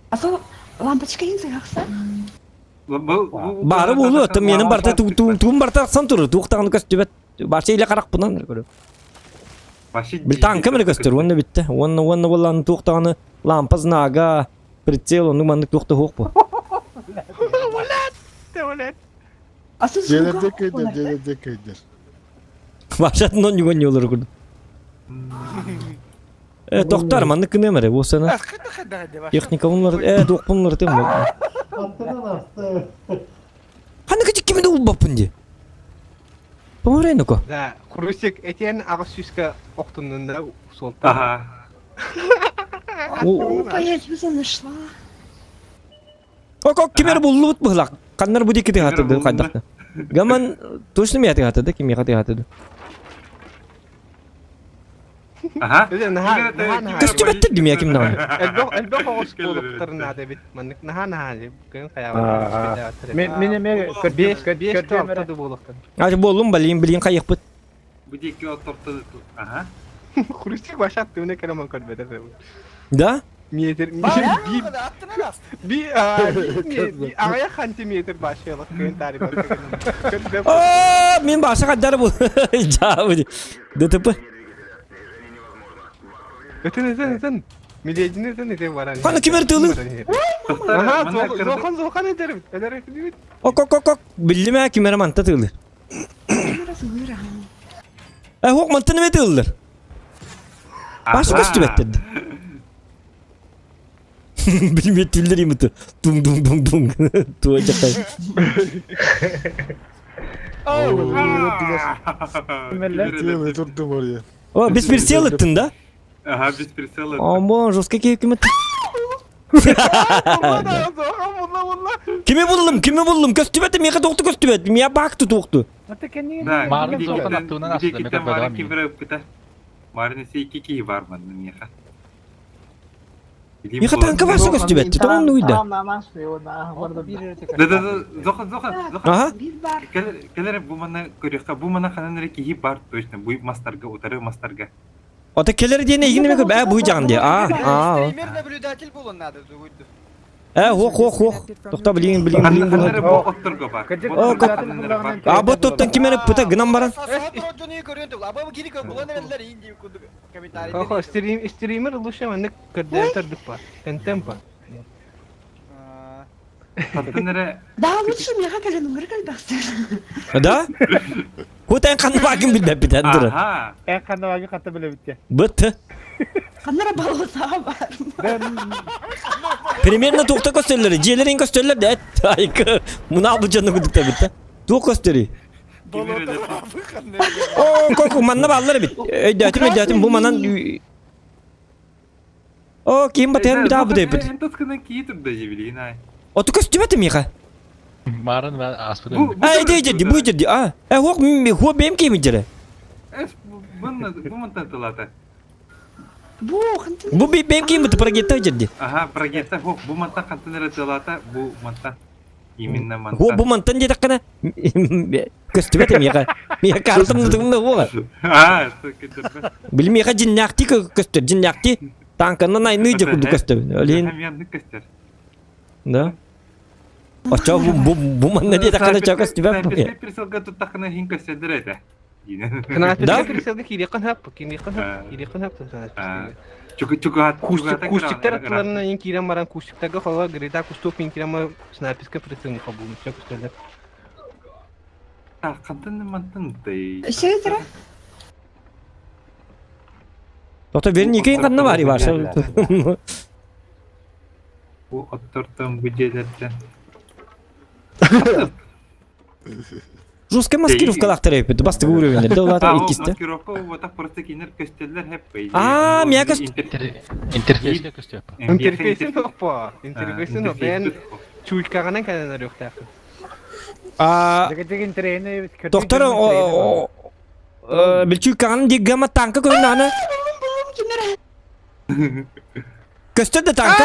Asıl lampochka inse jaksa? Bары болу, тым менің барта туым барта ақсан тұры, туықтағаны көстібет. Барша еле қарақ бұнан. Біл танка мені көстір, оны бітті. Оны боланы туықтағаны лампа знага, прицел, оны маңды туықты хоқ бұл. Asıl Желерде көйдер. Башатын он югон yolları kurdum. Doktor mandık ne mere bu sana? Teknika bunlar, dok bunlar değil mi? Hani küçük kimin de ulbapın diye? Bu ne ko? Да, Хрустик этен агысыска октунда солта. Ага. Я тебя нашла. Ок, кемер буллу бут быхлак. Каннар bu dikti hatırdı kaydak. Gaman точно mi hatırdı kim hatırdı? Aha. Köstüm ettirdim ya kimden? Elbette hoş bulduk tırnağı da bit. Manık naha gün kayağım. Мен kötü bulduk. Hadi bolum bilin kayık bit. Bu dikki oturttu. Aha. Хрустик başlattı ne kadar kadar bedel. Da? Meter bir araya santimetre başlayalım gün tarihi. Aa, min başa kadar bu. Cavudi. Dıtıpı. Öten. Milyacını ne var hani? Hani kimer tığlı? Aha, zokan ederim. Ok. Bildim ya kimer mantı tığlı. Hok mantı ne tığlıdır? Başı köstü bettirdi. Bilmiyor tüller yımıtı. Dung. Tuğacak kay. Tuttum oraya. O biz bir şey alıttın da. Aha biz bir salı. Aman joska hükümet. Kimi buldum? Köstübetim ya doktu köstübetim ya baktı doktu. Marın zorkan attığından aslı demek ki Marın kimre kita. Marın ise iki kişi var mı Mika? Mika tanka varsa köstübetti. Tamam nuydu. Zokan. Aha. Keler bu mana körüka bu mana kananları kişi var точно. Bu masterga utarı masterga. O da keleri diye ne ilgini mi kır? Bu can diye. Пример наблюдатель был он надо зовут. Hok. Dokta bilin. Kananları bu oturga var. Bu toptan kimere puta gınam baran. Oho, streamer luşa manık kadar dupa. Kentempa. Kananları Да, лучше мне как же номер kalbaksın. Da? Hutan kan bakın bir beden durun. Aha. Kanda vagi katta bile bitti. Bıttı. Kanlara balota var. Primerna tokta gösterileri. Ciğerlerin gösterileri de. Ayıkı. Buna bu canını kudukta bitti. Tok gösteri. Kok manna balları bit. Ödətim bu manan. O kim batayım bir daha bu da yapıt. Entoskının kiyi turda jibiliğin ay. Otu köstübetim ya. Marın ve aspıda. Ay de bu dedi. Hok benim kimi jere. Bu mantan tılata. Bu benim kimi tu pragetta jadi. Aha pragetta bu mantan kantanera tılata bu mantan. Yeminle mantan. Bu mantan jadi kana köstübetim ya. Ya kartım tutumda bu. Ha, sıkıntı. Bilim ya cinnakti köstür cinnakti. Tankandan aynı kudu köstür. Öyle. Hem yandık göster. Da. Очо bu manna diye takana çakas tibap mı? Пересылка тут тахына хин көстөдөр эте. Кынаатыга кирселге кирекан хап, кирекан хап тана. Кустиктер атларына ин кирен баран кустиктага хава грида кустук мин кирема снайперска прицелни хабу чак кустелер. Кантын мантын тай. Сөйтірі. Doktor verin yıkayın kanına var ya varsa. Bu oturttum bu cedetten. Жесткая маскировка лахтареп, это басты уровень, да ладно, икисте. Маскировка вот так просто кинер көстелер hep böyle. Aa, miyaka Интерфейске көстөп. Интерфейсин опа, интерфейсин опа. Ben чуйкаганан каналар yok da. Doktor bir çuйкаганан дигама танка koyun Göster de tanka.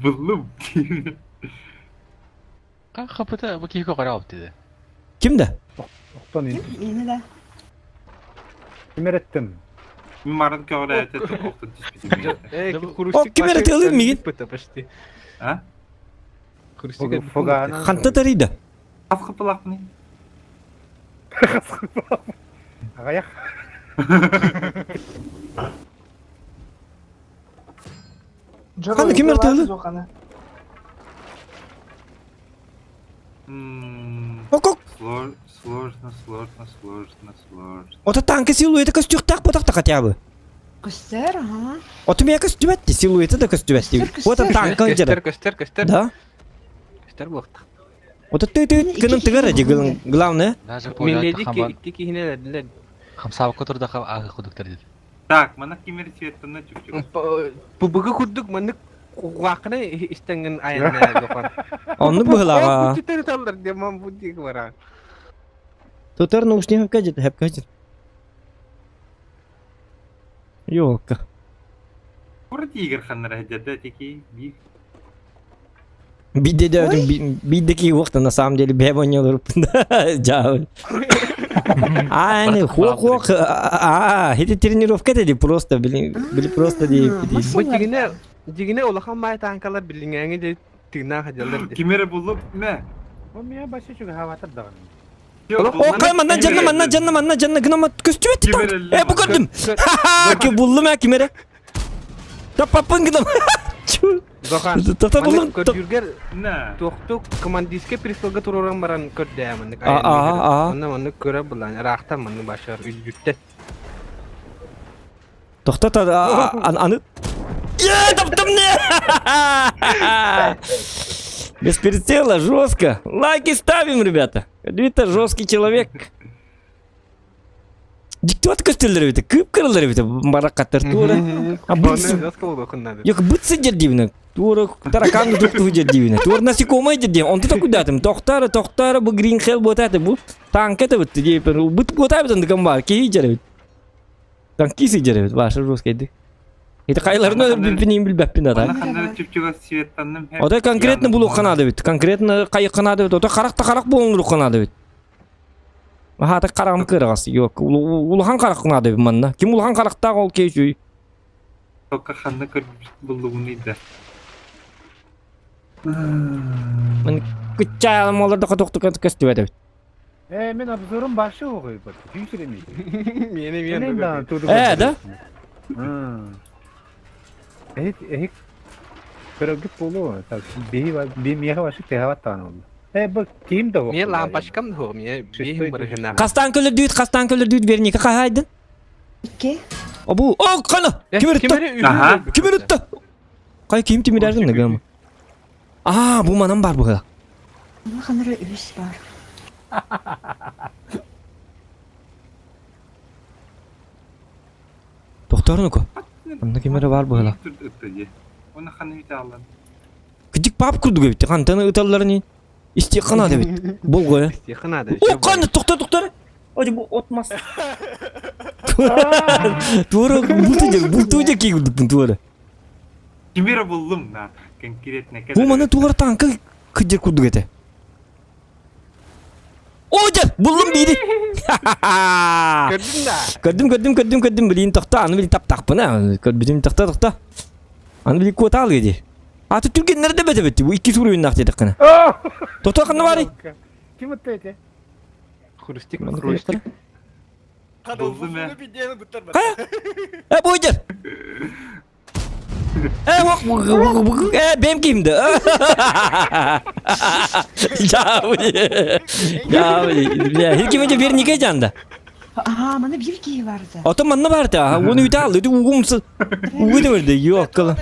Buldum. Kapıda bu kiko qarab dedi. Kimde? Yeni de. Kim öğrettim? Mimarın köğle ete oktun O kim öğretti alır mı? Ha? Hanta tarıydı. Kapılak mı? Ayak. Hanta kim öğretti alır? Ok. Сложно. Ото танка силуэта костюхтак потак хотя бы. Костер, ага. Ото меня костюметти, силуэта да костюметти. Вот он танка жер. Костер. Да? Костер блок. Ото ты кынын тыгар ади главное. Миледи ки хинелер. Хамсабы которда ага худуктар dedi. Так, мана кимер цветтана чук-чук. Бубыгы худук маны Вакны истенген айна доқан. Onu bıhlağa. Bu tüteri tallar demam bu dik vara. Tutar наушник hep kaçır. Yok. Burada игр ханнара хеджада теки би. Bir de gördüm birdeki yoktu на самом деле беб oynuyorlar. Cahil. Хох. Это тренировка dedi просто, блин, просто değil. Bu digine olakan may tankalar bilingenge de tigna hajalar de. Kimere bulup ne? O miya başı çünkü havatar da. O kaymandan canına gınama kostüm etti tank. Bu gördüm. Ki buldum ya kimere. Tapapın gınama. Zokan. Tata buldum. Yurger. Ne? Toktuk komandiske prisolga tururan baran kördämen. Onu köre bulan. Raqtan mını başar üljütte. Toxtat anı. Таптам не! Без прицела, жестко. Лайки ставим, ребята. Это жесткий человек. Диктуат көстелдер бит, кып кырылдыр бит, баракаттар тура. Yok бытсы дердивне. Тура таракан тукту дердивне. Тура насекомое дердивне. Он ты куда там? Тохтара bu green hell вот это bu. Танк это вот где быт куда бит андагам бар. Ки жеребит. Танки сидеребит, ваша жесткий. Это кайларны bilbepпин ата. Ота конкретно булу канады бит. Конкретно кайык канады бит. Ота карак болуңду канады бит. Ата карам кыргас. Yok. Улхан карак канады бит манна. Ким улхан каракта ол кейчүй. Тока ханны кыр булугун иде. Мен күчәлем оларда катокту кастып атып. Men обзорум başı oğuy bak. Büyüsüremi. Yeni. Да? Pero git bolu. Bir miye başı tehavat tane oldu. Bak kim de o. Miye lampaşkam da o miye. Bir barışına. Kastan köller düğüt verin yıka kahaydın. İki. Bu. Kana. Kim ürüttü? Kay kim timiderdin de gama. Bu manam var bu kadar. Ama kanara üs var. Doktorun oku. Anda kimere var bu kadar. Onu kanı ite alın. Gıcık pap kurdu gibi. Kantanı ıtallarını. İstiqan adı bit. Bol koya. İstiqan adı. O kanı doktor. Hadi bu otmaz. Tuğra bultuyacak ki bu tuğra. Kimere buldum na. Konkret ne kadar. Bu mana tuğra tanka kıcır kurdu gete. Oca buldum biri. Gördün da. Gördüm. Bilin tahta anı bilin tap bana. Bilin tahta. Anı bilin kuat al gidi. Atı Türkiye nerede betebetti? Bu iki soru oyunlar dedik kana. Doktor kanı var. Kim attı ete? Хрустик, хрустик. Buldum ya. Bir diyelim bu tarafa. Bu hocam. Benim kimdi? Ya hiç kimce bir nikah canda. Aa, bana bir giy vardı. Otomanına vardı. Onu yutaldı. Uğumsuz. Uğu da vardı. Yok kala.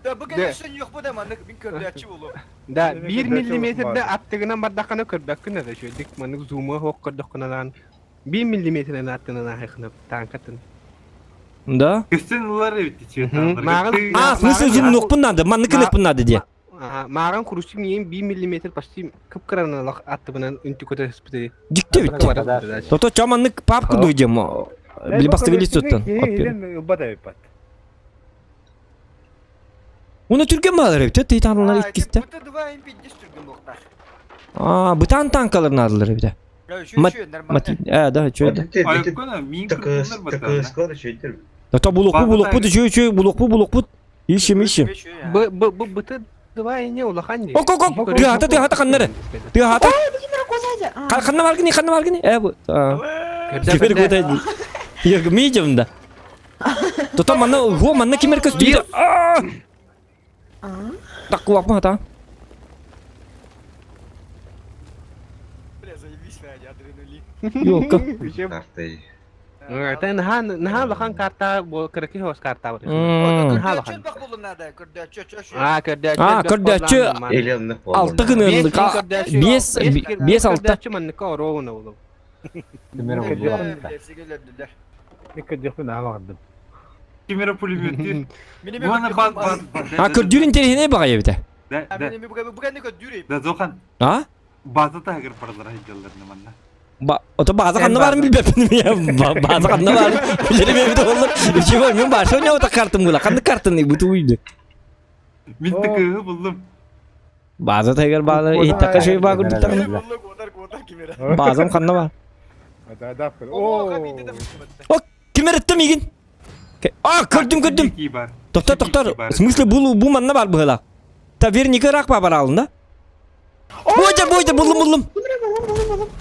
Da bugün yaşın yok bu da manlık bin kördüğü olur. Da 1 milimetrede attığına bardakana kördüğüne de şöyle dik manık zoom'a hok kördüğüne lan 1 milimetrenin attığına nahıkına tankatın. Da? Kıstın uları bitti çiğ. Nasıl zoom nok bundan manlık kılık bundan diye. Mağan kuruşum yiyeyim 1 milimetre pasti kıpkırana attı bana ünlü kötü hespiti. Dikti bitti. Toto çamanlık pap kuduyacağım. Bir bastı veli tuttan. Onu Türkiye mi alır evde? Titanlar ilk kiste. Bu tan tankaların alırlar evde. Da şöyle. Toto buluk bu şöyle buluk bu. İşim. Bu давай не улахан не. Ок. Тыгата каннары. Тыгата. Канна var gini. Bu. Кемер көтөйдү. Yok мийдим да. Toto manna кемер көтөйдү. Так кулак mı hata? Yok. Та наха лахан карта бо кырки хос карта бар. Наха лахан. Кырдачы. Алты күн 5-6 манныка ороуна улу. Kimera pulübüttü. Bana bak. Kürdürün terihine bakıyor bir de. Da Zokan. Ha? Bazı da agır paralara hediyelerine manna. Oto bazı kanlı var mı bilmem ya. Bazı kanlı var. Bilerim evde olur. Bir şey var mı? Başka ne o da kartım bula. Kanlı kartın ne bu tuydu. Mintıkı buldum. Bazı da bazı ihtakka şey bakır tutar. Bazı kanlı var. O kimer ettim ilgin. Gördüm. Doktor. Смысле bu manna var bu hala. Ta bir nikah var alında. Boyca buldum.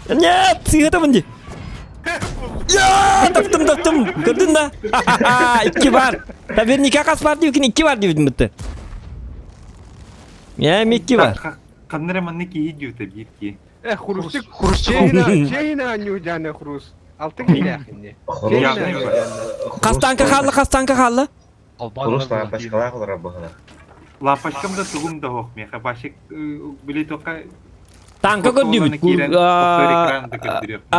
Ne? Sihata mı? Ya taktım. Gördün mü? 2 var. Ta bir nikah kas var diyor ki 2 var diyor bitti. Ya 2 var. Kanlara manna ki iyi diyor tabii ki. Хрустик. Чейна нюжана хрус. Altı gidiyor şimdi. Kastanka kaldı. Kuruslar başkalar olur bu kadar. Lapaşkam da tugum da hokmaya. Başık bile toka. Tanka gördük.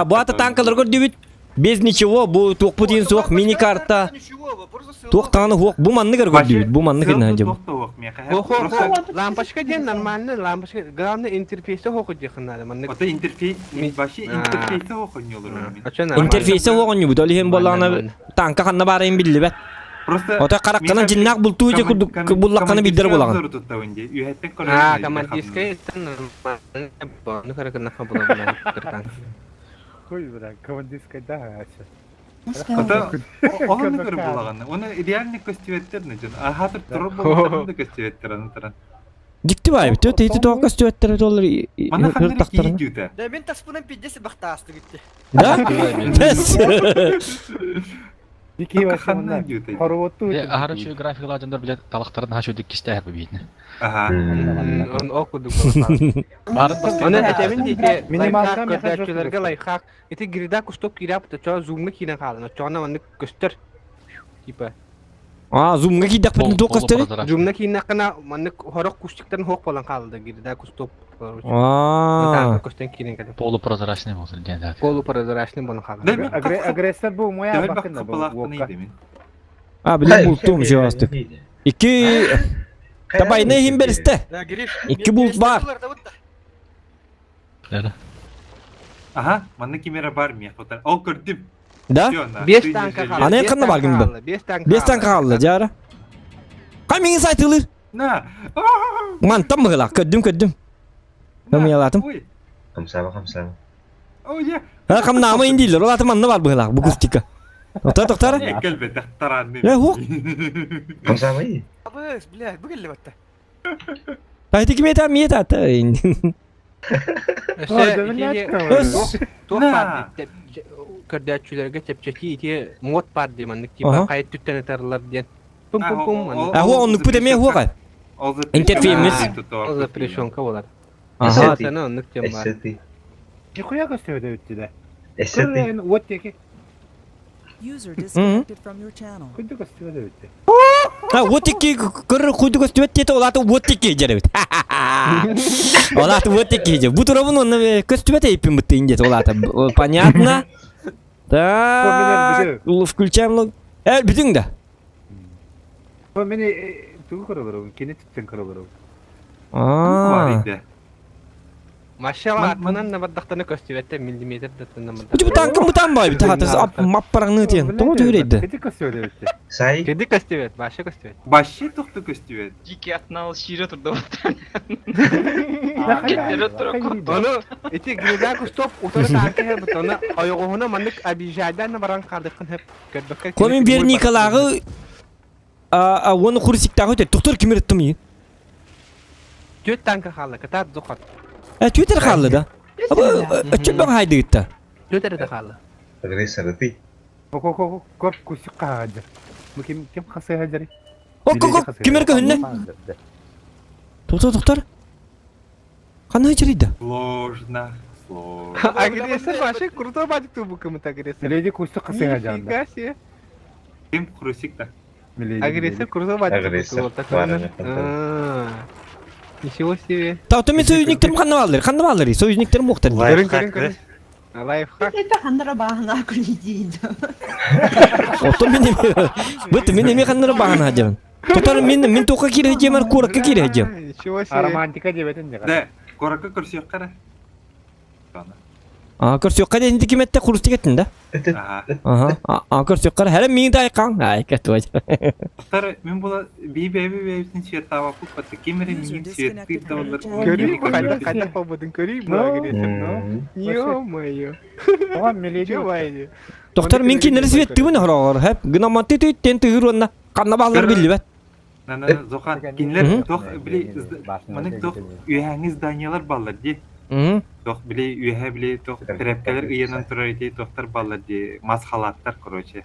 Bu ata tankalar gördük. Без ничего, bu tokputin sok mini karta. Tok tanı hok bu manlı gördük. Bu manlı ne acaba? Lamпочка ден нормально, lamпочка главное интерфейсе хокуyor ханада манны. O da interfeys başı interfeyse hokuyor olur. Interfeyse hokuyor bu. Dolu hem bolağına tanka kanına barayım bildi be. O da karakkanan cinnak bultuğuca bullakkanı bildir bolağın. Командирская это нормально. Ну karakkanan bulağın. Koy bırak. Komandiskai daha aşağı. O da onu ne görüp bulağın. Onu idealini köstüvettir ne can. Hatır turur bulağın da köstüvettir anıtıran. Dikti var bitiyor. Tehdit o köstüvettir dolar. Bana kanları ki iyi diyor da. Ben tasmanın piddesi baktı gitti. Da? Pes. Dikey başımından. Horvottu. Ahar şu grafiklardan bile talakların ha şu dikişte her birbirini. Aha. Onu okuduk. Onu etemin diye minimal kördüğülerge layıkak. Eti girda kustop girap da çoğu zoom'u kine kalın. Çoğuna onu göster. Tipe. Zoom'ga gidak pun tok göster. Zoom'na kine kana manık horok kustikten hok falan kaldı girda kustop. Göster kine kadar. Polu prozrachny olsun diye. Polu prozrachny bunu kaldı. Agresör bu moya bakın da bu. Bile bultum şey astık. 2 Tabay ne himberiste? 2 bulut var. Aha, manna kimera var mı ya fotoğraf? O gördüm. Da? 5 tanka kaldı. Ana yakında var gibi. 5 tanka kaldı cara. Kaç mingin saytılır? Na. Mantap mı la? Gördüm. Kamu yalatım. Kamsama. Oh ya. Ha kam nama indiler. Ola teman ne var bu la? Bu kustika. Doktor. Gel be doktor anne. Ya hok. Kamsama iyi. Abis bilah bu gel batta. Taytı kime tam miyet ata. Kördäççülerge tepçeki iti mod bar diýmendik diýip kayıt tütten eterler diýen. Pum pum pum. Ahu onu bu demeye huwa. Interfeyimiz. O da preşonka bolar. Aha. Sana onluk jem var. Nikuya gösteriyor öttü de. Eseti. Otteki. User disconnected from your channel. Kudu gösteriyor öttü. Ha, wotiki kır kuydu göstüvet diye olata wotiki jerebit. Olata wotiki je. Bu tarafın onu göstüvet eypim bitti ince olata. Понятно? Так. Включаем. Bütün de. Bu beni tuğ kırılırım. Kine tütten kırılırım. Aa. Maşallah atmanan ne bardaktan köstüvette milimetre datından mı? Bu tankım bu tam bay bir tahtası map parangını diyen. Tomu öyleydi. Kedi gösteriyor öttü. Say. Kedi köstüvet, başa köstüvet. Başı tuktu köstüvet. Жеке атынан шире турду. Onu eti güzel kustop otur tanke hep onu ayağına mandık abijadan baran kardıkın hep gördük. Komin bir Nikolağı onu kursikta öte. Doktor kim ürettim iyi? Göt tanka halı katar zokat. Twitter halı da. Ama çöp haydi gitti. Twitter'da halı. Agresor ti. Kop kusuk kahadır. Bu kim kasaya hacari? Kim erke hünne? Doktor. Kanı hacırıydı. Сложно. Agresör başı kuruta bacık tu bu kımıt agresör. Miledi kusuk kasaya hacari. Gasi. Kim kurusik da. Agresör kuruta bacık. Agresör. Nişivo себе. Tavtımı soyuzniklerim kanlı bağları. Soyuzniklerim muhtar. Görün. Life hack. Это хандра бахна кулидийdi. Otom benim. Bıt benim kanlı bağını hacım. Doktor min toka kiri hacım er kurakka kiri hacım. Nişivo себе. Romantika diyebetin de. De, koraka kurusik kara. Kurs yok kadar hindi kimette kurustik ettin de. Aha. Kurs yok kadar. Hele min day kan. Ay kötü hacım. Doktor, min bula bir şey tava kupatı. Kimerin min şey tıkta olur. Göreyim mi? Kayda pabudun göreyim mi agresör? Yo mayo. Tamam miledi vaydı. Doktor minki neresi vetti bu ne horar? Hep gınamatı tüytten tüyürünle. Kanna bağları bildi bet. Nana zokan kinler tok bile manik tok üyeniz danyalar ballar di. Tok bile üye bile tok trepkeler üyenen turar di doktor ballar di mashalatlar korоче.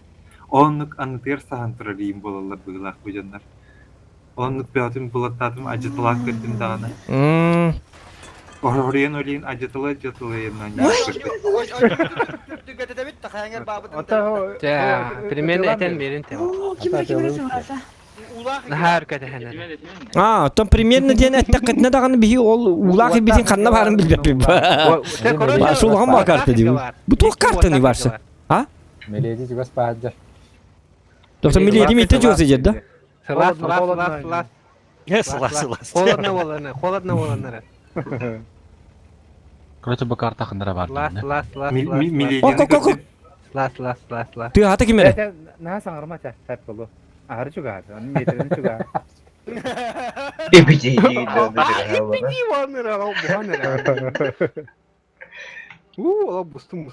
Onluk anıtır sahan turarıyım bolalar bıgılak bu canlar. Onluk beatım bulatatım acıtılak ettim dağına. Oraya öleyin acıtılı yandan yapıştırdı. Ya, primero eten verin tema. Harika dehene. Tam primyerine diyen ettaketine dağını bihi ol ulakı bitin kanına varın bilbep. Başı ulağın mı kartı diyor. Bu tuğ kartı ne varsa? Ha? Miledi juga sepajar. Doktor miledi mi ihtiyacı olsa cedda? Selas. Холодно. Короче, bu karta kındara var. Las. Tüy hata kimere? Nah sangar maca set dulu. Ahar juga ada. Miledi juga. Biji. Biji wanera lo buhanera. Lo bustun.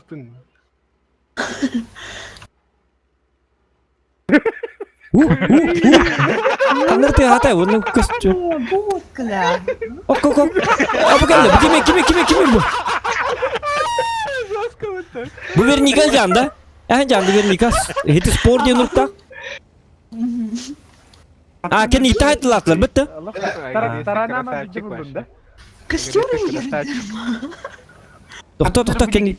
Kanır tüy hata bunu kısçı. Будкля. Ok. Apa geldi? Kimi bu? Bu Vernika canda. Canda Vernika. Hiti spor diye nurta. Kendi itaat latlar bitti. Tarana ama bici bulunda. Костюмы yerinde. Doktor kendi.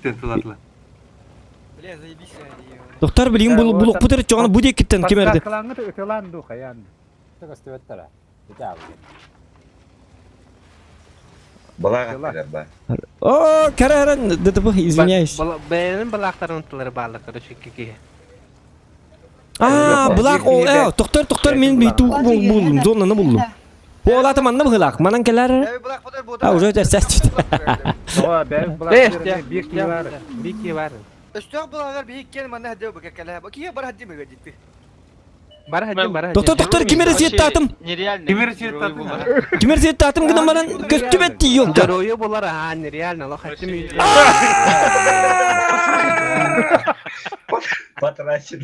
Doktor bileyim buluk bu tarafa çoğunu bu diye gittin kimerde? Kalangı da ötelandı kayan. Göstevettara. Güzel. Balak. Kararan dedi bu извиняюсь. Benim balakların unutları bağlı karışık ki. Bulak o doktor men bir tuğ buldum zonunu buldum. Bu ola tamanna bılak manan keler. Уже ses çıktı. Ben balakların bir ki var. Üstüne bulaklar bir iki kelime ne diyor bu kekele. Bak ya barhadi mi gitti? Barhadi. Doktor kimere siyet tatım? Kimere siyet tatım gıdan baran köstüm etti yok. Daroyu bolar ha nereal lo hatim. Patrasın.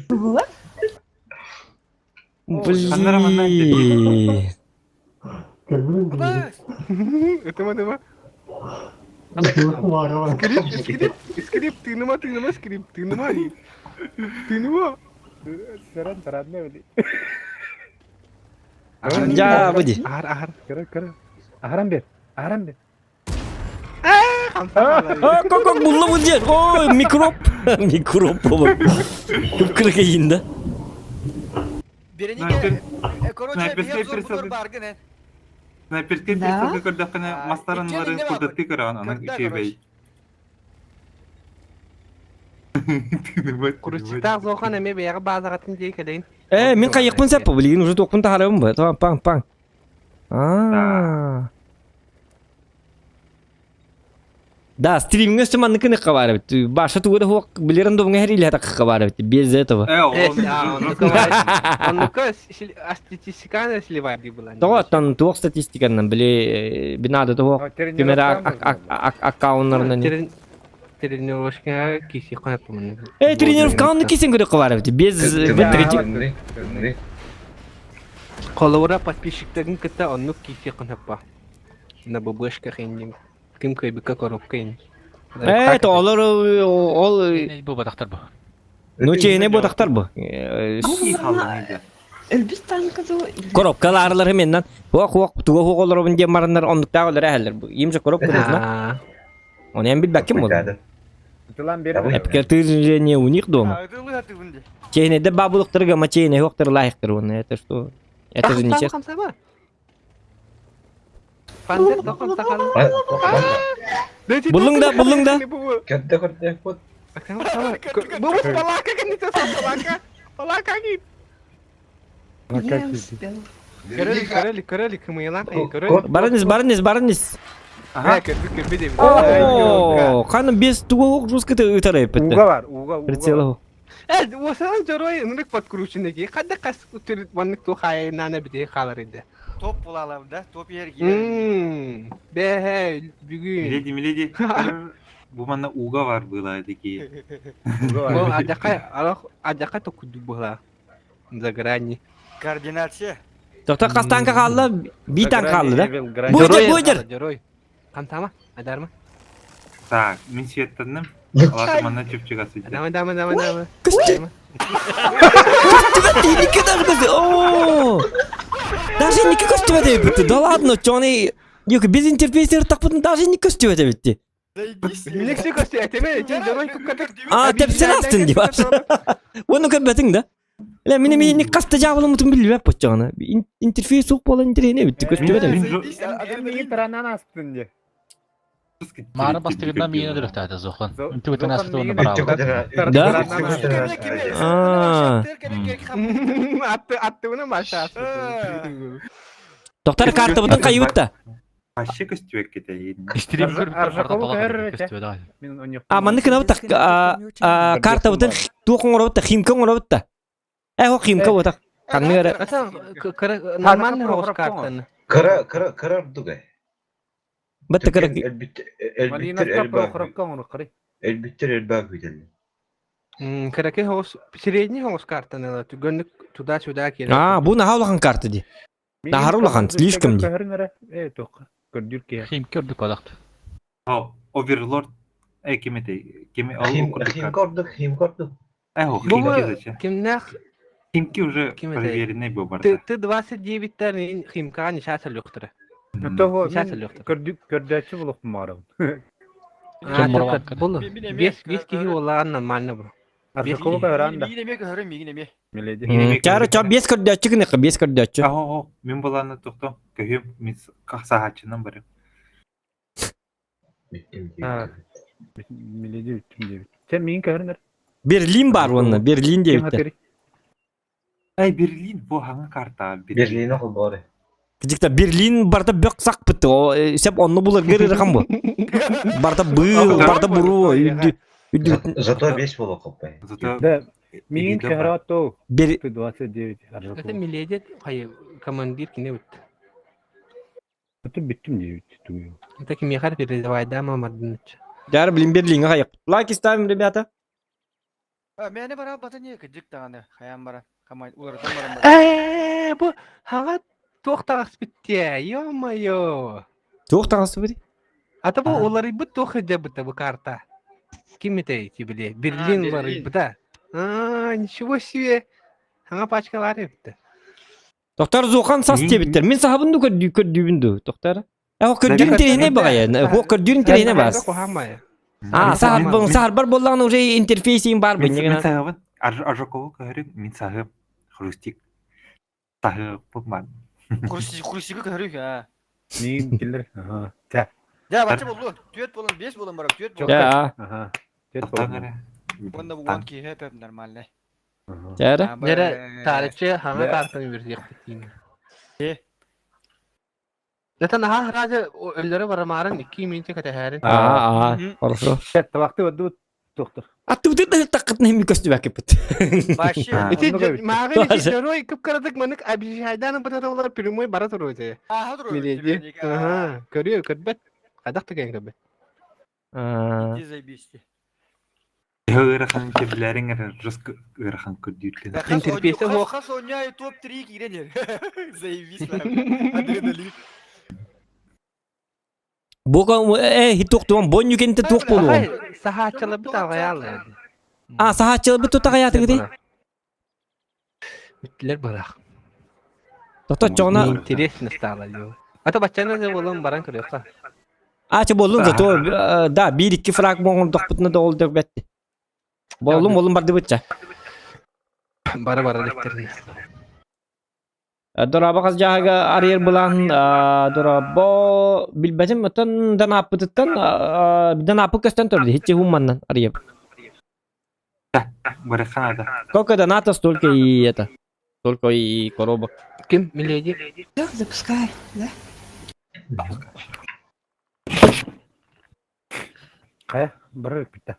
Abbas! Öteme. Skrip, tığınıma. Saran ne öyle? Ya bu di. Ahar. Kara. Aharan bir. Kok bulla bu diye. Oy mikrop. Mikrop baba. Kıpkırık yayında. Birini Sniper. Koroçay Sniper, bir zor sniper. budur bargın en. Sniper'ke bir Да. sıkı kırdakına mastarınları İçeride ne var? kurdattık kıran ana Kırda şey koroç. bey. Kuruşta zokan eme beyağı bazı katın diye keleyin. Min kayıkpın seppa bilgin ucu dokun taharım bu. Tamam pang. Aa. Da streaming üstüman ne kabar bit. Başa tuğda hok bilirin doğun her ile tak kabar bit. Bezde tabi. Onluka astatistikan esli var diye bulan. Doğatan tuğ statistikandan bile binada da hok kamera accountlarından. Trenirovka kisi kanat bunu. Trenirovkanı kesin göre kabar bit. Bez bitiricik. Kolora подписчиктарын кыта оннук киси канапа. На бабушка хенним. Ким кайбыка коробкайн. Олар ол Ne bu badaktar bu. Noçeyne bu daktar bu. Elbistan kızı. Koropkalarlar hemenden. Hok tuğ hok olur bunca maranlar ondukta olur ähler bu. Yimse korop kırızna. Onu hem bilbek kim olur? Tutulan biri. Hep kertizce ne unik doğum. Ağırlığı hatı bunda. Çeyne de babuluktır gama çeyne yoktur layıktır onu. Это что? Это же нечестно. Kam sama. Pandet dokon takal. Bulung da. Kadda. Bu balaka kan itu balaka git. Köreli kımıyılan köreli. Barınız. Ha köpük bir de. Oo, kanım biz tuğ hok ruskıta ıtara yapıttı. Uga var. Uga. Прицела. Evet, o sana joroy nırık pat kuruşundaki. Kadda kas utur vanlık tu kaya nane bir de kalar idi. Top bulalım da. Top yer giyelim. Be bugün. Miledi. Bu manna uga var bulaydı ki. Bu adaka to kudu bula. Zagrani. Koordinasyon. Doktor kaç tanka kaldı? Bir tank kaldı da. Buyur. Joroy. Kam tama? Adar mı? Tak, min siyattanım. Allah manna çöpçük asıcı. Dama. Kıstı. Ne kadar kızı? Oo. Даже не костюм это бит. Да ладно, что они... Yok biz interface'leri takmadım. Даже не костюм это bitti. Meksiko eteme için Joroy kukadak. Tepsini astın diyor. Onu kabettin de. La mini kasta cevabını mutum billi yap bacağına. Interface sok olan ne bitti. Kostüm это bitti. Adamın iyi tarandan astın diye. Mağara bastığından miyine de rıhtaydı zokan. Inti bütün asıtı onu bravo. Da? Attı bunu başa. Doktor kartı butun kayıp da. Kaşı kostüm kete. Stream kır. Arşakolu kayır. Mandık ne butak? Kartı butun tuğun orada butak. Himkan orada butak. O himkan orada. Kanını göre. Normal ne hoş kartını? Kara dugay. Battı kara. Elbittir elbak bidelli. Karaki hoş sireni hoş kartını. Gönlük tuda suda ki. Bu ne havlakan kartı di. Daha havlakan. Слишком di. Evet o. Gördük ki. Kim gördük badakt. Overlord. Kimete. Kimi Him korduk. Kimler? Kimki уже проверенный выбор. Ты 29-тен химка не шасал yoktur. Toho gördükçü bulup mu arım? Bulu. Biz kişi olan normalne bu. Arşakolu kayıran da. Miledi. Çağrı çağ 5 kırdaççı ne? 5 kırdaççı. Min bulanı toxtom. Köhüm mis sahaçından biri. Miledi ütüm diye. Sen miyin kayırın? Berlin var onun. Berlin diye bitti. Ay Berlin bu hangi karta? Berlin okul bari. Küçükte Berlin barda bök sak bitti. O sep onu bulur geri rakam bu. Barda bıl, barda buru. Zато 5 bol okul be. Zато miyin kayıran to. 29. Это millet hayır komandir ki ne bitti. Bütün bittim diye bitti. Taki mihar bir rivayda ama madın. Çağrı bilin Berlin'e hayıp. Like istedim rебята. Ben ne bara batı niye kıcık tane. Hayam bara. Kamay uğraşan bara. Bu hangi Туохтагас битте. Ё-моё. Туохтагас бит. Ата бу олары бит туохыда бит бу карта. Ким ите тибиле? Берлин бар бит. Ничего себе. Хана пачкалар бит. Доктор Зухан сас тебиттер. Мен сахабынды көрдүбүндү, доктор. Көрдүрүн терехине багая. Көрдүрүн терехине бас. Сахар бар боллаган уже интерфейсин бар бу. Мен сахабын. Ажакова көрүп, мен сахаб. Хрустик. Сахаб буман. Хрустик көрүк а. Мен келер. Та. Ya baca bolu, tuyet bolun, 5 bolun barak, tuyet bolun. Ya. Aha. Tuyet bolun. Bunda bu one ki hep normal ne. Jara. Nere tarihçi hangi kartını verecek bittiğini. Zaten ha raja öllere varamarın 2 minute kateharin. Хорошо. Hatta vakti oldu doktor. Attı da takıt ne mi köstü bakıp. Başı. Mağın içeri kıpkırdık manık abi haydanın patata olar primoy barat roje. Ha dur. Miledi. Aha, görüyor körbet. Kadak tıkan körbet. Dizey bisti. Hırahan keblerin rızkı hırahan kördüğütlen. Interfeyse o. Khas oynay top 3 girenir. Zeyvis var. Adrenalin. Bu hitok tuan bon yükente tok bolu. Sahaçalı bir tavayal. Sahaçalı bir tutak hayatı gidi. Bittiler bırak. Doktor çoğuna. İnteres nastağılıyor. Ata bachana da bolun baran kırıyorsa. Aça bolun da to da 1-2 fragman dokputna da oldu betti. Bolun bardı bıçça. Bara lekterini. Doraba kaz jaga ariyer bulan doraba bilbacım öten dan apıtıttan dan apı kösten tordi hiç hummandan ariyer. Bırakana da. Сколько донатов, столько и это. Столько и коробок. Ким? Миледи? Да, запускай, да? Bırak bitti.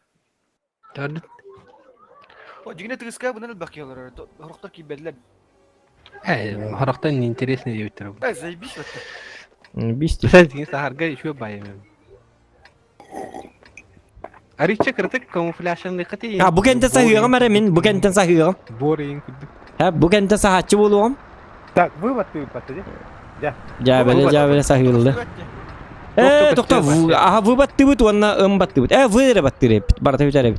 Gördün. O cigine tıskaya bundan bakıyorlar. Horokta ki bedler. Horoktan interes ne diyor bitirem. Zeybiş battı. Bisti. Sen dingin saharga şu bayım. Arıçça kırtık kamuflasyon lekati. Ha bu kente sahıyorum aramin. Bu kente sahıyorum. Boring. Ha bu kente sahatçı buluyorum. Так, вы battı. Jabele sahıldı. Doktor aha bu battı bu tuanna battı bu. Vere battı rep. Barata bitere.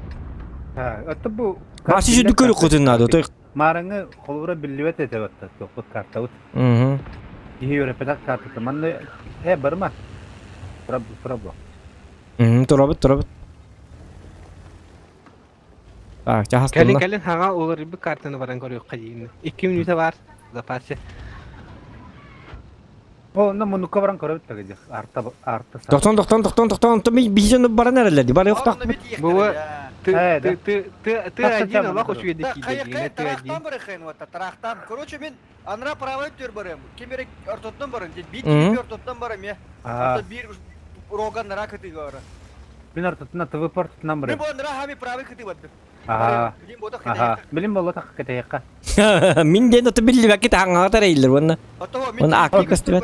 Ha, atta bu. Başı şu dükürü kutunna do. Marangı kolura billivet ete battı. Doktor karta ut. İyi öğrepedak kartı. Manne barma. Problem. Turabıt. Bak cahas Gelin gelin hanga olur bir kartını varan görüyor kayın. 2 minute var. Zaparça. O ne bunu kavran karabıt takacak. Arta. Doktor. Bir jonu bara nereledi? Bara yok tak. Bu ты один Allah hoş yedik ki. Taraftan bırakın vata taraftan. Короче ben anra pravayt diyor barım. Kemerek ortadan barım. Bir ortadan barım ya. Orta bir rogan nara kıtı gara. Ben ortadan tavı portdan barım. Ben bu nara hami pravay kıtı battı. Bilim bolu tak kete yakka. Min den otu billi vakit hanga tarayılır wannan. Wannan akli köstü.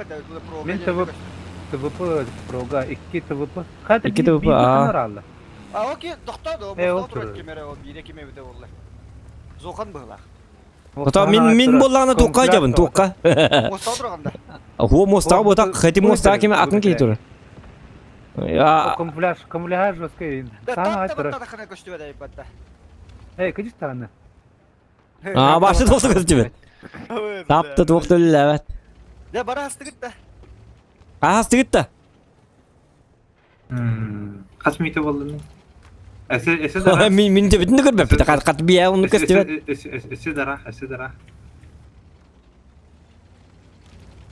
Min tavı proga 2 tavı. Hadi 2 tavı. Okey doktor da o doktor kemere o bir keme bide vallahi. Zokan bıhla. Doktor min bollana toqqa jabın toqqa. Mosta oturganda. Ho mosta bu tak khati mosta kime akın ki tur. Ya Камуфляж воскай. Sana aytır. Da kana koştu bede ipatta. Kaç tane? Başı doktor köstü. Taptı doktor evet. Ya bara hastı gitti. Hastı gitti. Kaç minute oldu? Ese dara. Min de bitini görmep. Kat biya onu köstü. Ese dara.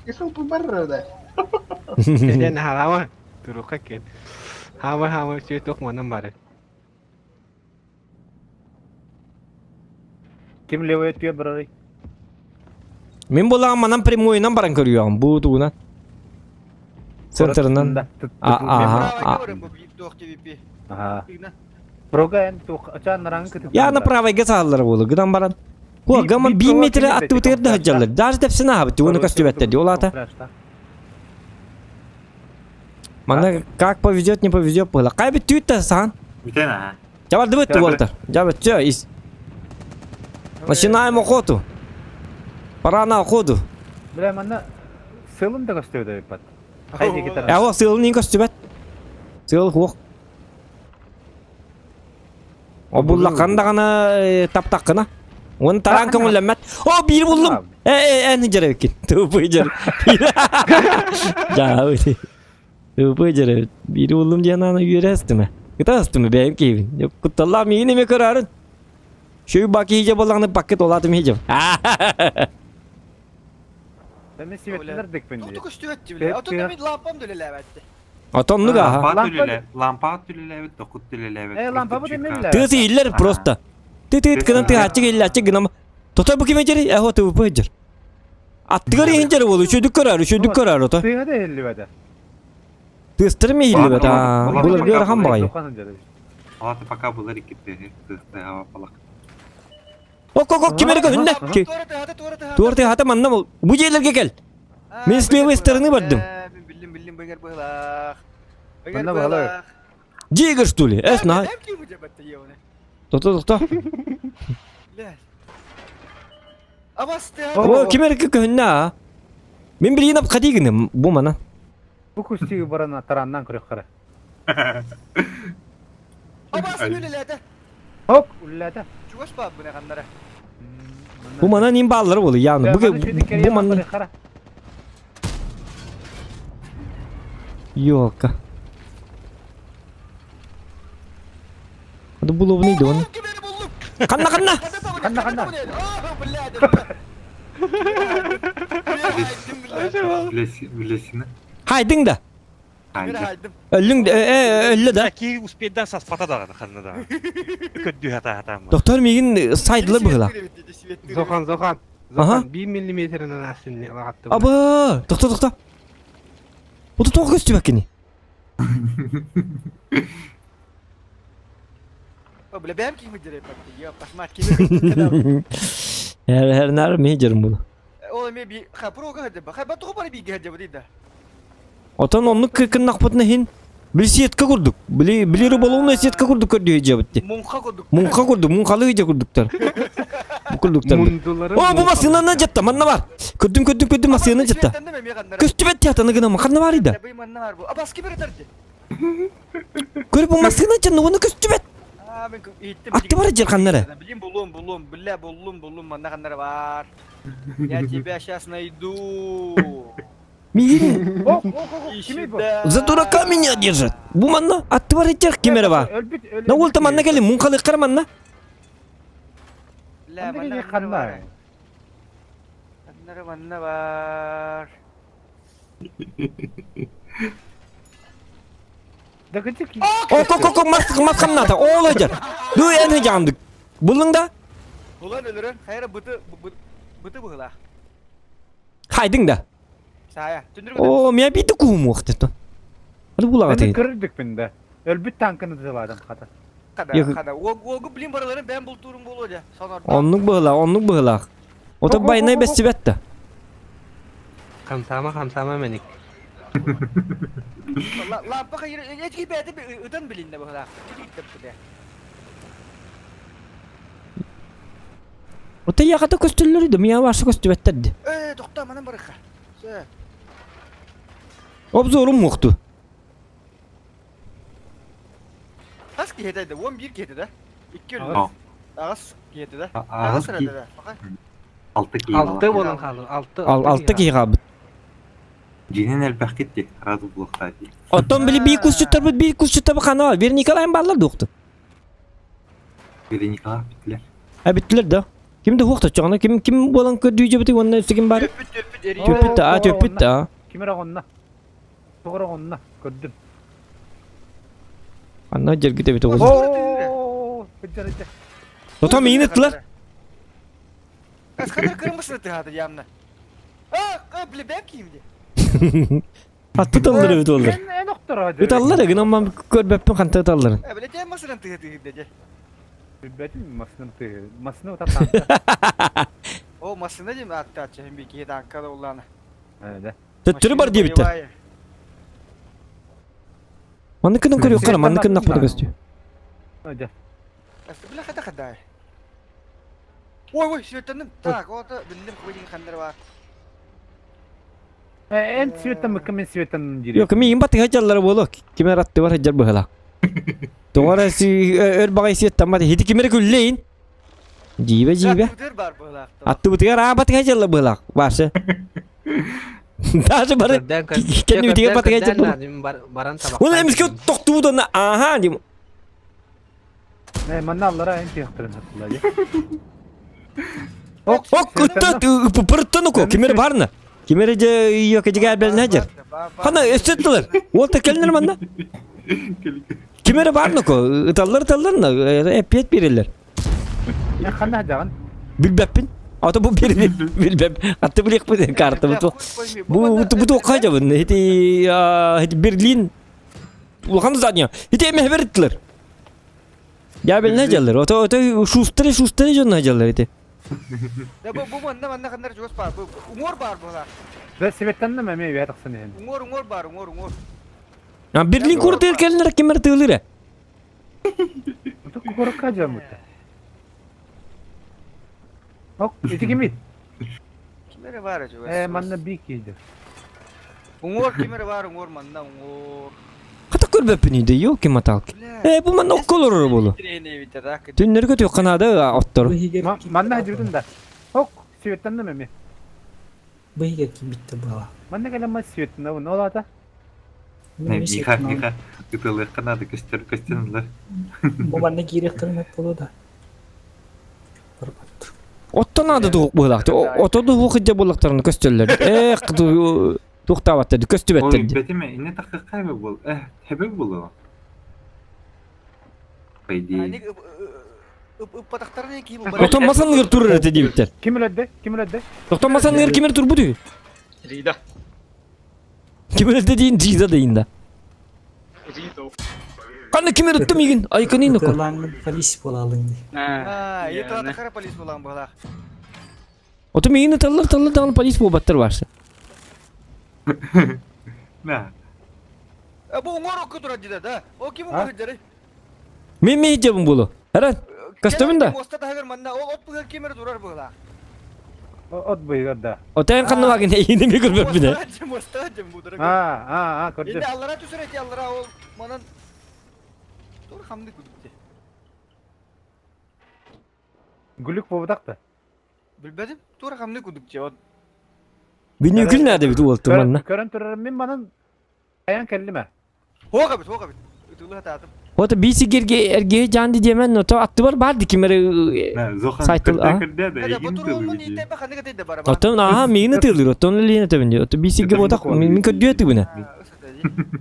Eso tu barra da. Jadi halaman. Turu kaken. Hama cuy tok mana bare. Kim lewe tuya barari? Min bolan manam primoy nan baran görüyorum. Bu tuğuna. Center'dan. Aha. Proga en tu açan narang kıtı. Ya направо geçallar bolu. Gıdan baran. Bu gama 1 metre attı uterdi hacallar. Dar tepsine abi. Onu köstü diyor olata. Mana как повезет, не повезет было. Кайбет түйт сан. Битена. Жабар дыбыт Уолтер. Жабар всё, из. Начинаем охоту. Пора на охоту. Бля, mana Sığılın da gösteriyor da pat. Haydi iki taraf. Ya o sığılın in köstübet. Sığıl hoq. O bulla kanda kana tap takkına. Onu taran köngüllenmet. O bir buldum. En jere ekin. Tuğbu jere. Ya öyle. Tuğbu jere. Bir buldum diye ana yürü astımı. Gıta astımı benim keyfim. Yok kutallam yine mi kararın? Şu baki hice balağını paket oladım hice. Ben de sivetliler dik ben diye. Tutuk üstüvetçi bile. Otoda bir lampam döyle levetti. Atonlu ga ha. Lampa tülüle evet, dokut tülüle evet. Lampa bu demirler. Tığsı iller prosta. Tıt kınan tığ açık illa açık gınam. Tota bu kime jeri? Eho tuğbu pıcır. Attıgar hinjeri bolu. Şu dük karar ota. Tığda da elli veda. Tığstır mı hilli bet ha. Bular bir rakam bağıyor. Alatı paka bular ikiti. Tığsta hava palak. Ok kimere gönne. Tuğrı hata manna mı? Bu jeylerge gel. Men isliye western'ı vardım. Billim beger bıhlak. Bana bağlı. Jiger stuli. Esna. Hem ki bu cebatta yevne. Tota. Abastı. O kimere gönne ha. Men bir yinap kadigini bu mana. Bu kusti barana tarandan kırık kara. Abastı böylelerde. Hop ullada. Çuvaş bab bu ne kanlara. Bu mana nim balları bolu yani. Bu mana yok. Hadi bulu neydi onu? Kanna. Bilesini. Haydın da. Haydi. Öllün ölle da. Ki uspedden sas pata da kanı da. Köddü hata mı? Doktor migin saydılar bıgıla. Zokan. Aha. 1 milimetrenin aslında attım. Aba, doktor. Bu da çok kötü bakini. Böyle benim kimi direk baktı ya pasmat kimi. Her ner mi jerim bunu? Oğlum bir proga hadi bak. Ben topu bana bir geldi bu değil de. Otan onluk kırkın nakpatına hin. Bir siyetka kurduk. Bilir balonla siyetka kurduk diyor icabıttı. Munka kurduk. Munkalı iyice kurduklar. Bu kurduklar. O bu masığına ne jatta manna var. Kördüm masığına jatta. Köstübet tiyatanı gına makarna var idi. Abas kimi retardı. Görüp bu masığına jatta onu köstübet. Attı var icel kanlara. Bilim buldum manna kanlara var. Ya tibi aşağısına idu. Mirin. Kimi bu? Zatura kaminya держат. Bu manna attı var icel kimere var. Ne oldu manna gelin munkalı kır manna. La manna var. Manna var. Dakıcık. Ok mas kamnata. Olacak. Du en hejandık. Bulun da. Ulan ölürün. Hayır bıtı bıhla. Haydın da. Saya. Tündürü O miya bir de kumu vakti. Hadi bulağa Ben teyit. kırırdık bende. Ölbüt tankını dıladım kata. Kada. O bilim paraların ben bulturum bulu hoca. Onluk bıhla. O da bayına besibet de. Kamsama menik. Lampa hayır. Hiç gibi bir ıdan bilinde bıhla. Gittim bu de. O da yakada köstülleri de miya varsa köstübetlerdi. Doktor manam baraka. Obzorum muhtu. Kaç kiyedeydi? 11 kiyedi 2 öldü. Ağız kiyedi de. Ağız ki. 6 ki. 6 bolun kaldı. 6 ki kabit. Cinin el paketti. Razı bulukta değil. Otom bile bir kus çıtar bu kanı var. Bir Nikolay'ın ballar doktu. Biri Nikolay bittiler. Ha bittiler de. Kim de hukta çoğuna kim bolan ködüyce biti onun üstükin bari. Töpüt de. Kimere onna? Doğru onna. Gördüm. Anna jergide biti oldu. Ooo. Hıcar. Otom iyi nettiler. Kaç kadar kırmızı tıhadı yanına. Bile ben kimdi? Attı dalları biti olur. En doktor hadi. Biti allar ya gınamam körbepim kantı dalların. Bile de masının tıhadı dedi. Betim masını utan. O masını değil mi attı hem bir iki dakikada olanı. Evet. Töttürü var diye bitti. Manıkının kırıyor kara manıkının nakmadı gösteriyor. Hadi. Bile kada. Oy şeytanım. Tak o da bildim koyun kanları var. En sivetten mıkkın men sivetten giriyor. Yok min batı hajalları bolu. Kimer attı var hajar bıhala. Doğru si ör bagay siyetten batı hidi kimer külleyin. Jibe jibe. Dur bar bıhlak. Attı bıtıya rabat hajarlı bıhala. Varsa. Daha sonra kendi bitiye batı hajar bıhala. Baran tabak. Ulan emis ki toktu bu da aha diyeyim. Ne manavlara en tiyaktırın hatırlayı. Ok pırttın oku. Kimer barna. Kimer je yok je gel belin hajar. Kana estettiler. Olta kelinir manna. Kimer barna ko. Itallar na epiyet biriler. Ya kanna hajagan. Bilbepin. Ata bu biri bilbep. Hatta bilik bu kartı bu bu kaja bu. Hedi Berlin. Ulhan zaten. Hedi mehveritler. Ya belin hajarlar. Ota şustere jonna hajarlar hedi. Ya bu manna kadar çok bar. Umur bar bıhlak. Ve sivetten de meme üye taksın yani. Umur bar. Ya Berlin kurdu erkelenler kimer tığılır. Oto koruk kaja mı? Ok, iti kimit? Kimere var acaba? Manna bir kiydi. Umur kimere var manna umur. Hatta körbepini de yok ki matak. Bu man okkolor bolu. Tünleri kötü yok kanada ottor. Manna hacırdın da. Ok, sivetten de meme. Bıhiga kim bitti bu hava. Manna gelen sivetten de bu ne ola da? Mika. Gıdalı kanadı gösterirler. Bu bana geri kırım hep bolu da. Ottan adı doğuk bulaktı. Oto da hukukca bulaklarını gösterirler. Tuğtavatları, köstübetleri. Oy betime ne takı kaybı bul. Hebe bulu. Haydi. Pataktar ne ki bu? Oto masanın yer turur ete diye biter. Kim öldü? Oto masanın yer kimer tur bu diyor. Rida. Kimer dediğin Rida deyin da. Rido. Kanka kimer öttüm igin. Ay kanın oku. Kırlanın polis bolalım diye. Ha, ya patakar polis bulan bıhlak. Oto migin tallar dağın polis bu battır varsa. Ne? Bu umur okudur acıda da. O kim umur hıcırı? Mi hicabın bulu. Herhan. Kastamın da. Mosta da haber manna. O ot bıhır kimere durar bıhlak. Ot buyur da. Oto kanı vakın yine mi kurbep bir de. Mosta acım budur. Ha, gördüm. Şimdi Allah'a tüsür eti Allah'a o manan. Dur hamdi kudukti. Gülük bobudak da. Bilmedim. Dur hamdi kudukti. Beni yükül nerede bir tuvaltı manna. Körün türürüm min banın ayan kellime. Hokabit. Ütülü hatadım. Oto bisi ergeğe candı diyemen oto attı var bardı kimere saytıl. Oto aha migini tığılır. Oto liyine tövünce. Oto bisi gibi otak min kötü etdi buna.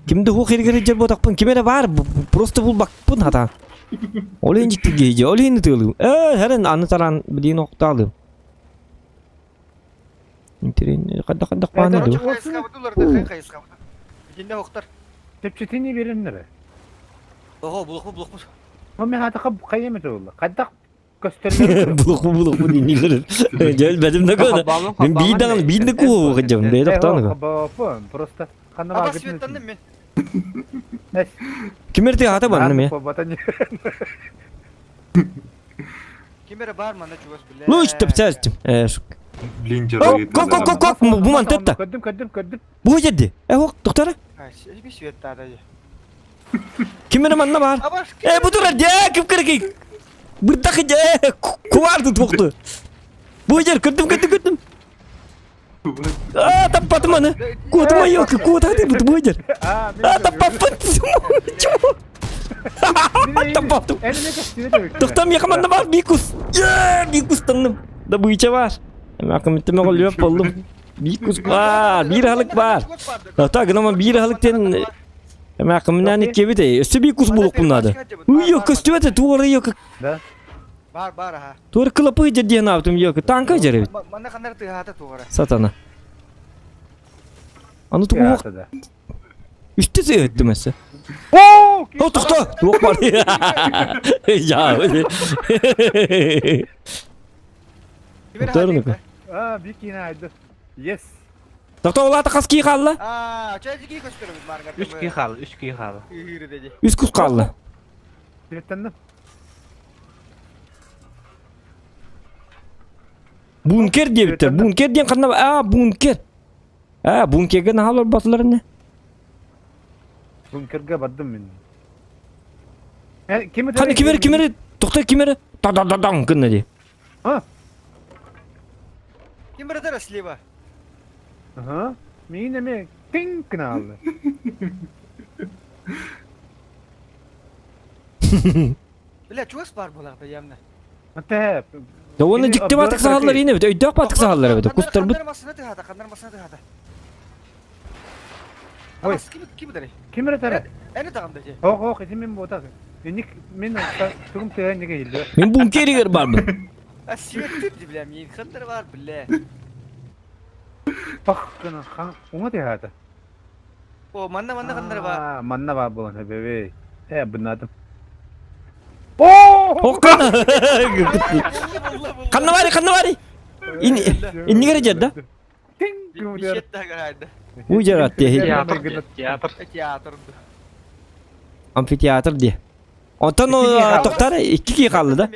Kimde hok ergeğe botak pun kimere var. Prosto bul bak pun hata. Olayın ciddi gece. Olayın tığılır. Heren anlataran bir nokta aldım. İntirin kaddak bana diyor. İçinde hoktar. Tepçitini verenlere. Oho buluk mu. Ama hata kayyemet oldu. Kaddak gösterilir. Buluk mu dinliyorum. Gel benim ne kadar. Ben bir de kuhu bakacağım. Bir de tutanı. Prosta. Kanına Ama vakit. sivetlendim ben. Kimer te hata bana mı? Kimere bağır manna çuvas bile. Lo işte pçastım. Lincer. Kok bu mantıkta. Kördüm. Bu ciddi. Hok doktora. Bir sivet daha da. Kimer manna var. Bu dur hadi kıpkırık. Burada kıca kuvardı toktu. Bu yer kördüm. Tapat mana? Kuatma yok, kuat hadi bu yer. Tapat. Tapattım. Doktam yakamanda var bikus. Bikus tanım. Da bu içe var. Hemen bitti mi oluyor oldum. Bikus var, bir halık var. Hatta ama bir halıkten hemen akımdan iki de. Üstü bikus buluk bunlardı. Yok üstüme tuğra yok. Var ha. Tuğra kılapı diye ne yaptım yok. Tanka cerevit. Manna kadar tığata tuğra. Satana. Anı tuğuk. Üstü seyretti mesela. Oh tukta. Tuğuk var. Ya. Tuğra ne? Bir kine aydı. Yes. Doktor ola takas ki kaldı. Çaycı ki gösteriyoruz margar. 3 ki kaldı. Üst kus kaldı. Sivetlendim. Bunker diye bitti. Bunker diyen kanına bunker. Bunkerge ne halar batılar ne? Bunkerge badım ben. Kimi Hani kimeri doktor kimeri da kınna diye. Kim birader sleva? Aha. Mine mi? Ting kanalı. Bile çuwas var bu lafta yamna. Mate. Da onu ciddi batık sahallar yine bir de batık sahallar bir de kustar bu. Kandarmasına tıhada. Oy. Kim dere? Kim tere? Ene tağımda je. Hok isim bu tak. Nik min turum teren ne geldi. Min bunkeri gör bar mı? Sivet di bilem yin kandar var bile. Bak kana ona de hada. O manna kandar var. Manna var bu ne bebe. Bunladım. Hokana. Kanna var. İnni gelecek da. Bir şey daha garaydı. Ujarat diye. Tiyatr. Amfiteyatr diye. Ondan o doktor 2 kişi kaldı da.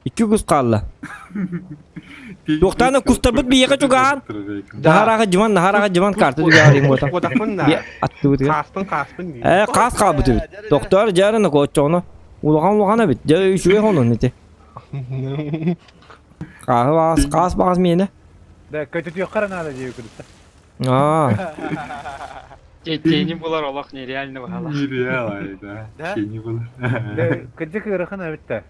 2 kız kaldı. Doktorna kustar bir yere çoğan. Daharaga civan kartı bir arayayım bu da. Bir attı bu da. Kas kaldı. Doktor jarana koçonu. Ulan bit. Jay şu onun ne? Kas bağız mı Da kötü yok karana diye yukarıda. Keni bular Allah ne realini bahala. Real ayda. Keni bular. Da kötü kırıkına bitti.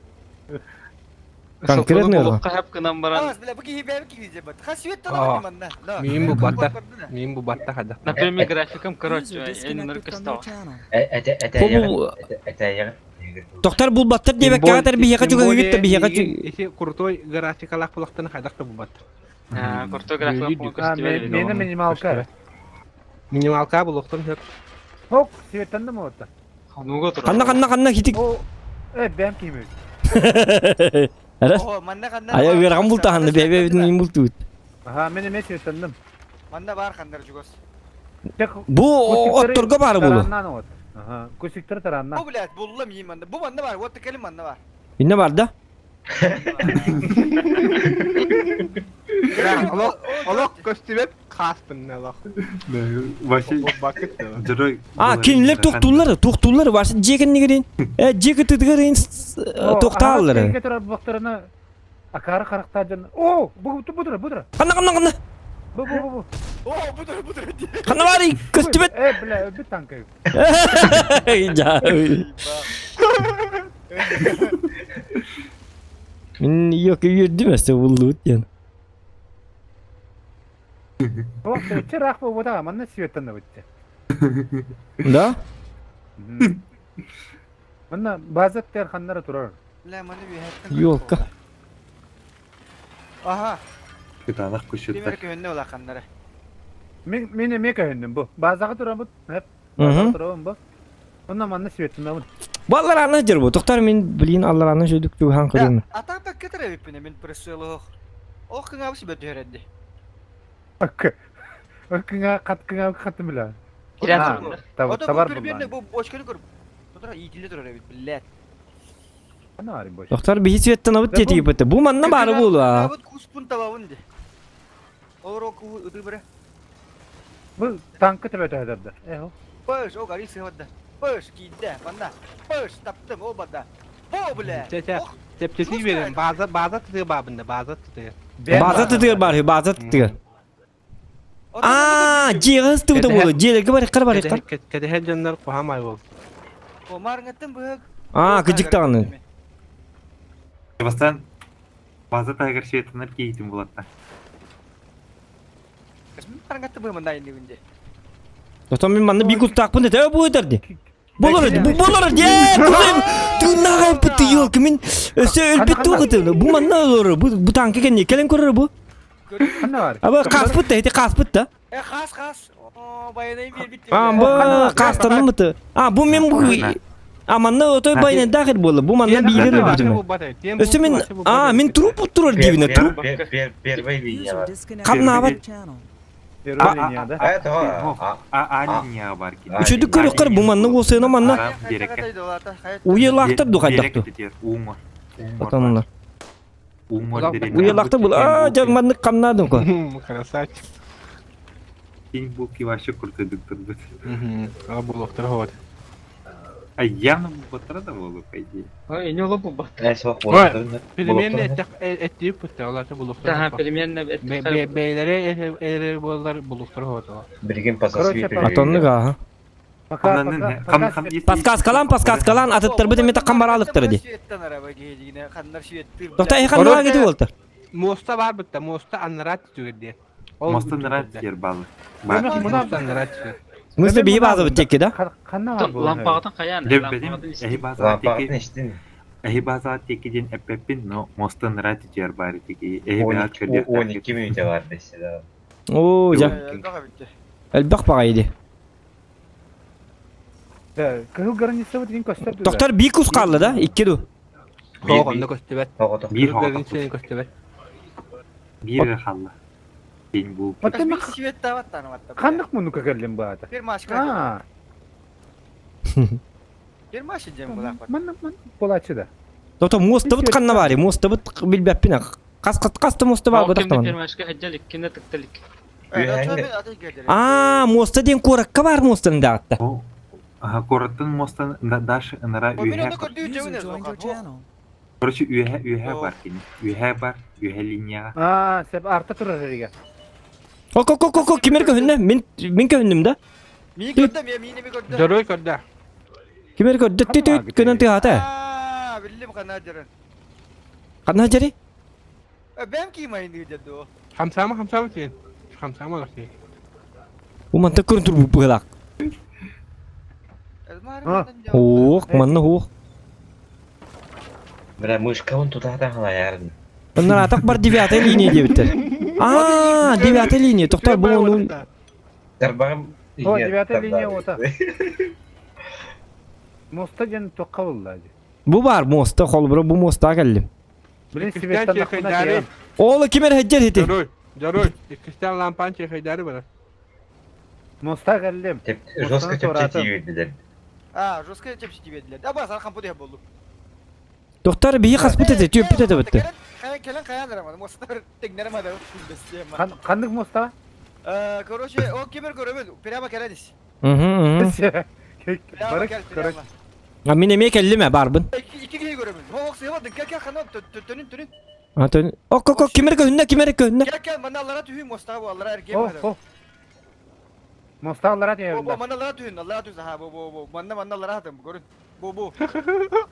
Konkret ne o? Hep kınan baran. Ama bile bu ki ben ki diyeceğim. Hasiyet tanımı manna. Miyim bu batta hada. Например, графиком короче, User en disconnected from nırkısta. your channel. Doktor bul battır diye bek kadar bir yaka çok gitti bir yaka çok. İşte kurtoy grafikalar kulaktan haydakta bu batta. Ha, kurtograflar konkursları. Benim minimal kar. Minimal kabul oktan yok. Hok sivetten mi orada? Nugo tur. Kanna hitik. Ben kimim? Aras. O manna kandar. Aya geram bul tahandı bebe nin bul tut. Aha benim sivetten. Manna var kandar jugos. Bu otturga bar bulu. Aha kusiktir taranna. Bu bile bullam yiyeyim manna. Bu manna var. What kelim manna var. Ne var da? Allah kostümet kastın ne Allah. Başı. Jero. Kimler toktulları varsa ceken nigerin. Ceket tıgırın toktalları. Getir baktarına akar karakterden. Budur. Kanna. Bu. Budur. Kanna var kostümet. Bile bir tankı. Min yok yürüdü mü buldu yani. O çırak bu da ama ne sivetten de bitti. Da? Bana bazı terhanlara durar. La manna bir hatta. Yok. Aha. Kıtanak kuşu. Dimer ki önüne ola kandara. Mene me kahendim bu. Bazı duran bu. Hep. Duran bu. Ondan bana sivetten de bu. Vallahi anladır bu. Doktor min bilin Allah anladır çocuk bu han kırın. Ata tak ketere bipine min preselo. Oh kanga bisi betu heredi. Kınga katı bile. Tabar bu. Bu boş kere kur. Fotoğraf iyi dille durar evet billet. Ne var boş. Doktor bir hizmetten avut diye tipte. Bu manna bari bu la. Bu kuspun tavavun de. Oro ku udu bre. Bu tankı tebet ederdi. Pers o gari sevadda. Pers gide bana. Pers taptım o bada. Bu bile. Tepkisi verin. Bazı tutuyor babında. Bazı tutuyor. Bazı tutuyor. Cihaz tutuyor bu. Cihaz kar var. Kede her canlar kohamay bu. O marngatın bu. Gıcık tağını. Bastan bazı taygar şeytanlar giydim bulatta. Marngatın bu manda indi binde. Doktor min manna bir kuz takpın dedi. Bu ederdi. Bulur diye. Tuna yaptı yok min. Ölbet tuğdu. Bu manna olur. Bu tankı kendi kelen kurur bu. Ne var? Ama kaspıt da. Kas. O bayanayım bir bitti. Bu kastan mı tı? Bu min bu. Amanna otoy bayına dahil bolu. Bu manna bir yere öldürdüm. Ösemin min trup durur dibine trup. Bir bay User disconnected Kam from nabat? your channel. Evet o. Var ki. Üçüdü kırıklar bu manna olsaydı manna. Uyalaktır dukacaktı. Umur. Bakanlar. Umur dedi. Uyalaktır bu. Canmanlık kamladım ko. Krasavчик. День булки вообще крутой доктор. А булактар хот. А явно ботара да болу, по идее. Ой, не лобу бат. Переменle ettiği pıhtı olarsa buluklar. Daha переменная Beyleri bollar buluklar hot. Birgin pasası bir Atonluk ha. Paskas kalan atıttır bu demete kambaralıktır di. Dokta ekan nara gidi oldu. Mosta var bitti. Mosta anırat diye. Mosta nara yer balı. Mosta anırat. Musta bir bazı bitecek de. Kanna var bu. Lampağıdan kayan. Debedim ehi bazı tekidin epepin no Mosta nara yer bari teki. Ehi biraz körüyor. 12 minute var mesela. Oo can. Elbak bakaydı. Kıhıl garanisi var din köster. Doktor bir kus kaldı da. İki du. Hoğanda köstebet. Bir hoğanda. Köstebet. Bir halla. Ding bu. Hatta bir sivet davat tanımatta. Kandık mı nuka geldim bu arada? Bir maaş Ha. kadar. Bir maaş edeceğim bu lafı. Man bolaçı da. Doktor musta bit kanna bari. Musta bit bilbepine. Kas musta var bu Kimde doktor. bir maaşka heccelik, kimde tıktelik. Aa musta den korakka var mustanın da hatta. Aha koratın Mosta daş nara üye. User joined your channel. Короче, üye var yine. Üye var. Üye linya. Aa, sep arta turar riga. Kok kimer köhünne? Min köhünnüm da. Mini gördüm ya, mini mi gördüm? Doroy kadar. Kimer kö düt könen tı hata. Aa, bildim kanacaran. Kanna jari? Ben kim aynı dedi o? Hamsama sen. Hamsama lagi. Bu mantık kurun tur bu bılak. Manna hook. Bira muşkavun tutahtan hala yarın. Onlar atak bar девятая линия diye bitir. Aa, девятая линия. Doktor bu onun. Terbağım. O девятая линия ota. Mosta gen tokka vallahi. Bu var mosta kolbura bu mosta geldim. Bilin sivetten akına. Oğlu kimer heccer hiti. Doroy. Kristal lampan çekaydarı bana. Mosta geldim. Joska tepçeti yediler. Aa, Joska tepçeti yediler. Ama sana kampu diye buldum. Doktor bir kas bitedi, tüp bitedi bitti. Kelen kayanlaramadım. Mosta tekneramadım. Kandık Mosta? Короче, o kimer göremedi. Prema keledis. Barık kırık. Ha mine kellime barbın. İki kişi göremedim. Hoğuk sıyamadın. Gel kanal tönün. Ha tön. Ok kimer köhünne. Gel bana Allah'a tühün Mosta bu Allah'a erkeğe bana. Mosta Allah'a tühün. Bu bana Allah'a tühün. Allah'a tühün. Ha bu. Bana Allah'a tühün. Görün. Bu.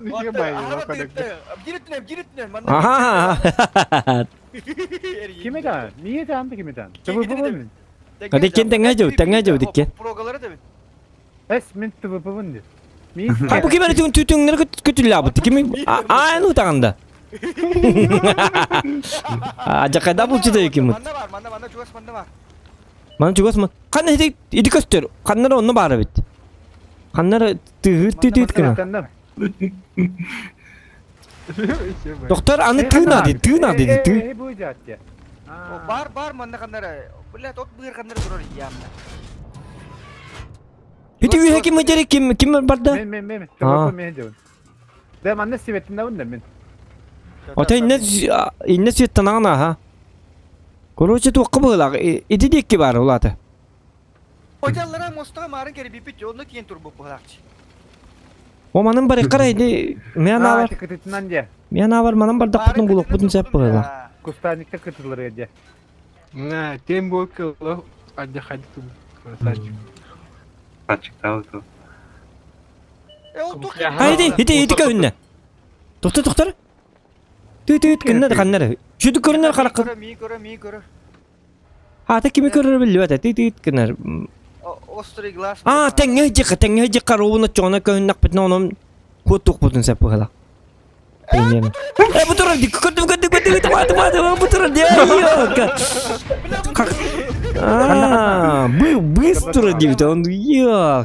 Niye bayılıyor kadar? Giritinem. Aha. Kimi de? Niye de andı kimi de? Tıvı bu mu? Hadi tengah jauh dikkat. Progaları da bin. Esmin tıvı bu mu? Ha bu kimer tütün nere kötü labıttı. Kimi? Aa nu tanganda. Ajak kada bu çide kimi? Manda cugas manda var. Man juga man. Kan idi köster. Kanlara onu bara bit. Kanlara tüt kana. Doktor anı tığna dedi. Bu jatya. Bar manda kanlara. Bilet ot buyur kanlara durur yamna. Hiti üye kim meceri kim barda? Men. Tıvı bu mehdiyon. Dem anne sivetinde bunda men. Ota inne sivetten ana ha. Korocet wakı bıla. İdi dikki var ulata. Hocalara Mosta marın kere bipit yolunu tiyen turbu bırakçı. O manın bari qaraydı. Mena var. Tıkıtınan diye. Mena var manın barda putun buluk putun sep bıla. Kustanikte kıtılır diye. Ne, tembo kılı. Hadi tu. Saçık tavuk. Haydi hiti köhünne. Doktor. Tüt kınna kanlara. Şu körünler qarak. Mi görü. Ha kimi körür billi vata tüt kınnar. Ostri glass. Aa tengah jika rovuna çona köhünne pitna onun kutuk putun sep bıla. Pengen. Betul di kutuk betul dia. Ah, быстро девять, он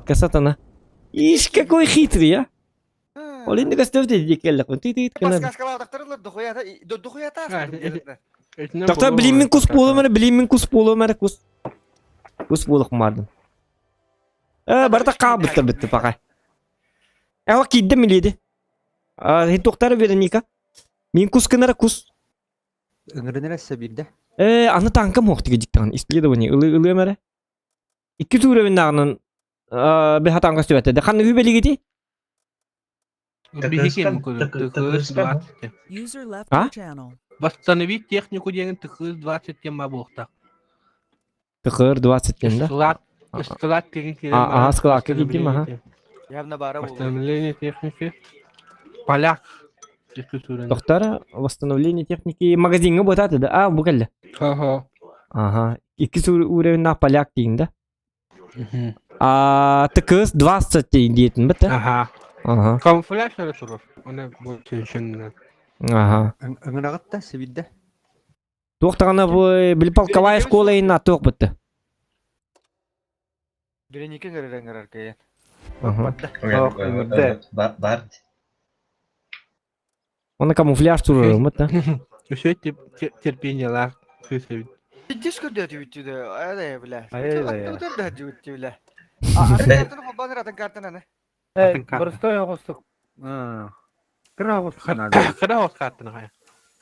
касатана. Иш какой хитрый, а? Олин не гостев dedi kelak, tit Pas kaskala doktorlar dokuya ta. Doktor bilimin kus pulu mere kus. Kus pulu kemarin. Berarti kabut betul pakai. Awak kidem milih doktor Veronica. Min kus kenara kus. Öngörünere bir de. Anı tankam hoqti gecikten. İspliye de bunu ılı mere. İki tuğrevin dağının bir hatan gösterdi. Kanı hübeli gidi. Bihi kim kudu? Tıkız 20. User left Ha? your channel. Восстановить технику деген tıkız 20 тема болуктак. Tıkır 20 de. Склад деген келем. Ага, складка gittim aha. Явно бара болду. Восстановление техники. Поляк. Доктора, восстановление техники магазинге батады да. А, bu geldi. Ага. Aha. İki tuğrevin dağ palyak deyin de. Tıkız 20 deyin bitti. Ага. Aha. Камуфляж турur. Ona bu теншеннен. Aha. Ыңырагытта сибидде. Тоқтағана біліп полковая школа ина тоқ бітті. Биреникин ыңырар кайын. Бар. Оны камуфляж тұрыр мұтты. Еще терпениелар. Дискорд өтүбүттү да. Аядай биле. Аядай. Аттыр да өтүбүттү биле. Аттын хоббаныр атын картаны. Простой агустук. Кыра агустук. Кыра агустук картаны кая.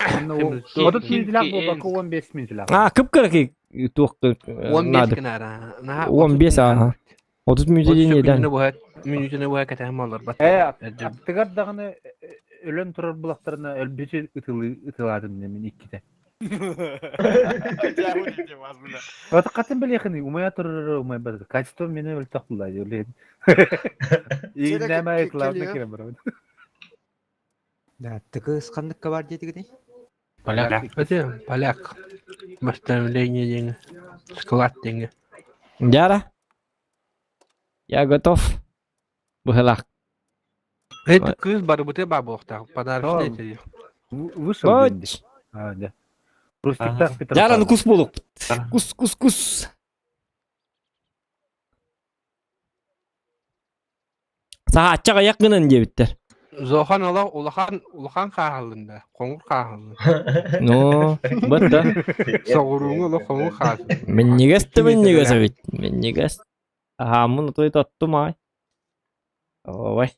30 минутлак bu bakı 15 minutlak. Кып-кырық тоқ 15 kenara. 15 aha. 30 minut neden? Minutuna bu hakikaten mallar. Attıgar dağını ölen turar bulaklarına ölbücü ıtıladım demin ikkide. Hakikaten böyle yakın. Umaya turur, umaya bazı. Kaçtı beni öyle takıldı. Öyle. İyi ne ayıklarına kirem bro. Да, tıkız kandık var dedi ki. Поляк. Это поляк. Восстановление денег. Склад денег. Яра? Я готов. Бухалак. Это кыз бары бute бабохта. Подарочный эти. Вышел. А, да. Яра, ну кус болук. Кус. Saatçağa yakının diye bitter. Zohan ola ulahan kahallında. Kongur kahallında. No, batta. Soğurunu ola kongur kahallında. Men nigas abit. Men nigas. Aha, bunu toy tattum ay. Oy.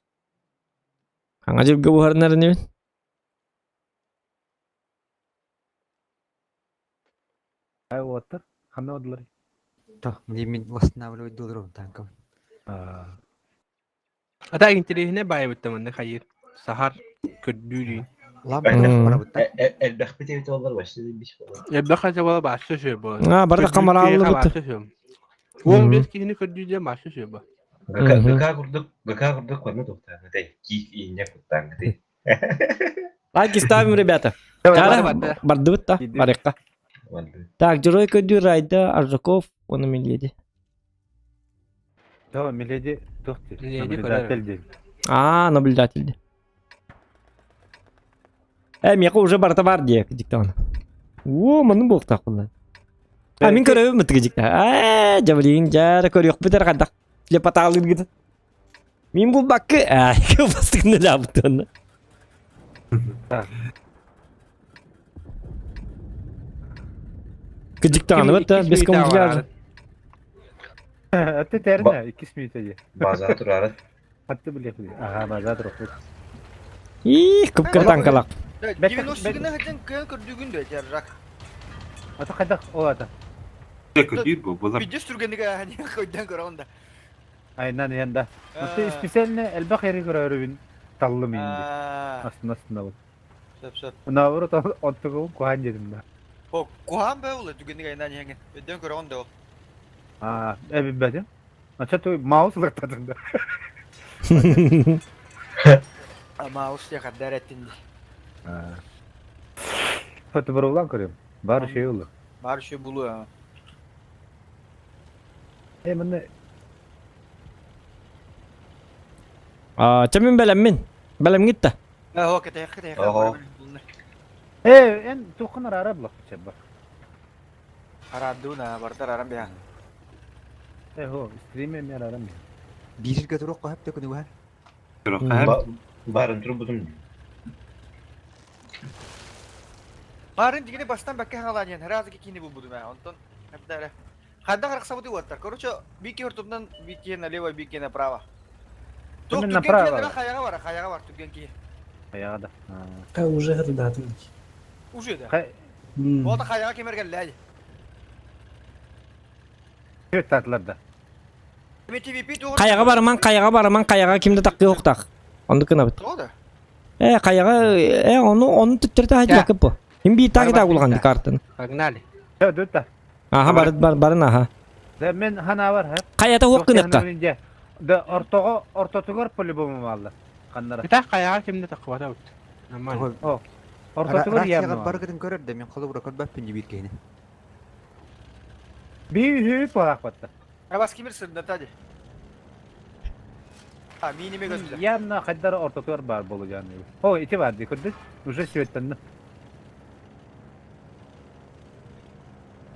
Kangajil gabuharnar ni ben. Ay water. Hanna odlar. То, лимит восстанавливать долларов танков. Ata interihine bayabıttamında hayır. Sahar kördüğü. Elbek bir tevhid başladı bir şey. Elbek acaba başka şey bu. Ha, barda kameralı bitti. 15 kişinin kördüğü başka şey bu. Gaka kurduk konu doktor. Hadi kif iğne kurtan hadi. Лайки ставим, ребята. Бардывыт-та, барекка. Так, Джерой Кодю Райда, Аржаков, он на Миледи. Да, Миледи, доктор. Наблюдатель. Наблюдатель. Меха уже барта бар диye диктан. Мыны болук такылды. Мен көрөбүм мытыгы дикта. Жабылин, жара көрөк битер кадак. Лепаталы gitu. Мен бул бакы, бастыгында жабыттан. Кыдиктаны бата, без камуфляжа. Атты терне, 2 минут эди. База турары. Атты билек. Ага, база турат. Кыпкыр танкалак. 90-ны хәтен көрдүгүндө жарак. Ата кайдак, о ата. Көдүр бу, булар. Видео сүргөндөгө хани койдан көргөндө. Aynen yanında. Atı spesialine elbak yeri görüyorum. Tallı mı indi? Aslında bu. Söp. Buna vurur da ottuğum kuhan dedim ben. O kuhan be ulu tügünü gayından yengen. Ödden görgöndö o. Evet bedim. Açatı mouse lıkladığında. Mouse ya kadar ettindi. Fotoğrafı ulan görüyorum. Bari şey olur. Bari şey bulu ya. Bunu Çamin belem gitti. Ho kete. en tukun arab lak çabba. Araduna bartar aram ya. Ho stream'e mi aram ya. Bir gaturok ko hep de kunu var. Barın turu budum. Barın digini bastan bakke halanyan. Herhalde ki kini bu budum ya. Ondan hep de Kadang karak sabuti water. Короче, biki hortumdan biki na lewa biki na prawa. Тук направо. Хаяга бар түгенки. Хаяга да. Уже да. Уже да. Вот хаяга кемер geldi. Kötü tatlılar da. MTVP doğru. Kayağa baraman, kayağa kimde takı yok tak. Onu kına bit. Doğru. Kayağa, onu tutturdu hadi bakıp bu. Kim bir takı da kullandı kartını. Kagnali. Ya dur da. Aha barın aha. Men hana var ha. Kayata hokkınıkka. Da ortotugar polibomum valla. Kanlara. Bir tak kayağa kimde takı var evet. Normal. O. Ortotugar yem. Bargadın görür de men kolu bırakır bak pinci bir kene. Bir hüyüp olarak battı. Arabas kimir sırrında hadi. Ha minime gözler. Yarına kadar ortotugar bar bolacağını. O içi vardı kurduk. Уже светten.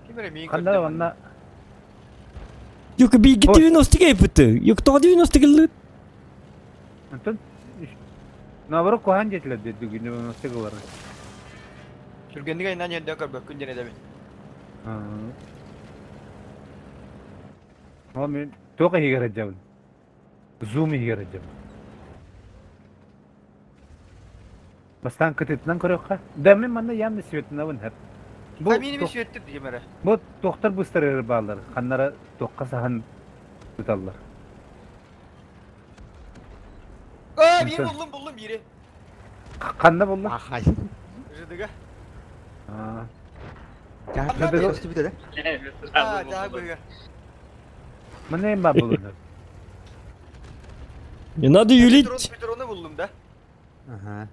Kimire min Kanlara vanna. Yok bir 90 yapıttı. Yok daha 90 geldi. Антон. Navarro kohan jetler dedi günü nasıl kılar. Türkiye'nin inan yende kar bak gündene de. Ama toka higaracağım. Zoom higaracağım. Bastan kıtıtlan koruyka. Demin bana yanlış svetine vın hep. Bu minime süettir diyemere. Bu doktor bıstırır bağlar. Kanlara dokka sahan tutallar. Aa bir buldum biri. Kanna buldum. Hay. Rıdıga. Rıdıga. Üstü bir de. Aa daha böyle. Mana ben buldum. Nadı Yulit. Petronu buldum da. Aha.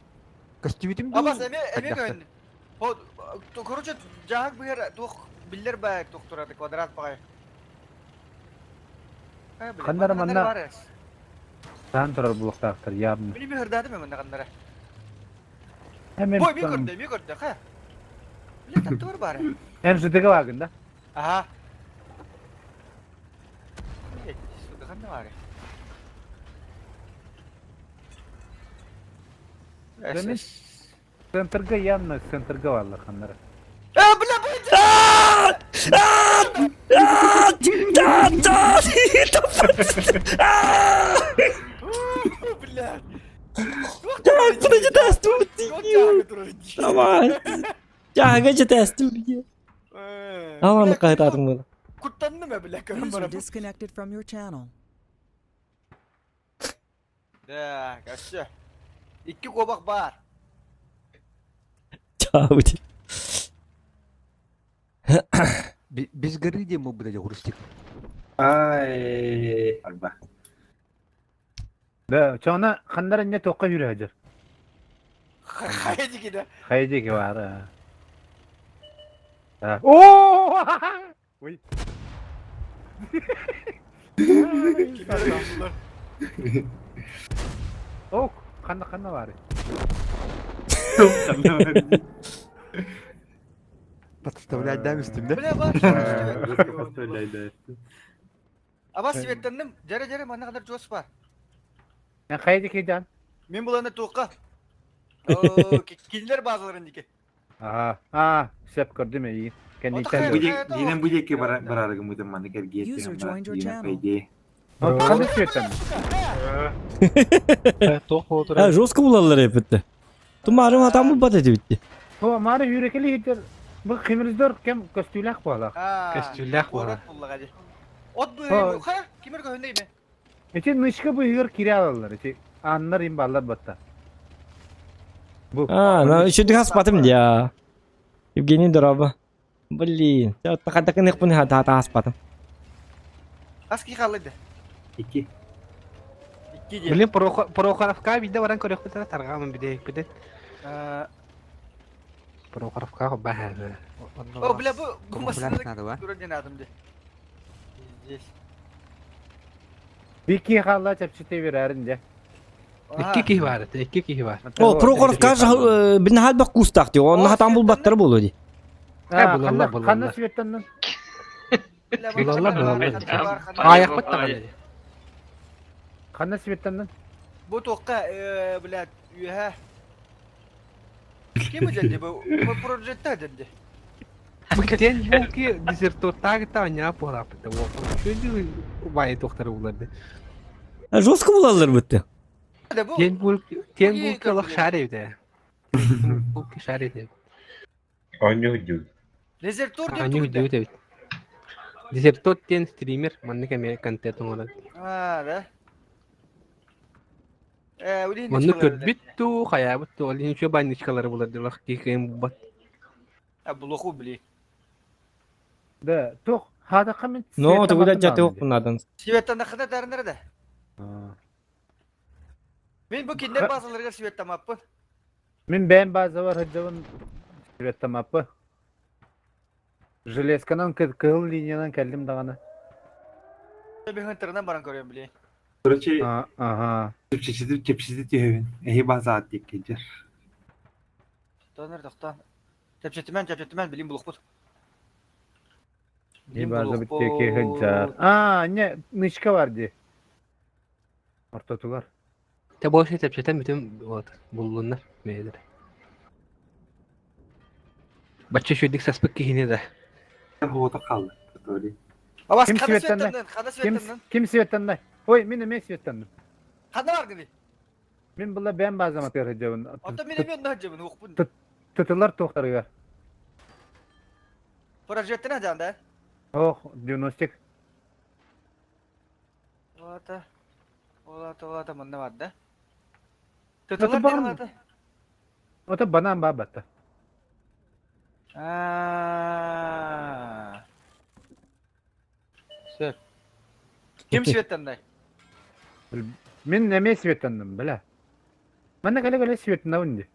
Kostümüm de. Ama eme gönlüm. O korucu cahak bir biller bayak doktora kvadrat bayak. Kanlara manna. Sen turar bulukta aktar yarın. Beni bir hırdadı mı bende kanlara? Hemen. Boy bir gördü ha. Bile taktı var bari. Hem Rıdıga vagında. Aha. Suda kan da var. Demin Center'ga yanına Center'ga valla kanlara. Bile Bile. Proje testi Tamam. Jaga testi diye. Aman kaytadım bunu. Kurtlandı mı bile karım bana? Disconnected from your channel. Ya kaçtı. 2 kobak var. Çabuk. Biz gari diye mi burada hurustik? Ay arba. Da çoğuna kanlara ne toka yürü hacer. Haydi gide. Haydi ki var ha. Oo! Uy. Oh, kanna var. Patstavlardan üstümde. Bile var. Öyleydi. Ama sivetlendim. Cere bana kadar jos var. Ne haydi ki can. Men bulanda toka. Oo, kinler bazılarındaki. Aha, şep gördü mü iyi. Kendi içen. Yine bu yeki bararı muhtemelen bana gel geçti. Yine paydi. Kanı sivetten. Ha жестко bulallar yapıttı. Tumarım adam bu bada bitti. Bu mari yürekli hider. Bu kimirizler kem kostülak bağla. Kostülak bağla. Ot bu ha kimir göndeyi mi? İçin nışkı bu hür kiralarlar. İçin anlar imballar batta. Bu. Ну еще ты хаспатым dia. Евгений Дорога. Блин, я так не пun hata хаспатым. Aski kaldı. 2. Bilin Prokhorivka bir de varan koruyup da targamın bir de. Prokhorivka bahar. O bile bu masada duracağın adamdı. Bir ki halla çapçıte vererince. İki kişi var. O Prokhorivka bin hal bak kustak diyor. Onun hatam bul battır bulu di. Kanna sivetten. Bulallar. Ayak battı. Kanna sivetten. Bu toka bile üye. Kim jadi bu projette dedi. Mungkin bu desertor tag tanya por apa da bu. Çünkü bay doktor ulardı. Жестко bulallar bitti. Ten bu kalak şareydi. Bu şareydi. Anne hücum. Desertor Anne hücum. Десертоттен стример, манны кеме контент оңорат. Да. Улин Манны көрбүттү, хаябытту, олин үчө банничкалары булардылар, кейкем бат. Булоху били. Да, тох, хада камен. Ну, ты выдать жаты окун надан. Светтан нахана дарнерде. Мен бу киндер базаларга светтамаппын. Мен бән база бар хаджавын светтамаппы. Железканан кыл линиядан келдим даганы. Мен хантернан баран көрөм били. Короче, Ага. тепшиди түйөбүн. Эхи база ат дейк келжер. Тонер тохтан. Тепчетимен билим булукпут. Не база битеке хаджар. Не, нычка бар ди. Ортотугар. Те боşa tepçeten bütün вот bulunlar meydir. Бачча шөйдик саспык кихине да. Хота калды. Абас Ким када светтанды? светтандан. Ким светтанды? Ой, мен эме светтанды. Када бар гыли? Мен була бән базама тер хаджавын. Ата мен нахжабын укпун. Тутулар тохтарыга. Прожектина жанда. Ох, 90. Олата мында бар да. Ата Тутулар бар дем мı? ата. Ота банан бабата. Сер. Ким светтандай? Мен эме светтандым, біля. Мана кале светтана үнди.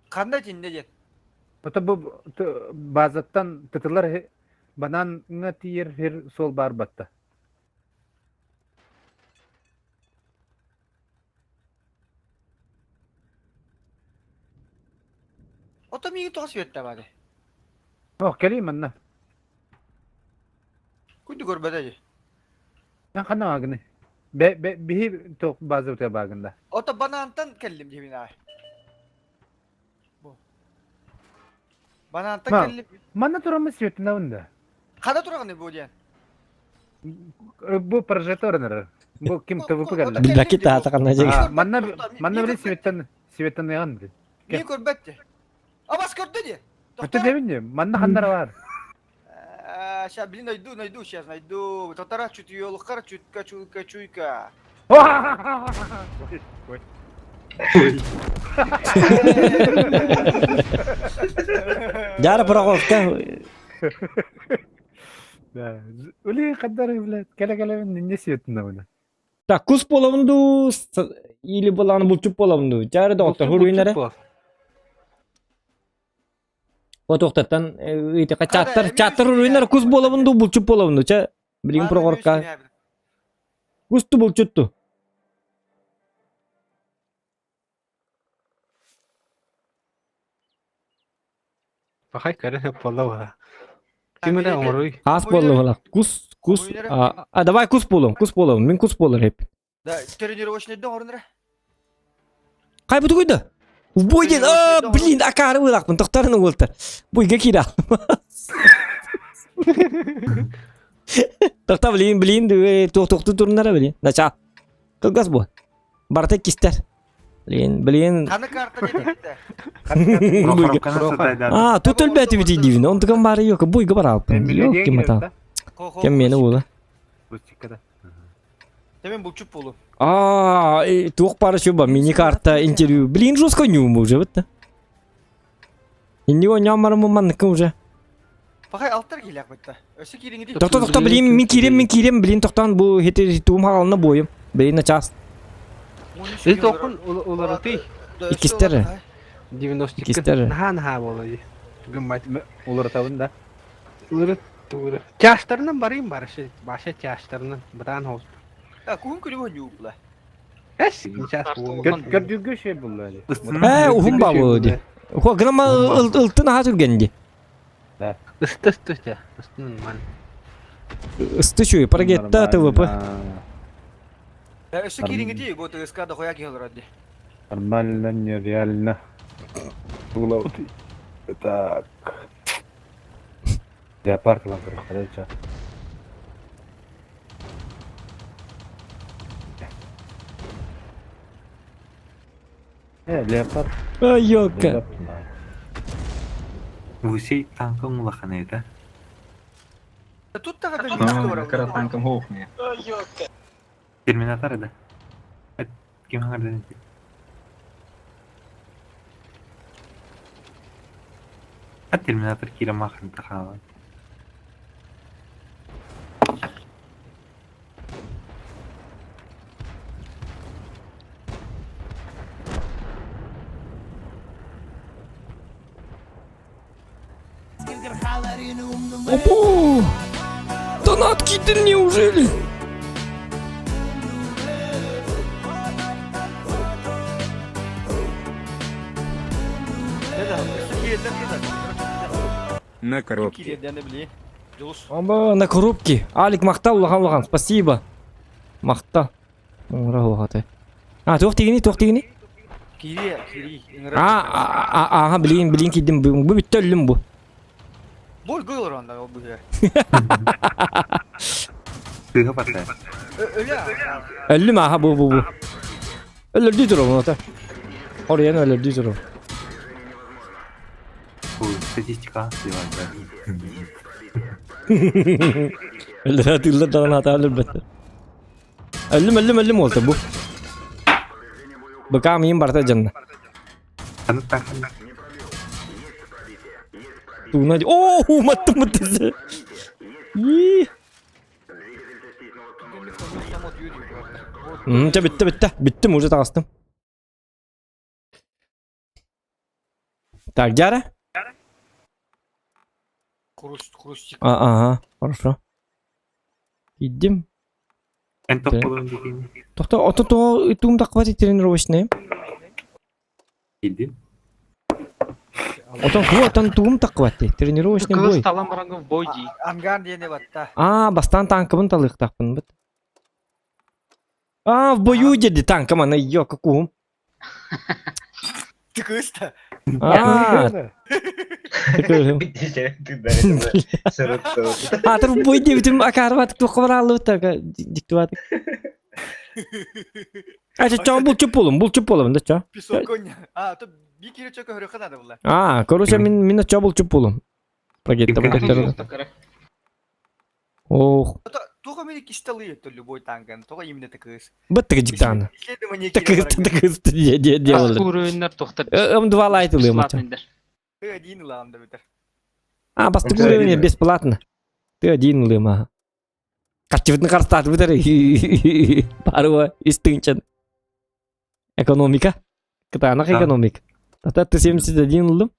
Кандай тинде жет? Ота бу базаттан тутулар бананга тиер сол бар батта. Ото миги тоға светта бады. Ох, келейм анна. Күнді көрбеді же. Мен қана агыны. Бихи тоқ базы өте багында. Ото банантан келдім жемін ай. Банантан келдім. Мана турамы светтана үнді. Қада тұрағыны бұл ден? Бу прожекторнер. Бу ким ТВП geldi. Bilbaki tahtı kanına çek. Manna bile svetten yandı. Мен көрбетті. Абас көрді де. Öte devince manna handara var. Сейчас, блин, найду, сейчас найду. Татара чуть ёлыққар, чуйка. Jara Prokovka. Öyle kadar bile kele ne svetinde bunu. Так, кус поламду или баланы булчуп поламду. Жары доктор хуруйнары. O toktatan ite çatır ruiner kuz bolamındı bulçup bolamındı ça bilin prokorka kustu bulçuttu Bakay kare polava. Kimde umruy? has bollu hala kus давай kus bolum min kus bolur hep Да, тренировочный дом орнера. Kaybutu koydu Boy gel блин akarı bırakın doktorun oldu boy gekira Doktor bilin toktu turunlara bilin naça kılgaz bu bartek ister bilin Kanı kartı dedikti. тут ölbeti bir divin onu tıkan bari yok boy gabar alpın yok kim ata kim meni ola Temen bulçup bolu. Тух пара шуба мини-карта интервью. Блин, жестко нюм уже, вот. И него нямарым манныкы уже. Bakay altar geliyor butta. Ösü kiringi değil. Doktor bilin min kirem bilin toktan bu hete tuğum halına boyum. Bilin ças. Biz tokun ularıtı. İkistere. 92. İkistere. Naha bolay. Gümbayt. Ularıtavın da. Ularıt. Çaşlarından barayım barışı. Başa çaşlarından. Bıdan hoş. Ya kuhun külü bu nyupla. Es. İnşaat kuhun. Gördüğü şey bunlar. Uhum babu di. Ko grama ıltın hazır gendi. Istı ya. Istının man. Istı şu para getta TVP. Ya ösü kiringi değil bu tıska da koyak olur hadi. Нормально, реально. Так. Леопард вам приходится. Леопард. Yok. Bu şey tankın ulakana eda. Tut da танком хохне. Терминатор да. Kim hangardan itu? Terminator kira makan tahawan. Опа! Донат киден, неужели? На коробке. Оба, на коробке. Алик мақтал, улахан, спасибо. Мақтал. Рахуаты. Тоқ дегені? Кири. Ага, білейін кидім. Бұл бітті өлім бұл. Бол гылыр онда ол бұйы. Sığha patlar. Өлім, аға, бұл. Өлірді тұр ол, ота. Ориян өлірді тұр ол. Bu statistika diyor. Ülder daran hata elbette. Ölüm oldu bu. Bakamayayım barta canına. Kanıt takın. Tuğuna di. Oo, mıttı. Yii. Bitti. Bittim ucu tastım. Так, Дяра? Хрустик. Ага, хорошо. Идем. Энтоп болуун деген. То тумда хватит тренировочный. Иди. Отон тум так хватит тренировочный бой. Талам барангы бой дей. Ангар дене батта. Бастан танкымын талык такпын бит. В бою деди танкым аны ё какум. Ты кыста. Атыр бой дебитим акарват тохваралы так диктуат. Чон бул чупулум да чо. Писоконя. То bir kere çok hırıkı da bunlar. Короче, мен чабыл чупулум. Пагетта бутактар. Ох. Только мне кисталы то любой танк, только именно такыз. Быттыгы диктаны. Такыз делали. Курыннар тоқтар. М2 лайтылым ача. Ты один лам да битер. Басты уровень бесплатно. Ты один лыма. Качевытны карстат битер. Парва истынчан. Экономика. Кытанак экономика. Ты 71 лым.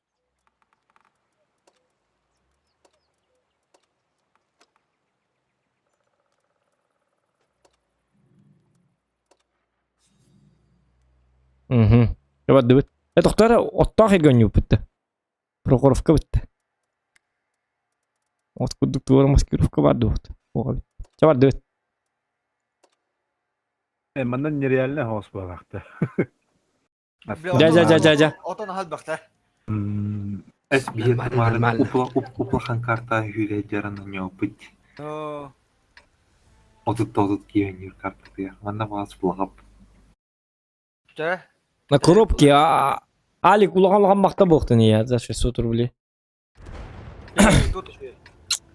Жабат дебет. Тоқтары оттақ ерген юп бітті. Прокоровка бітті. От күдіктігері маскировка барды бітті. Жабат дебет. Мандан нереально хаос бағақты. Жа. Отан хал бақта. Es bir varın uplahan karta hüre jarana nyopit. Otut giyen karta diye. Manda vas bulap. Жа. На коробке, Алик улаған мақта боқты не я, за 600 рублей.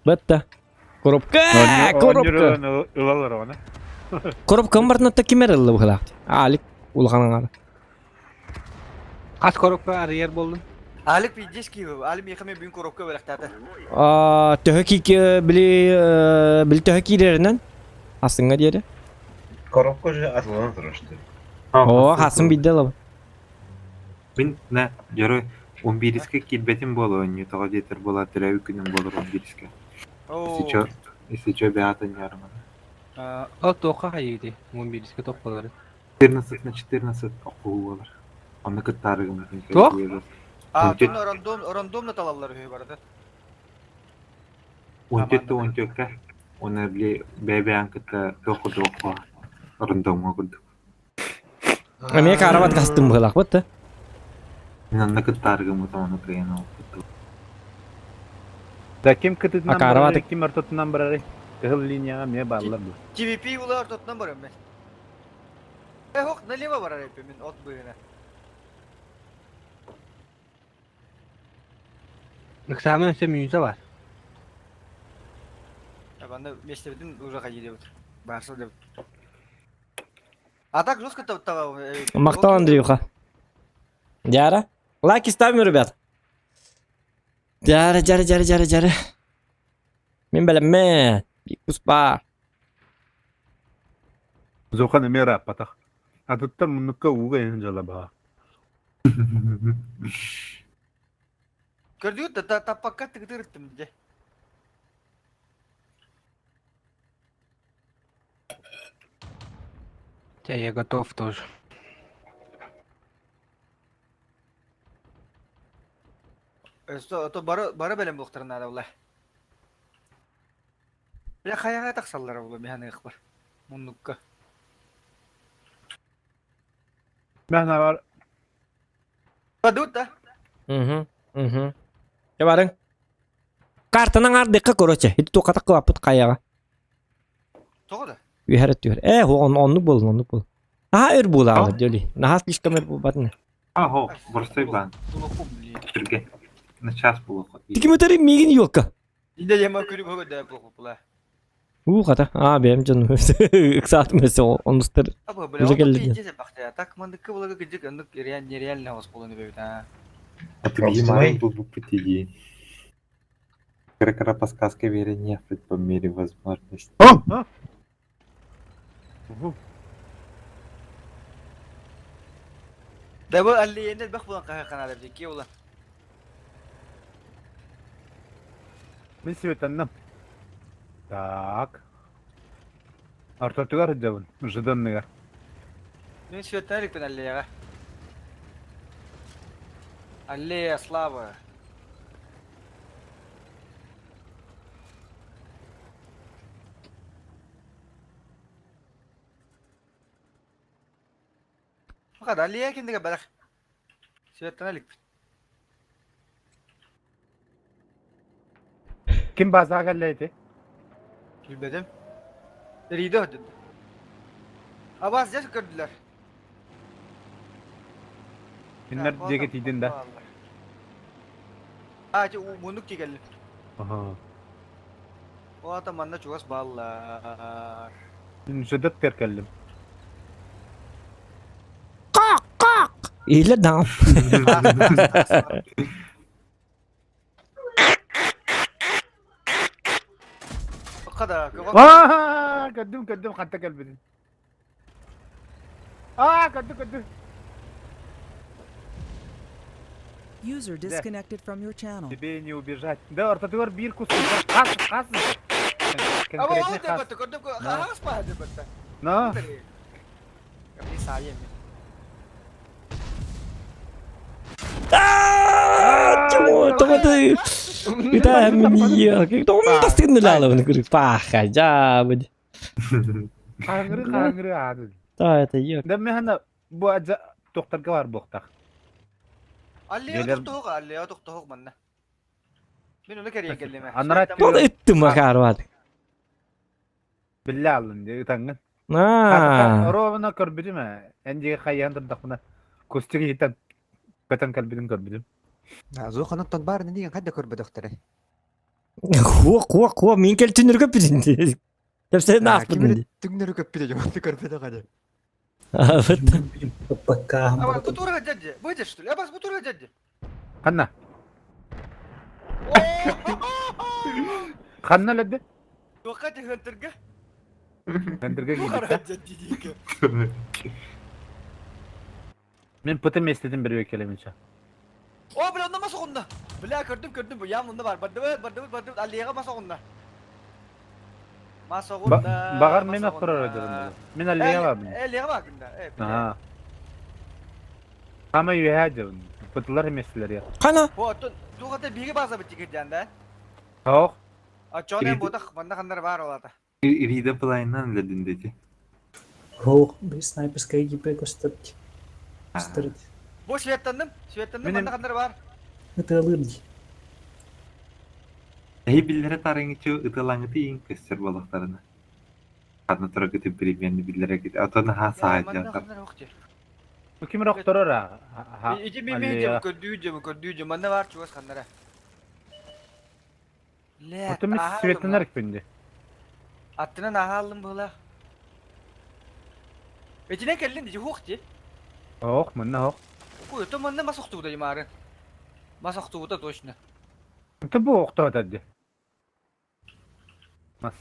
Бәтті. Коробка! Коробка барына кемер ылы бұғылақты. Алик улағанын ары. Қас коробка ары ер болдың? Алик бидес кейбі, Алик мекеме бүгін коробка бәріқтады. Төхі біл төхі кейлерінен асыңға деді. Коробка же атылған тұрышты. Хасым бидді алабы. Мен на жарой 11-ке келбетім болу, не тоға жетір бола, түрәуі күнім болыр 11-ке. Если чё, беатан ярымады. Ол тоқа қайыды, 11-ке тоқ болары. 14 на 14 оқуы болыр. Оны күттарығым. Тоқ? Рандомны талалар өй барды. 17-14-ке. Оны біле бәбән күтті тоқыды оқуа. Рандомға күрдік. Мен карават кастым бұғылақ бұтты. Мен анда күттарығым ұтаманы қиын оқытты. Да кем кытытынан барары, кем ортотынан барары. Кығыл линияға мен барлар бұл. TVP ұлы ортотынан барым мен. Хоқ, налево барар әпі мен от бұйына. Нықсамын өсе мүйізі бар. bana meştebetin uğra kaydı otur. Barsa da. Атак жестко Мактал Андрюха. Дяра. Лайки ставим, ребят. Дяра. Мен белем. Пуспа. Зохан эмера патах. Атыттар мунукка уга ен жалаба. Көрдүгүт да таппакка тыгытырыттым же. Я готов тоже. То бары белем булактырына да улай. Бля хаяга таксаллар улай механы бар. Муннукка. Мехна бар. Падут да. Ya bareng. Картаның ардыкка короче. Ити токата кылапыт каяга. Тогда. Вихарет diyor. Onluk bol. Aha ör bul abi diyor. Nahas lişkamer bu batın. Aho, burası ben. Türkiye. Ne ças bu? Dikimeteri migin yok ka. İnde yema körü bu da popula. Kata. Benim canım. Kısaltı mesela onu stır. Abi böyle oldu ince bak ya. Takmandık bulaga gıcık anlık real ne was polunu böyle ha. Понимаем, был потеги. Кракара подсказка верения по мере возможности. Да bu اللي ينال بخبط قناه بجيكي والله. Мен светанным. Так. Артатыгар жабын. Жыданныгар. Мен светаник пен аллега. Аллея слава. Fakat alliye kimdege barak. Svettanalik. Kim bazağa gelleydi? Bilmedim. Rido dedi. Abaz yaş gördüler. Binler ceket idin de. Aç munuk ki geldi. Aha. O atamanna çuğas ballar. Jıdıt terkellim. İyle dam. O kadar. Kaddım hatta kalbedin. Kaddım. User disconnected from your channel. Тебе не убежать. Да, Артатыгар bir кусок. Хас. Ama o debatte gördüm ki has pa debatte. No. Kami sayem. Чего? Ты. Это меня. Как-то он достигнул лала. Паха, жабы. Kangırı adı. Да, это yok. Demme hana bu aca doktorga var boktak. Alliye doktor manna. Ben onu keriye kellime. Anlarat. O da etti makar vardı. Billah alın diye tangın. Rovana körbidim ha. Ence kayyandır dakına. Kostiri hitam. Batan kalbidin körbidim. Зоханын бар не деген кайда көрбө доктор. Хуа, мен кел түнөр көп бизин. Деп сен аспын. Түнөр көп биде жок көрбөдө кайда. Вот. А bu turga jaddi. Böyle что ли? А бас bu turga jaddi. Kanna. Kanna ledde. Tokat hıntırga. Hıntırga gitti. Jaddi diyke. Men pıtım istedim bir ökelemince. O bile onda masuk onda. Bile gördüm bu yağım onda var. Badı Aliye'ye masuk onda. Masuk onda. Bağır men akırar ederim. Men Aliye'ye var mı? Aliye'ye var bunda. Evet. Aha. Ama yuhacım. Pıtılar emesler ya. Kana? Bu kadar bilgi bazı bir tiket yanda. Yok. Açoğun bu da banda kanlar var olada. Rida playından ledin dedi. Yok, bir sniperskaya gibi gösterdi. Bu Svettan'ım banda kanlar var. Hatırlarım. Billere tarın içi ıtılanıtı in köster balıklarını. Kadına tura gıtı privyeni billere gıtı. Atona ha sahip Bu kim doktor ra? İki mimeyce kördüğüce banda var çuvas kanlara. Otomis Svettanlar kipindi. Attına naha aldım bula. Etine kellin diye hukti. Ох, мына ох. Kuyu manna masaktu da yimarın. Masaktu da точно. Ты бу кто тадди? Mas.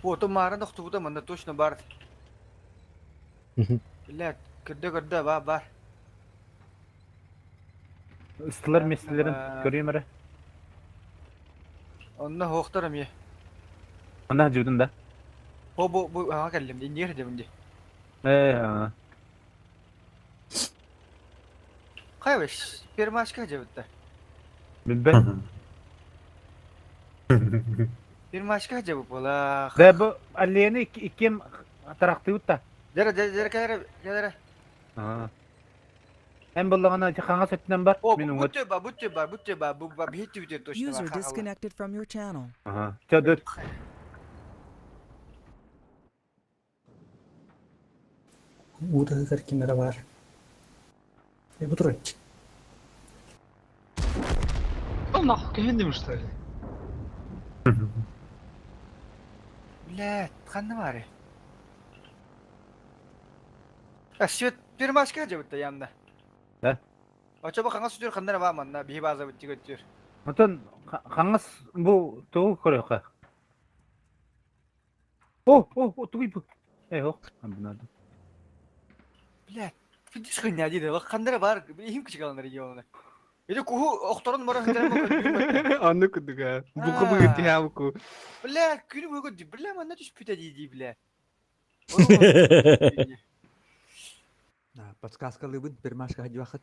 Фото марын да хту да manna точно бар. Billet kırda var. Istılar meslerin göreyim ara. Onunla hoktarım ye. Ana cüdün da. Bu ha kellim dinliyor de bundi. Ha. Kaybeş bir başka cevapta. Ben. Bir başka cevap ola. Da bu aliyeni ikim taraktı utta. Dere kadar. Ha. Hem bullağına çıkana sütünden var. Bu bir hiç bir точно. User disconnected from your channel. Aha. Çadır. Udah करके मेरा बार ये बुतुर Allah kendim işte. Billet kandı var ya. Asiyet bir başka cevapta yanında. Ne? Acaba kanka sütür kandıra var mı? Bir bazı bitti götür. Mutun kangas bu tuğ koruyor ka. Oh tuğ bu. Oh. Ambunado. Billet. Fiddi sıkın ya dedi. Bak kandıra var. İhim küçük alanları yiyor onu. Bir de kuhu oktorun numara hıdırma bakın. Onu kuduk ha. Bu kapı gitti ya bu ku. Billet günü bu kadar. Billet bana düş püte değil billet. Nah, подсказка-лыбын пермашка хаджи вакыт.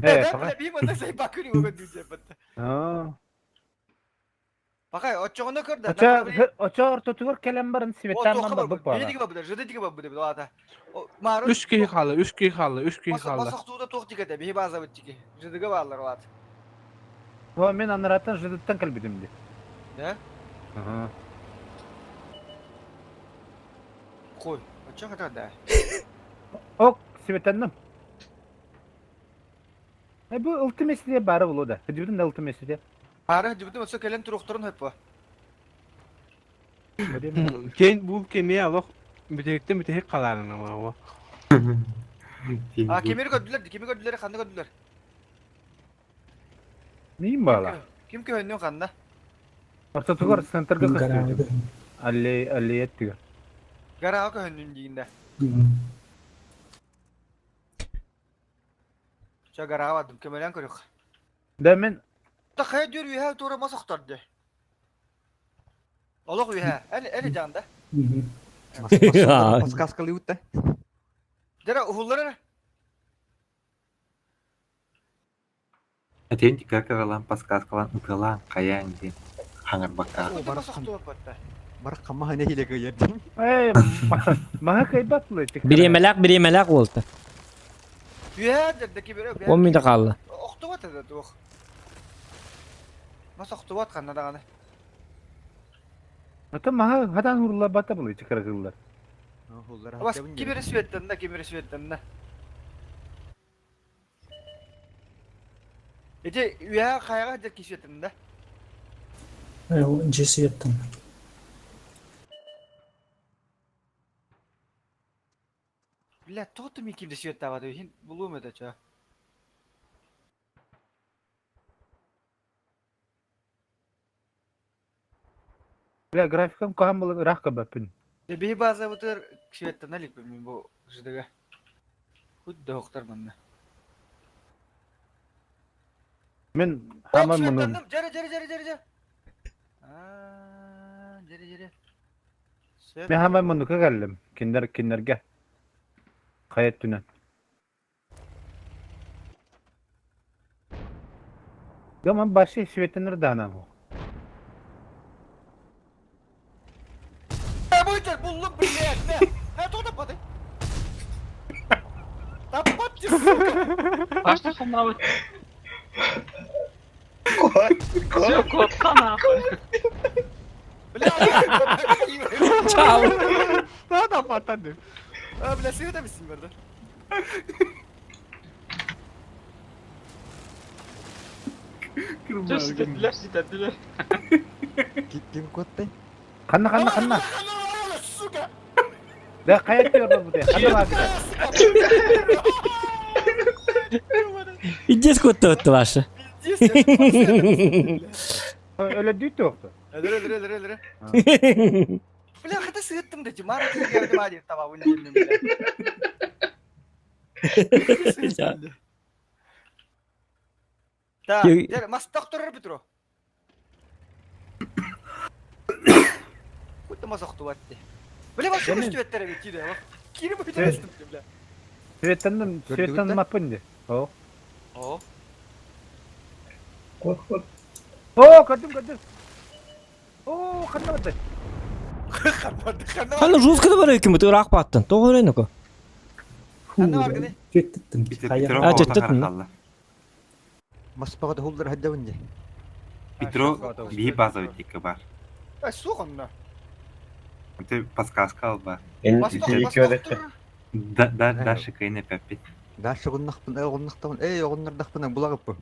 Ben bir bana say bakın bu kadar düz Ha. Bakay oçoğunu kırdı. Oça orta tuğur kelem barın sivetten manda bu para. Yedi gibi bu da. Jüde gibi bu da. Ata. Üç kişi kaldı. Masak tuğda toq dikete. Bir bazı bitti ki. Jüde gibi alır o at. Bu men anıratan jüdetten kalbidim di. Ne? Aha. Koy. Oçoğu kadar da. Ok sivetendim. Bu ultimate diye bara bulu da. Hıcıbın da ultimate diye. Ara hıcıbın olsa kelen turukturun hep bu. Ken bul keni alok. Bitekte bitehek kaların ama o. Kemeri gördüler, kandı gördüler. Neyim bağla? Kim ki önlüyor kandı? Orta tuğur center'da kıstıyor. Ali yettiyor. Gara o önlüğün diyinde. Şu gara vardım, kemeren kırık. Demin. Da kaya diyor üye doğru masa kurtardı. Oluk üye, eli canda. Подсказка-лыбын да. Dere uhulları. Atayın dikkat kalan paskas kalan ıkalan kayan diye. Hangar bakar. Барах камма хане хилеге ярдим. Maha kaybatlı. Biri melek oldu. Üye derdeki biri. 10 minute kaldı. Oktuvat dedi ok. Masa oktuvat kandı da kandı. Ata maha hadan hurla bata bulu çıkarıklılar. Bas kimiri süvetlerinde. Ece üye kayağa hadi ki süvetlerinde. Jesse yattım. Billet tohtum ikimde süvetler vardı. Hin bulum öde ça. Ya grafikam kaham bulu rak kabapın. Bir bazı budur süvetlerinde lik bilmem bu jüdege. Hudda oktar bana. Men hamam bunu. Cere. Cere. Men hamam bunu kagallim. Kinderge. Kayet tünen. Yaman başı şivetenler dana bu. Boyunca buldum billet ne? Ha tohtum patı. Tapat. Başta sonuna bak. Все, кот, канал. Ciao. Daha patladı. Abi la sıyı da mısın burada? Dur, sitettiler. Kim kotte? Kanna. De kayıt diyor bu de. Kanna var bir de. İddes kuttu başı. Öyle değil yoktu. Öyle. Bile kata sığıttım da cimara geldim hadi tamam bunu yemin bile. Ta, der mas doktor Petro. Kutta masaktu vatte. Bile başka müstüvettere bitti de bak. Kiri bu bir bile. Süvetanın mapın de. O. Oo gördüm. Oo kanna var. Kanna Ruskada var hükümeti Irak battın. Doğru öyle ko. Kanna var gene. Cettettim. Ha cettettin. Maspaga da hullar hadda önce. Petro bir bazı öteki var. Ay su kanna. Te paskaskal var. Da şıkayını peppi. Da şugunnak bundan bulagıp bu.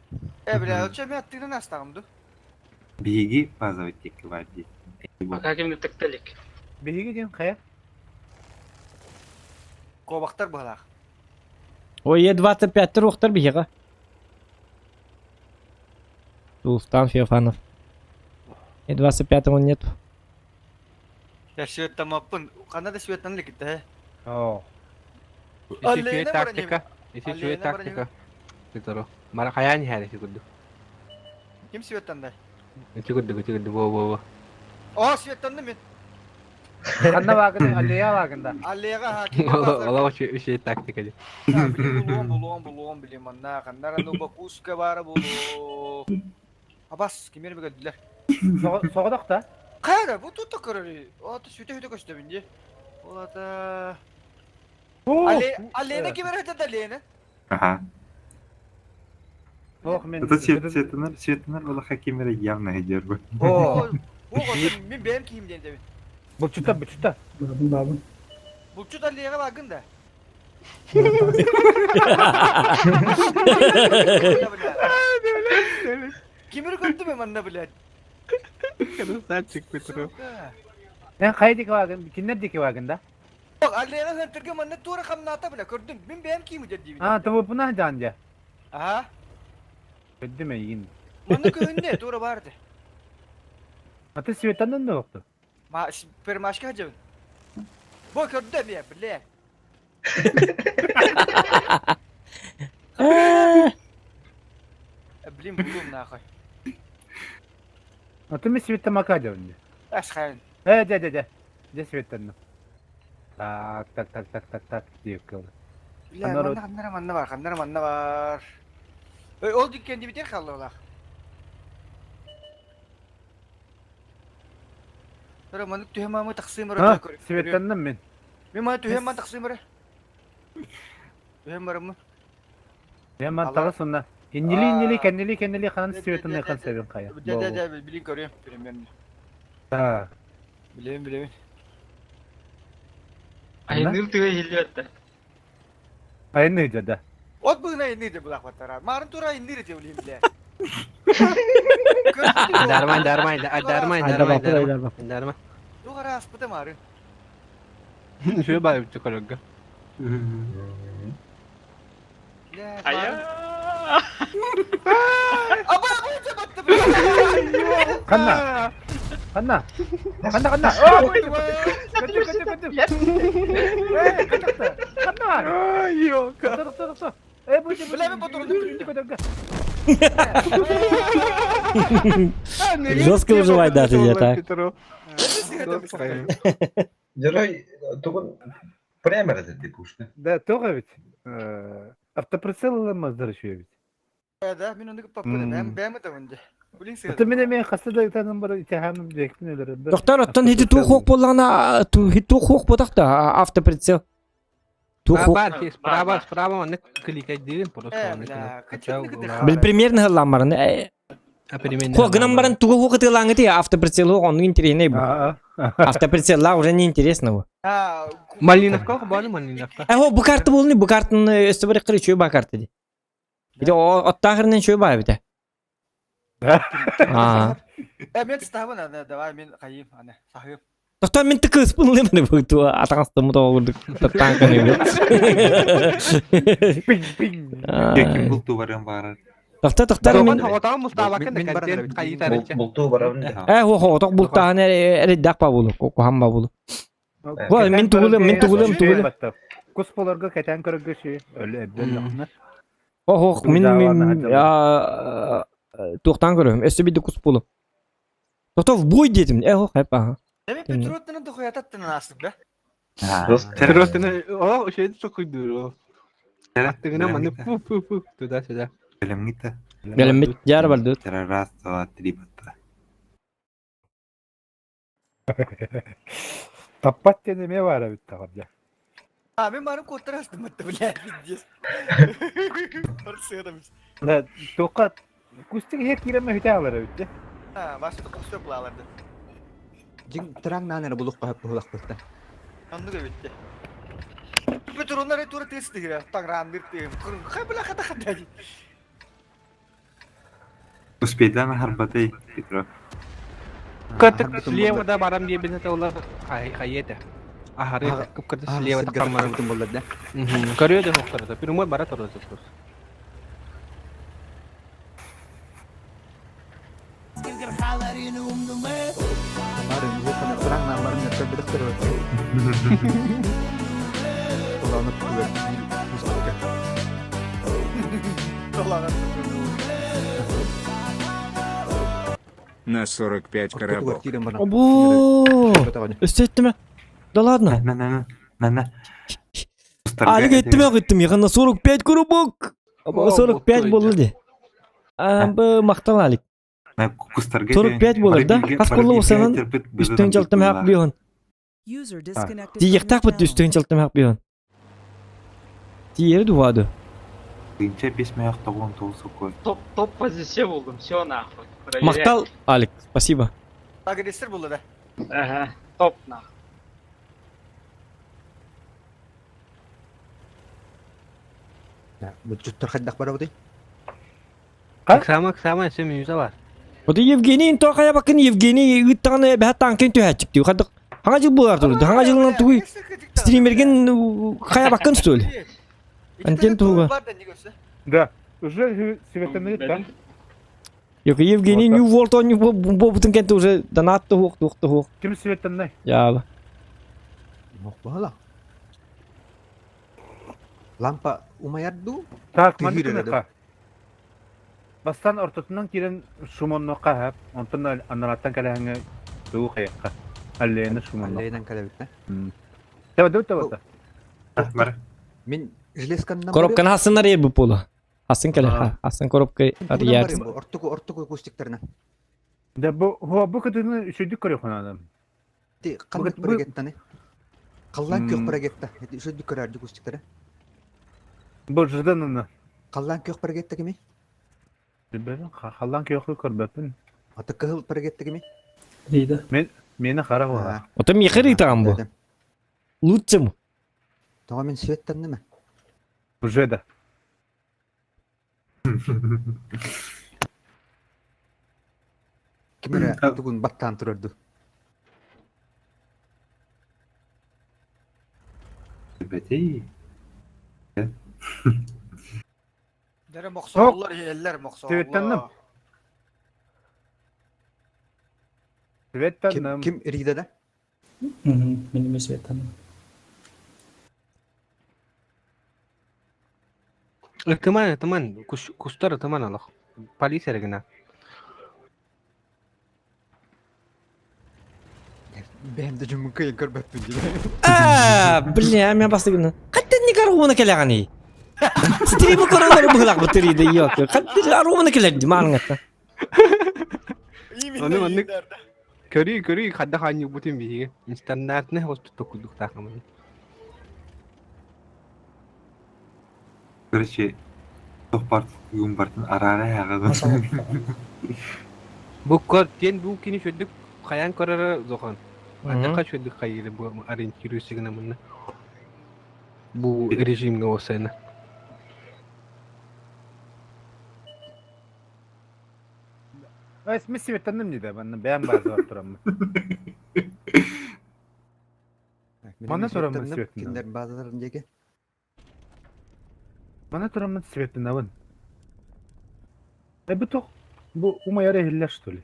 Bile ölçemi attığını nasıl tamamdı? Bigi bazı öteki var diye. Hakim de tektelik. Biri diyorsun kaya. Kovaktar balak. O 25 рухтар бига. Султан Феофанов. 25-го нет. Ya şöyle tamamın. Kanada şöyle gitti he. Oo. Isi taktika. Pitaro. Mara kayaan hari si kudu. Kim şöyle tanıdı? Ci kudu bo. Oh şöyle tanıdı mı? Kanna vakında, Ali'ye vakında. Ali'ye hakim. Allah şey taktik aja. Bulun bilim anna. Kanara no bakus ke bara bulu. Abas kimler mi geldiler? Soğuduk da. Kayada bu tutuk kararı. O da süte koştu bince. O da. Ali'ye kim verdi Ali'ye? Aha. Oh men. Это Светлана была хакимера явно ediyor bu. Oo. Bu benim kim diye demin. Bulçutta. Babın. Bulçut Ali'ye bakın da. Kimleri gördü mü manna bile? Kadın saçık Petro. Ben kaydık vakın, kimler diki vakında? Bak Ali'ye hırtırgı manna tuğra kamnata bile gördüm. Benim kim diye demin. Ha tabu buna canca. Aha. Gördü mü yiyin? Manna köyünde tuğra vardı. Hatta Svetan'ın da yoktu. Permaşka hacı. Bu gördü mü ya bile? Bilim bulum nakay. Hatta mı Svetan makaca önce? Aşkın. De. De Svetan'ın. Tak diyor kıl. Manna var. O dükkan biter kaldı ola. Sonra manık tühemamı taksim var. Ha, Svetan'ın ben. Ben manık tühemamı taksim var. Tühem var mı? Hemen tağı sonra. İncili kendili kanan Svetan'ın yakın sevin kaya. De bilin görüyorum. Bilin. Ha. Bilin. Aynır tüye hilyatta. Aynı hıcada. Ot bugün aynı de bulak batara. Marın tura aynı de bileyim bile. Darman. Lu kara aspıda marın. Şöyle bayıp çıkarıyor. Ayya. Aba bu cebattı bile. Kanna. Oh, götür. Kanna var. Ay yok. Dur. Bu Bile mi patronum? Жестко выживать даже я так. Герой только прямо ти пушка. Да, тоже ведь. Автоприцел маздырышıyor ведь. Да, мен onu papadım. Ben mi de önce? Bilin sen. Hatta men hastada tanım bara itahamım diyecektim neler. Doktor attan hidi tu hok bolana tu hok bodak da автоприцел. Tu hok. Справа не кликай дирин просто. Bil примерно хылламарын. Хок гнамбарын туга хок тылаңы те автоприцел хок onun интересный bu. Автоприцелла уже не интересно bu. Малиновка бар Малиновка. О, bu kartı bolunu bu kartın üstü bir kırı çöy bakar dedi. Bir de o ottağırından çöy bay bir de. Ben istahamın ana devam ben kayayım ana sahip. Doktor men tıkıs bunu ne bu tu atağısta mı doğurduk. Tanka ne bu? Ping ping. Kekin bultu barın barar. Doktor Zokan men hawata mustabakan da kanten kayıtar içe. Bultu barın da. ho tok bulta ne eredak pa bulu. Ko hamba bulu. Ko men tugulum. Kuspolarga keten kırgışı. Öyle ebden lakna. Oh men ya tuğtan görüyorum. Esse bir de kuspulu. Doktor buy dedim. Hep ha. Demek Petrot'un da koyatattın aslında. Terotene o şeyde çok uydur o. Attığına manı pu. Tuda. Gelem gitti. Gelem bit jar baldı. Terras wa tribatta. Tapat deneme var abi tabii. Abi benim kontrar astım hatta bile diyeceğiz. Sığırmış. Ne tokat kustik her kireme hütalar abi. Ha, başka kostu yok lağlarda. Jing terang nanere buluk kahap bulak bıtta. Andı bitti. Petronlar itu tes dia, tangram birtim. Kaya bela kata-kata. Uspeda na harbatay Petro. Katık siliye da baram diye bize tavla kayete. Ahari kıpkırdı siliye da kamar Betul bolad da. Karıyor da hokkarda. Pirumar barat orası terus. Kemarin gua kena terang namarin ngeter bedak terus. Kalau nak gue mustabakan. Tolong. На 45 коробов. Abo. Üstettim mi? Da ладно. Nana. Ali gittim yakında 45 kurubuk. Abo 45 boldu de. Amba maktan alik. 45 bolur da. Kas kullu olsanın üstün çaltım hak biyon. User disconnected Diyek from tak your bit üstün çaltım hak biyon. Diğeri duvadı. Гинче 5 маяк тогон толсу koy. Топ позиция buldum. Все нахуй. Проверяй. Maktal alik. Спасибо. Agresif buldu da. Ага. Топ нахуй. Nah, bucut terhadak pada waktu. Sama ese müze var. O da Yevgeni'nin toqaya bakın Yevgeni ıttağını bir tankın tühecik diyor. Hadi hangi bular durdu? Hangi yıldan tuğu streamergen kaya bakın söyle. Anten tuğu. Да. Уже светаны да. Yok Yevgeni New World on bu bütün kenti уже donattı hok. Kim svetаны? Ya. Mau bala. Lampa umayaddu. Так, Tihir mantıklı ada. ka. Bastan ortasından kiren şumonno kahap. Ondan anlattan kalahanga tuğ kayakka. Alleyna şumonno. Alleyna kalabitna. Tabii. Mar. Min jeleskan namar. Korupkan hasınlar yer bu polo. Hasın kalah. Hasın korupka yer. Ortuku kustikterna. Da bu kadını şöydük körüyor adam. Ti kallat paragettane. Kallan kök paragetta. Şöydük körerdi kustiktere. Bu jırdanını. Kallan kök paragetta kimi? Ben hallan köylü körbepin. Ata kahıl paragetta kimi? Lida. Meni kara var. O da miyakır tamam bu. Lutça mı? Tamamen svettan nima? Уже да. Kimera tugun battan turardu. Beti. Dere moksollar eller moksollar. Svettanım. Svettanım. Kim Rida da? Benim Svetan'ım. Teman, kustar teman Allah. Palis ergena. Benim de cumbuka yang körbepin gibi. Bilmiyorum ya bastı günü. Hatta ne kadar ona kelağını. Stream'i koranları bıhlak bitiriydi yok. Hatta arumunu kelerdi malıngatta. Onu Köri kadda hanyu butin bihi. Standart ne hoş tutukuduk takımı. Короче, tohpart yumbartın arara yağı. Bu kortien bu kini şöyle kayan karara zokan. Ada kaç şöyle kayırı bu arın kirüsü namına. Bu rejim ne olsa ne. اسمي سветtanım dedi ben bazı orturam. Mana turamın Светтанным, Светин. киндер базаларын жеге. Mana turamın Светин avın. Bu tok. Bu umayara hiller что ли?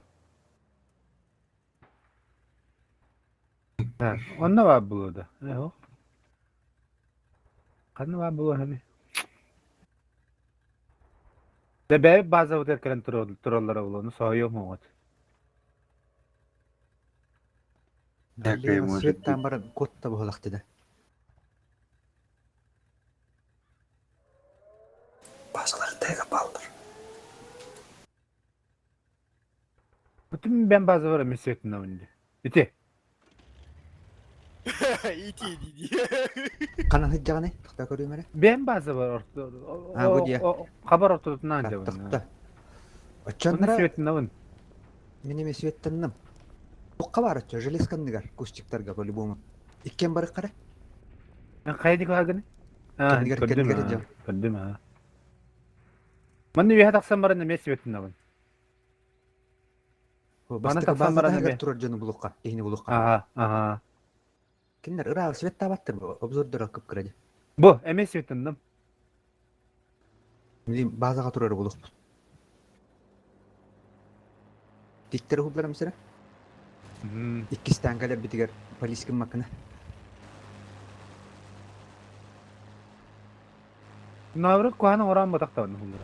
Ha, onna var burada. O. Kanı var bu hani. De be bazı otel kalen trollara olanı soğuyor mu ot? Светтан барын котта болактı da. Bazıları tek baldır. Bütün ben bazı var mı Svet'in avında? İti. İti diye. Kanan hıccağı ne? Tıkta görüyorum hele. Ben bazı var orta. Ha, bu diye. Haber ortasından anca var. Tıkta. Bunu Açanlara Svet'in avın. benim Светtanным. Тоққа бар очо, железкандыгар, кустиктарга по-любому. Иккен бары қара. Ben kaydı kagını. Ha, Kendine gördüm göre ha. canım. Gördüm ha. Ben de bir hataksan var ne Svet'in avın. Бастыгы тақсан базада бараны агар бе. турар жону булукка, ихни булукка. Aha. Киндер ыраа Свет табаттыр, обзордор алып кiraди. Bu emes Svet'in. Милим базага турар булук. Диктер хублар мисера? İkisi tankalar bitiger poliskin makine. Navru kuana oran batakta onu bunlara.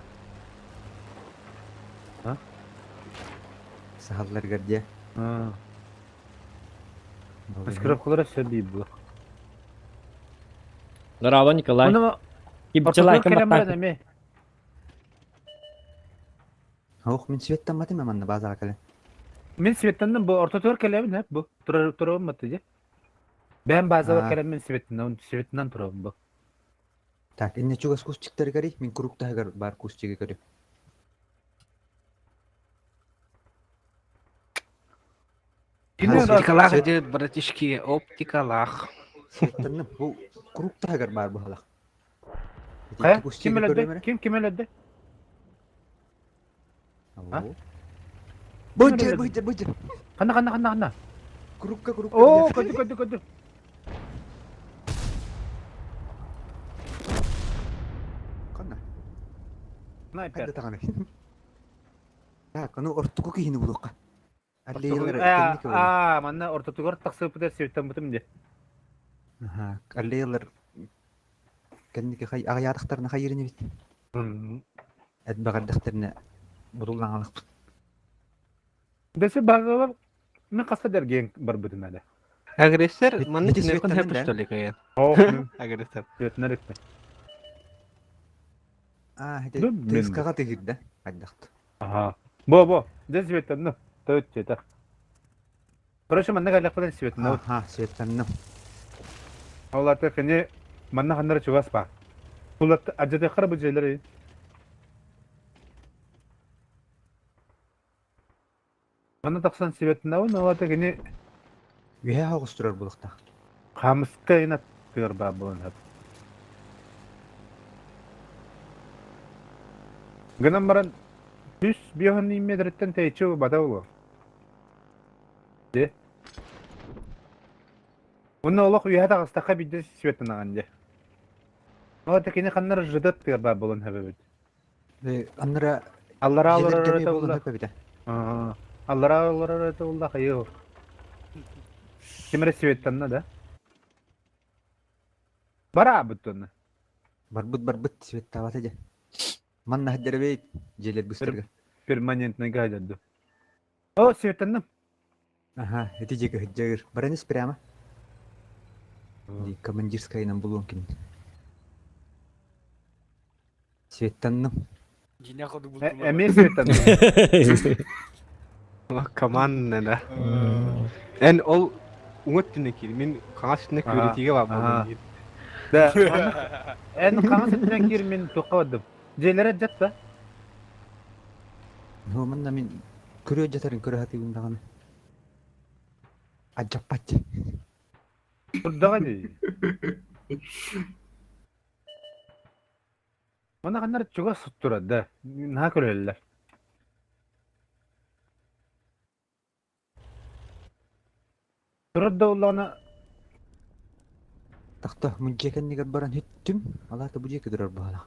Ha? Sahallar gardiya. Ha. Скрып кылар söyleyip bu. Здорово, Николай. Bunu Кипчелай, kelemler mi? Hawk min Svet'ten matım amanna bazaga kale. Men Svet'ten bu orta tör kelemin hep bu. Turarım matıcı. Ben bazı var kelemin Svet'ten turarım bu. Tak, inne chugas kuschiktar gari, min kurukta agar bar kuschige gari. Оптикалах же, братишки, оптикалах. Svet'ten bu kurukta agar bar bu halak. He? Kim öldü? Kim öldü? Bıcır. Kanna. Kurukka. Oo, kötü. Kanna. Sniper. Hadi tağane. Ya kanu ortuku ki hini bulukka. Manna orta tugar taksı pıda Svet'ten bıtım diye. Aha, allaylar. Kendiki hay ağayadaktarına hayırını bit. Etbağadaktarına budullan alıp. Desi bazı var. Ne kasta dergen barbıdın hadi. Agresör, manı Bitti ne kon Svet'ten hep de. üstüne kayan. Oh. Agresör. Svet'ten etme. Hadi Dur, tezkağa tegirdi. Hadi daktı. Aha. Bu. Desi Svet'ten ne? Tövt çeter. Proszę manna galak pada Svet'ten. Aha, Svet'ten. Allah ta kene manna hanlara çuvas pa. Kulat acıda kara bu jeleri. Manna taksan Svet'ten o Allah ta kene Ühe ağusturur bulukta. Kamıska ina tır babun hep. Ganam baran düz bir hanı imedretten teço badavlo. De. Onu Allah ühe de astaka bir de Svet'ten anca. O da kene kanlar jıdat tır babun hep. Ve anlara Allah jeler gemi Allah bulun Allah. hep bir de. Allah Allah hayır. Kimere Svet'ten ne de? Bara butun. Barbut Svet tavataja. Manna haddere bey jeler bustırga. Permanent ne gajadı. O Svet'ten ne? Aha, это jega hajjar. Baranis прямо. Di командирская нам булонкин. Светтанным. Yine kodu buldum. Emin Svet'ten ne? Kaman ne de. En ol unut dinleki. Min kanasını köretiye var bu. Da. En kanasından girmin toqadım. Jelere jatta. No manna min körö jatarın körö hati bundan. Acappat. Burada hadi. Mana kanlar çok sutturada. Ne köröller. Turada olana Taqta munjekenniger baran hüttüm. Alata bu jeki durar bala.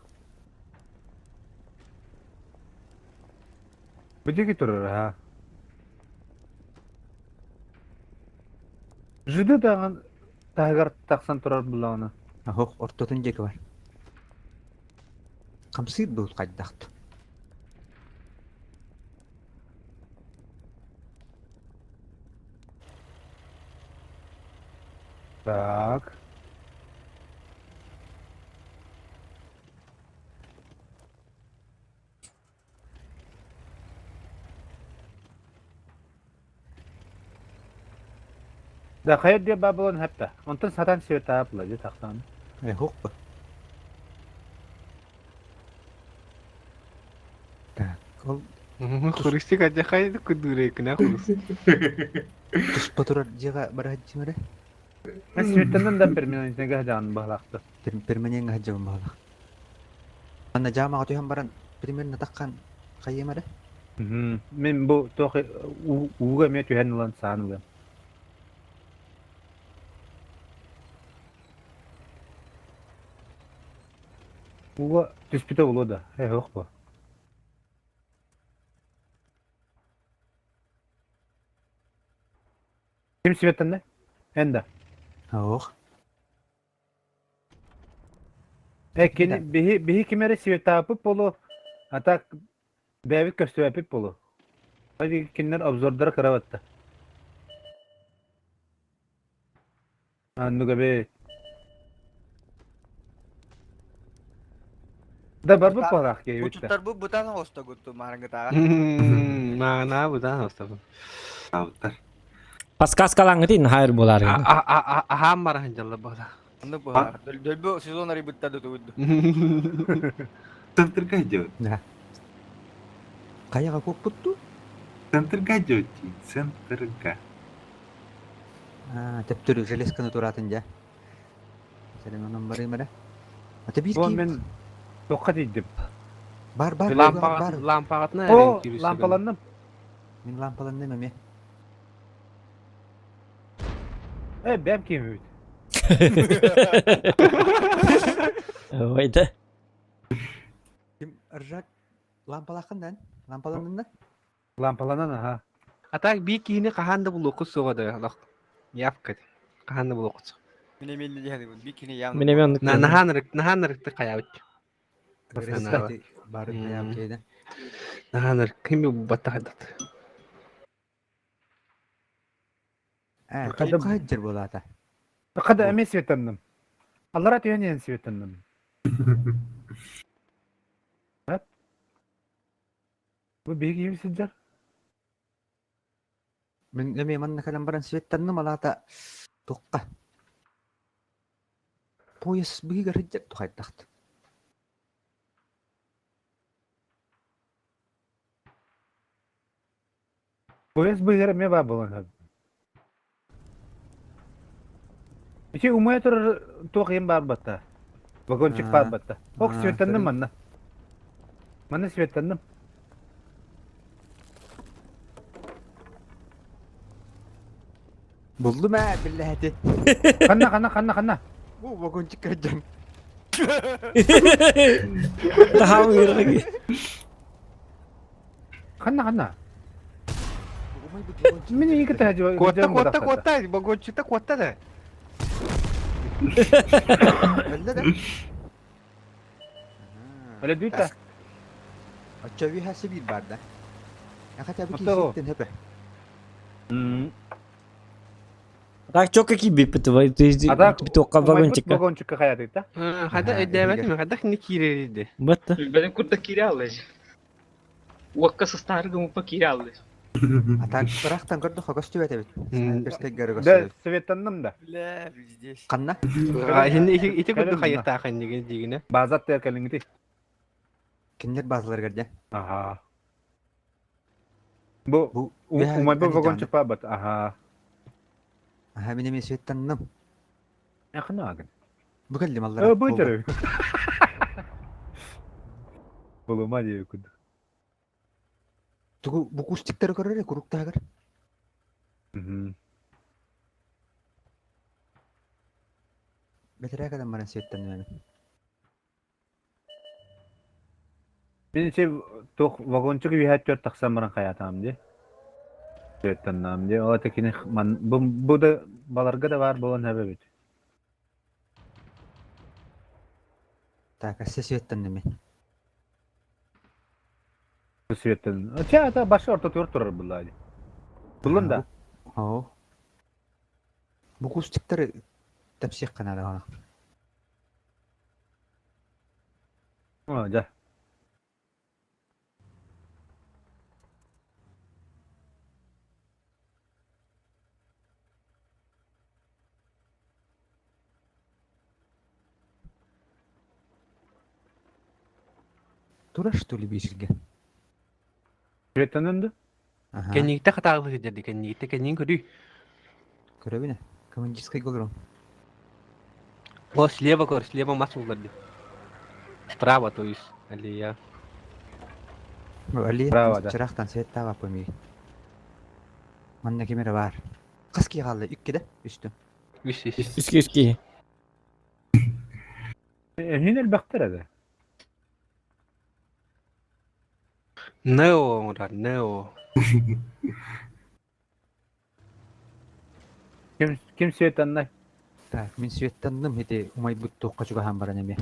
Bıcık durur ha. Jüdü dağın tağır taqsan turar bulağını. Ahoq ortotun jeki var. Qamsir dul qaddaqt. Так. Da hayır diye Babylon hep de. Ondan satan şey tapılacak taksan. Ahoq bu. Tak. Ol Хурустик aja kaydı kudure kena hurus. tuspaturar jega barajimare. Ben simitenden de permanentine gahcan bahlaktı. Permanent ngajam bala. Anna jama atu ham baran primer natakkan kayemare. Men bu toki uga met yuhen ulan sanılı. Uga tüspüte ulu da. He yok bu. Kim simetten ne? Enda. Ahoq. Ekini bihi kimere sivet tapıp bolu. Hatta bevik köstü yapıp bolu. Hadi kinler abzordara karavatta. Annu gabe. Da barbu palak ya bitti. Ucutar bu butan hosta gutu marang kita. Mana budan hosta bu. Pas kas kalangetin hayır bolar ya. Aha marah jalla bala. Ano po? Dolbo sezon na ribut tado tuwid. Center gajo. Nah. Kaya ka puttu. Center gajo ci. Center ga. Teptür jeles kan turatın ja. Senin o numarayı mı da? Ata bir Bu ki. ben tokat edip. Bar Lampagatna O lampalandım. Min lampalandım mı? Ben kim? Oydu. Kim arjak lampalakandan? Lampalandın Lampalanan ha. Atak bir kini kahanda bulukus soğada lak. Yapkat. Kahanda bulukus. Minimin diye hadi bu bikini yang. Menemen. Nahanırık da kayavut. Bar kayam kayda. Nahanırık kimi bu batahadat. Kadın kaçır bu lata. Kada emes sivetandım. Allah razı olsun yani sivetandım. Evet. Bu bilgi gibi sizler. Ben de memang nakalambaran sivetan na malata. Tukka. Puyas bigi garajak to kaytakt. Bu es bu yere me babalan. İşte umaya tur toqyam barbatta. Vagonçuk barbatta. Ok sivetandım manna. Manna sivetandım. Buldum ha billahi. Kanna. Bu vagonçuk garajak. Daha mı lagi? Kanna. Mini ikut aja. Kota, bagonçukta kota da. Öyle de. Öyle değil de. Açavi hası bir barda. Ya kata bir Oto. kişi hepe. Tak çok iyi bir pıtı var. Bir toka vagon çıkar. Vagonçuk kaya değil de. Hada ödemet mi? Hada ne kireliydi? Battı. Benim kurda kiri alır. Vakka sustar gumu pa kiri alır. Atak bıraktan gördü hogostu ötebet. Sniperstek garı De gösterdi. sivetandım da. Le bizde. Kanna. Şimdi iki kudu hayata kendine digine. Bazat der kalingti. Kimler bazıları gördü? Aha. Bu umay bu vagonçuk babat. Aha. Aha benim sivetanım. Yakın ağın. Bu geldi mallara. Bu jere. Buluma diye kudu. Tugu bu kustikleri görür ya kurukta agar. Betere kadar bana süvetten yani. Birinci tok vagonçuk üyehet dört taksan baran kayatam diye. Süvetten nam diye. O tekini bu da balarga da var bolan hebe bit. Ta kasse süvetten mi? Bu süvetten. Aça da başı orta durur bulaydı. Bulun da. Oo. Bu kustikleri tepsih kanalı ona. O da. Тура что ли бишилге? Süvetten döndü. Kennikte hatalı dedi. Kennikte kennin kötü. Körevine. Командирской говорю. O слева мас угодно. Справа, то есть. Или я. Ali Bravo da. çıraktan seyetta var pömi. Manna kamera var. Kaski kaldı ikkide üstü. Üski. Hine البخترة ده. Neo, Murat, Neo. Kim süvetten ne? Tak, min süvettandım hedi umay buttu kaçuga hambara nemi.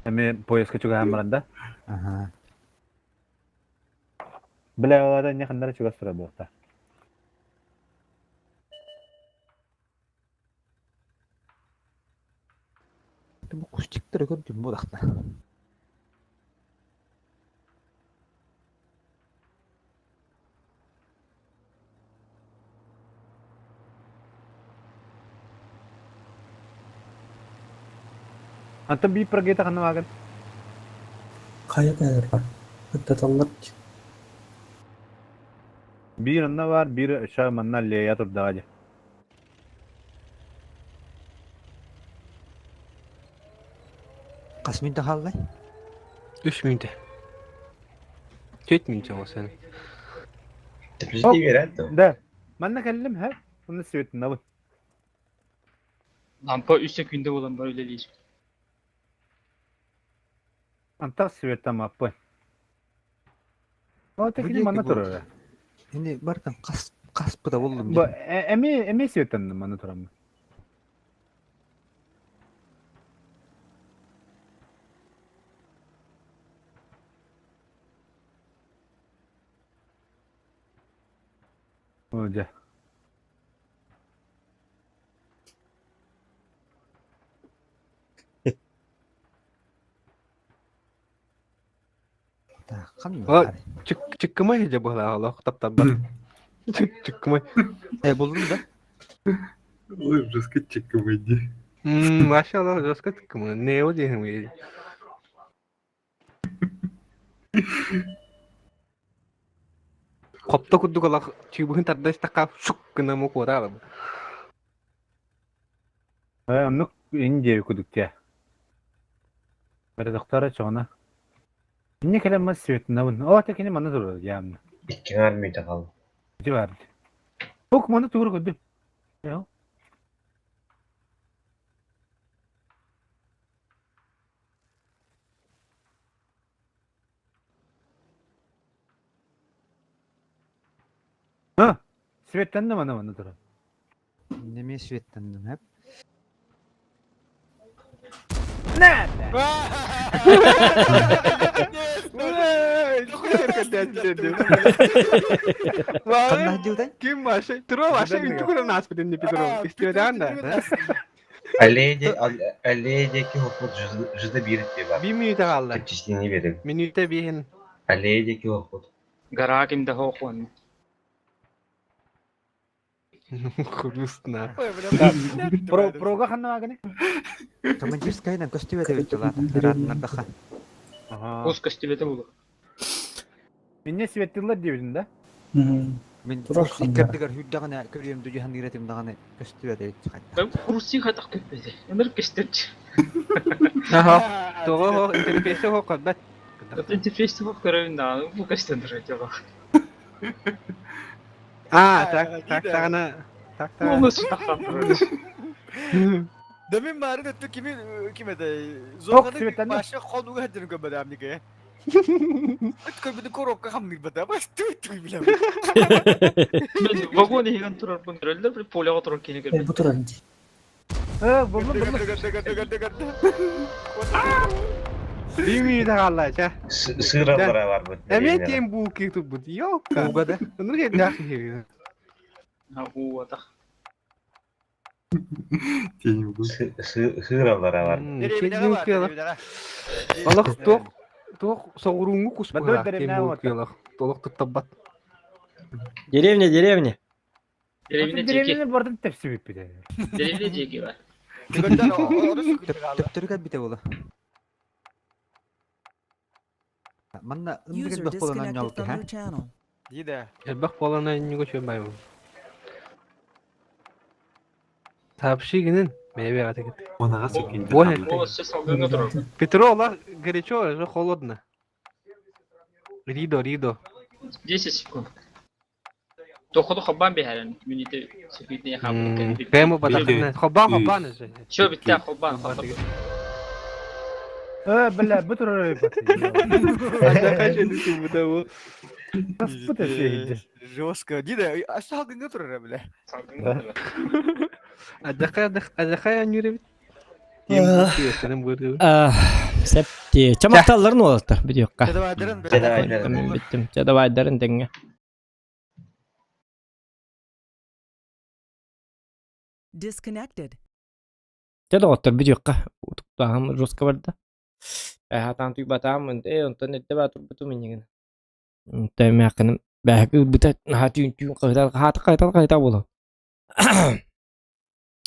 Hem poyas çok hamranda. Aha. Bile orada ne kadar çok sıra bu da. Bu kustikleri gördüm bu dakta. Anta bir pergi tak kenal kan? Kayak ya Pak. Tetangga. Bir anda var, bir aşağı manna liya tur dağacı. Kaç minute kaldı? 3 minute. 4 minute o sen. Da. Manna kellim hep. Bunu süvetten ne bu? Lampa 3 sekünde olan böyle değil. Anta süvetten mi yapın? O tekini manna turur. Ini barkan kas da buldum. Bu emi süvetten manna turam. Hoca. O çıkmay aja bola Allah tap bak. Çıkmay. Buldum da. Oğlum rızkı çıkmadı. Maşallah rızkı çıkmadı. Ne o diye mi? Kopta kudu kalau cibuhin tadi stakap suk kena mau kuota lah. Onu ince kudukça. Böyle doktora çoğuna. Ne kadar mas süvetten ne bu? O tekini manna turur yani. İki var mıydı kaldı? İki var. Çok manna turur kudu. Ya. Ha, süvetten de manna turur. Nemi süvettandım hep. Nerede? Pernah juga Kim masih? Terus masih itu kan nasibin di Pedro. Istilah anda. Aleyh'deki hukuk yüzde bir var. 1 minute kaldı. Tepkisini verin. Minute bihin. Aleyh'deki hukuk. Garakim de hokwan. Kurusna. Proga kanna agane. Командирская нам костюме дают дела. Рад надоха. Kos kastilete olur. Minne süvettiler diyorsun da. Min ikkardigar hüddagana körüyüm duju handiretim dagana kostüme dayıt. Ben kursi hatak köpedi. Ömer kestirci. Aha. Doğru interfeyse hokad bat. Interfeyste hok görevinde bu kastindir acaba. Tak sana. Tak. Onu sıkıntı. Demin bari de kime de Yok, zorladı Svet'ten de. başka konu hadini göbede amni ke. Tıkı bir de korokka hamni bada bas tüy bile. Men vagon higan turar bun görüldür bir polya oturup kini görüldür. Bu turun. Buldum. Bilmiyor da Allah ya. Sığırallara var bu. Evet yem bu ki tu bu. Yok. Bu kadar. Onu gel Ha bu ata. Sığırallara var. Nereye bir daha var? Nereye bir daha? Balık tok soğurungu kusma. Ben de derim, ne var? Toluk tutabat. Деревня, деревня. Derevine ceki. Diremini bardan tepsi bir de. Derevine ceki var. Tıkırdan onu sıkıntı kaldı. Töptөрүгө бите бола. Манна User ындыгы бак болан disconnected аньялты, from ha? your channel. İyi de. Bak balana nyugo çömbay bu. Tapşiginin meyve atı git. Onağa söküldü. Bu ne? O söz salgınga durur. Петрола горячо, уже холодно. Ридо. 10 sekund. Dokudu xobban beheren. Minite sefidne yaxam. Прямо батахна. Хобан же. Şö bitti xobban. Billa bu tur Ada kaçı düşün bu da bu. Bu da şeydi. Жестко. Дида, aşağı gün götürür bile. Ada kaya nyürü. Yem bu senin burada. Septi. Çamaktalların oldu. Bir yok. Cedavaydırın. Tamam bittim. Cedavaydırın denge. Disconnected. Cedavaydır bir yok. Utuktam Ruska vardı. Hatan tüy batam ente ondan ette batur butu minyen. Ente mekanım belki bu da hati tüy kayta bolan.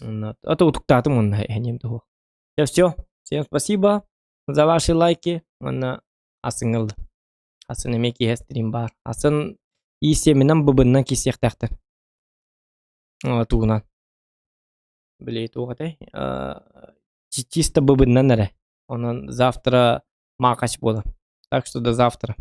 Это уtuktатым он хенем того. Все. Всем спасибо за ваши лайки. Он асыңыл. Асын эмеки хестрим бар. Асын исеминен быбыннан кисек тахты. Тугунан. Билей тугатай. Чисто быбыннан эре. Онан завтра макач болот. Так что до завтра.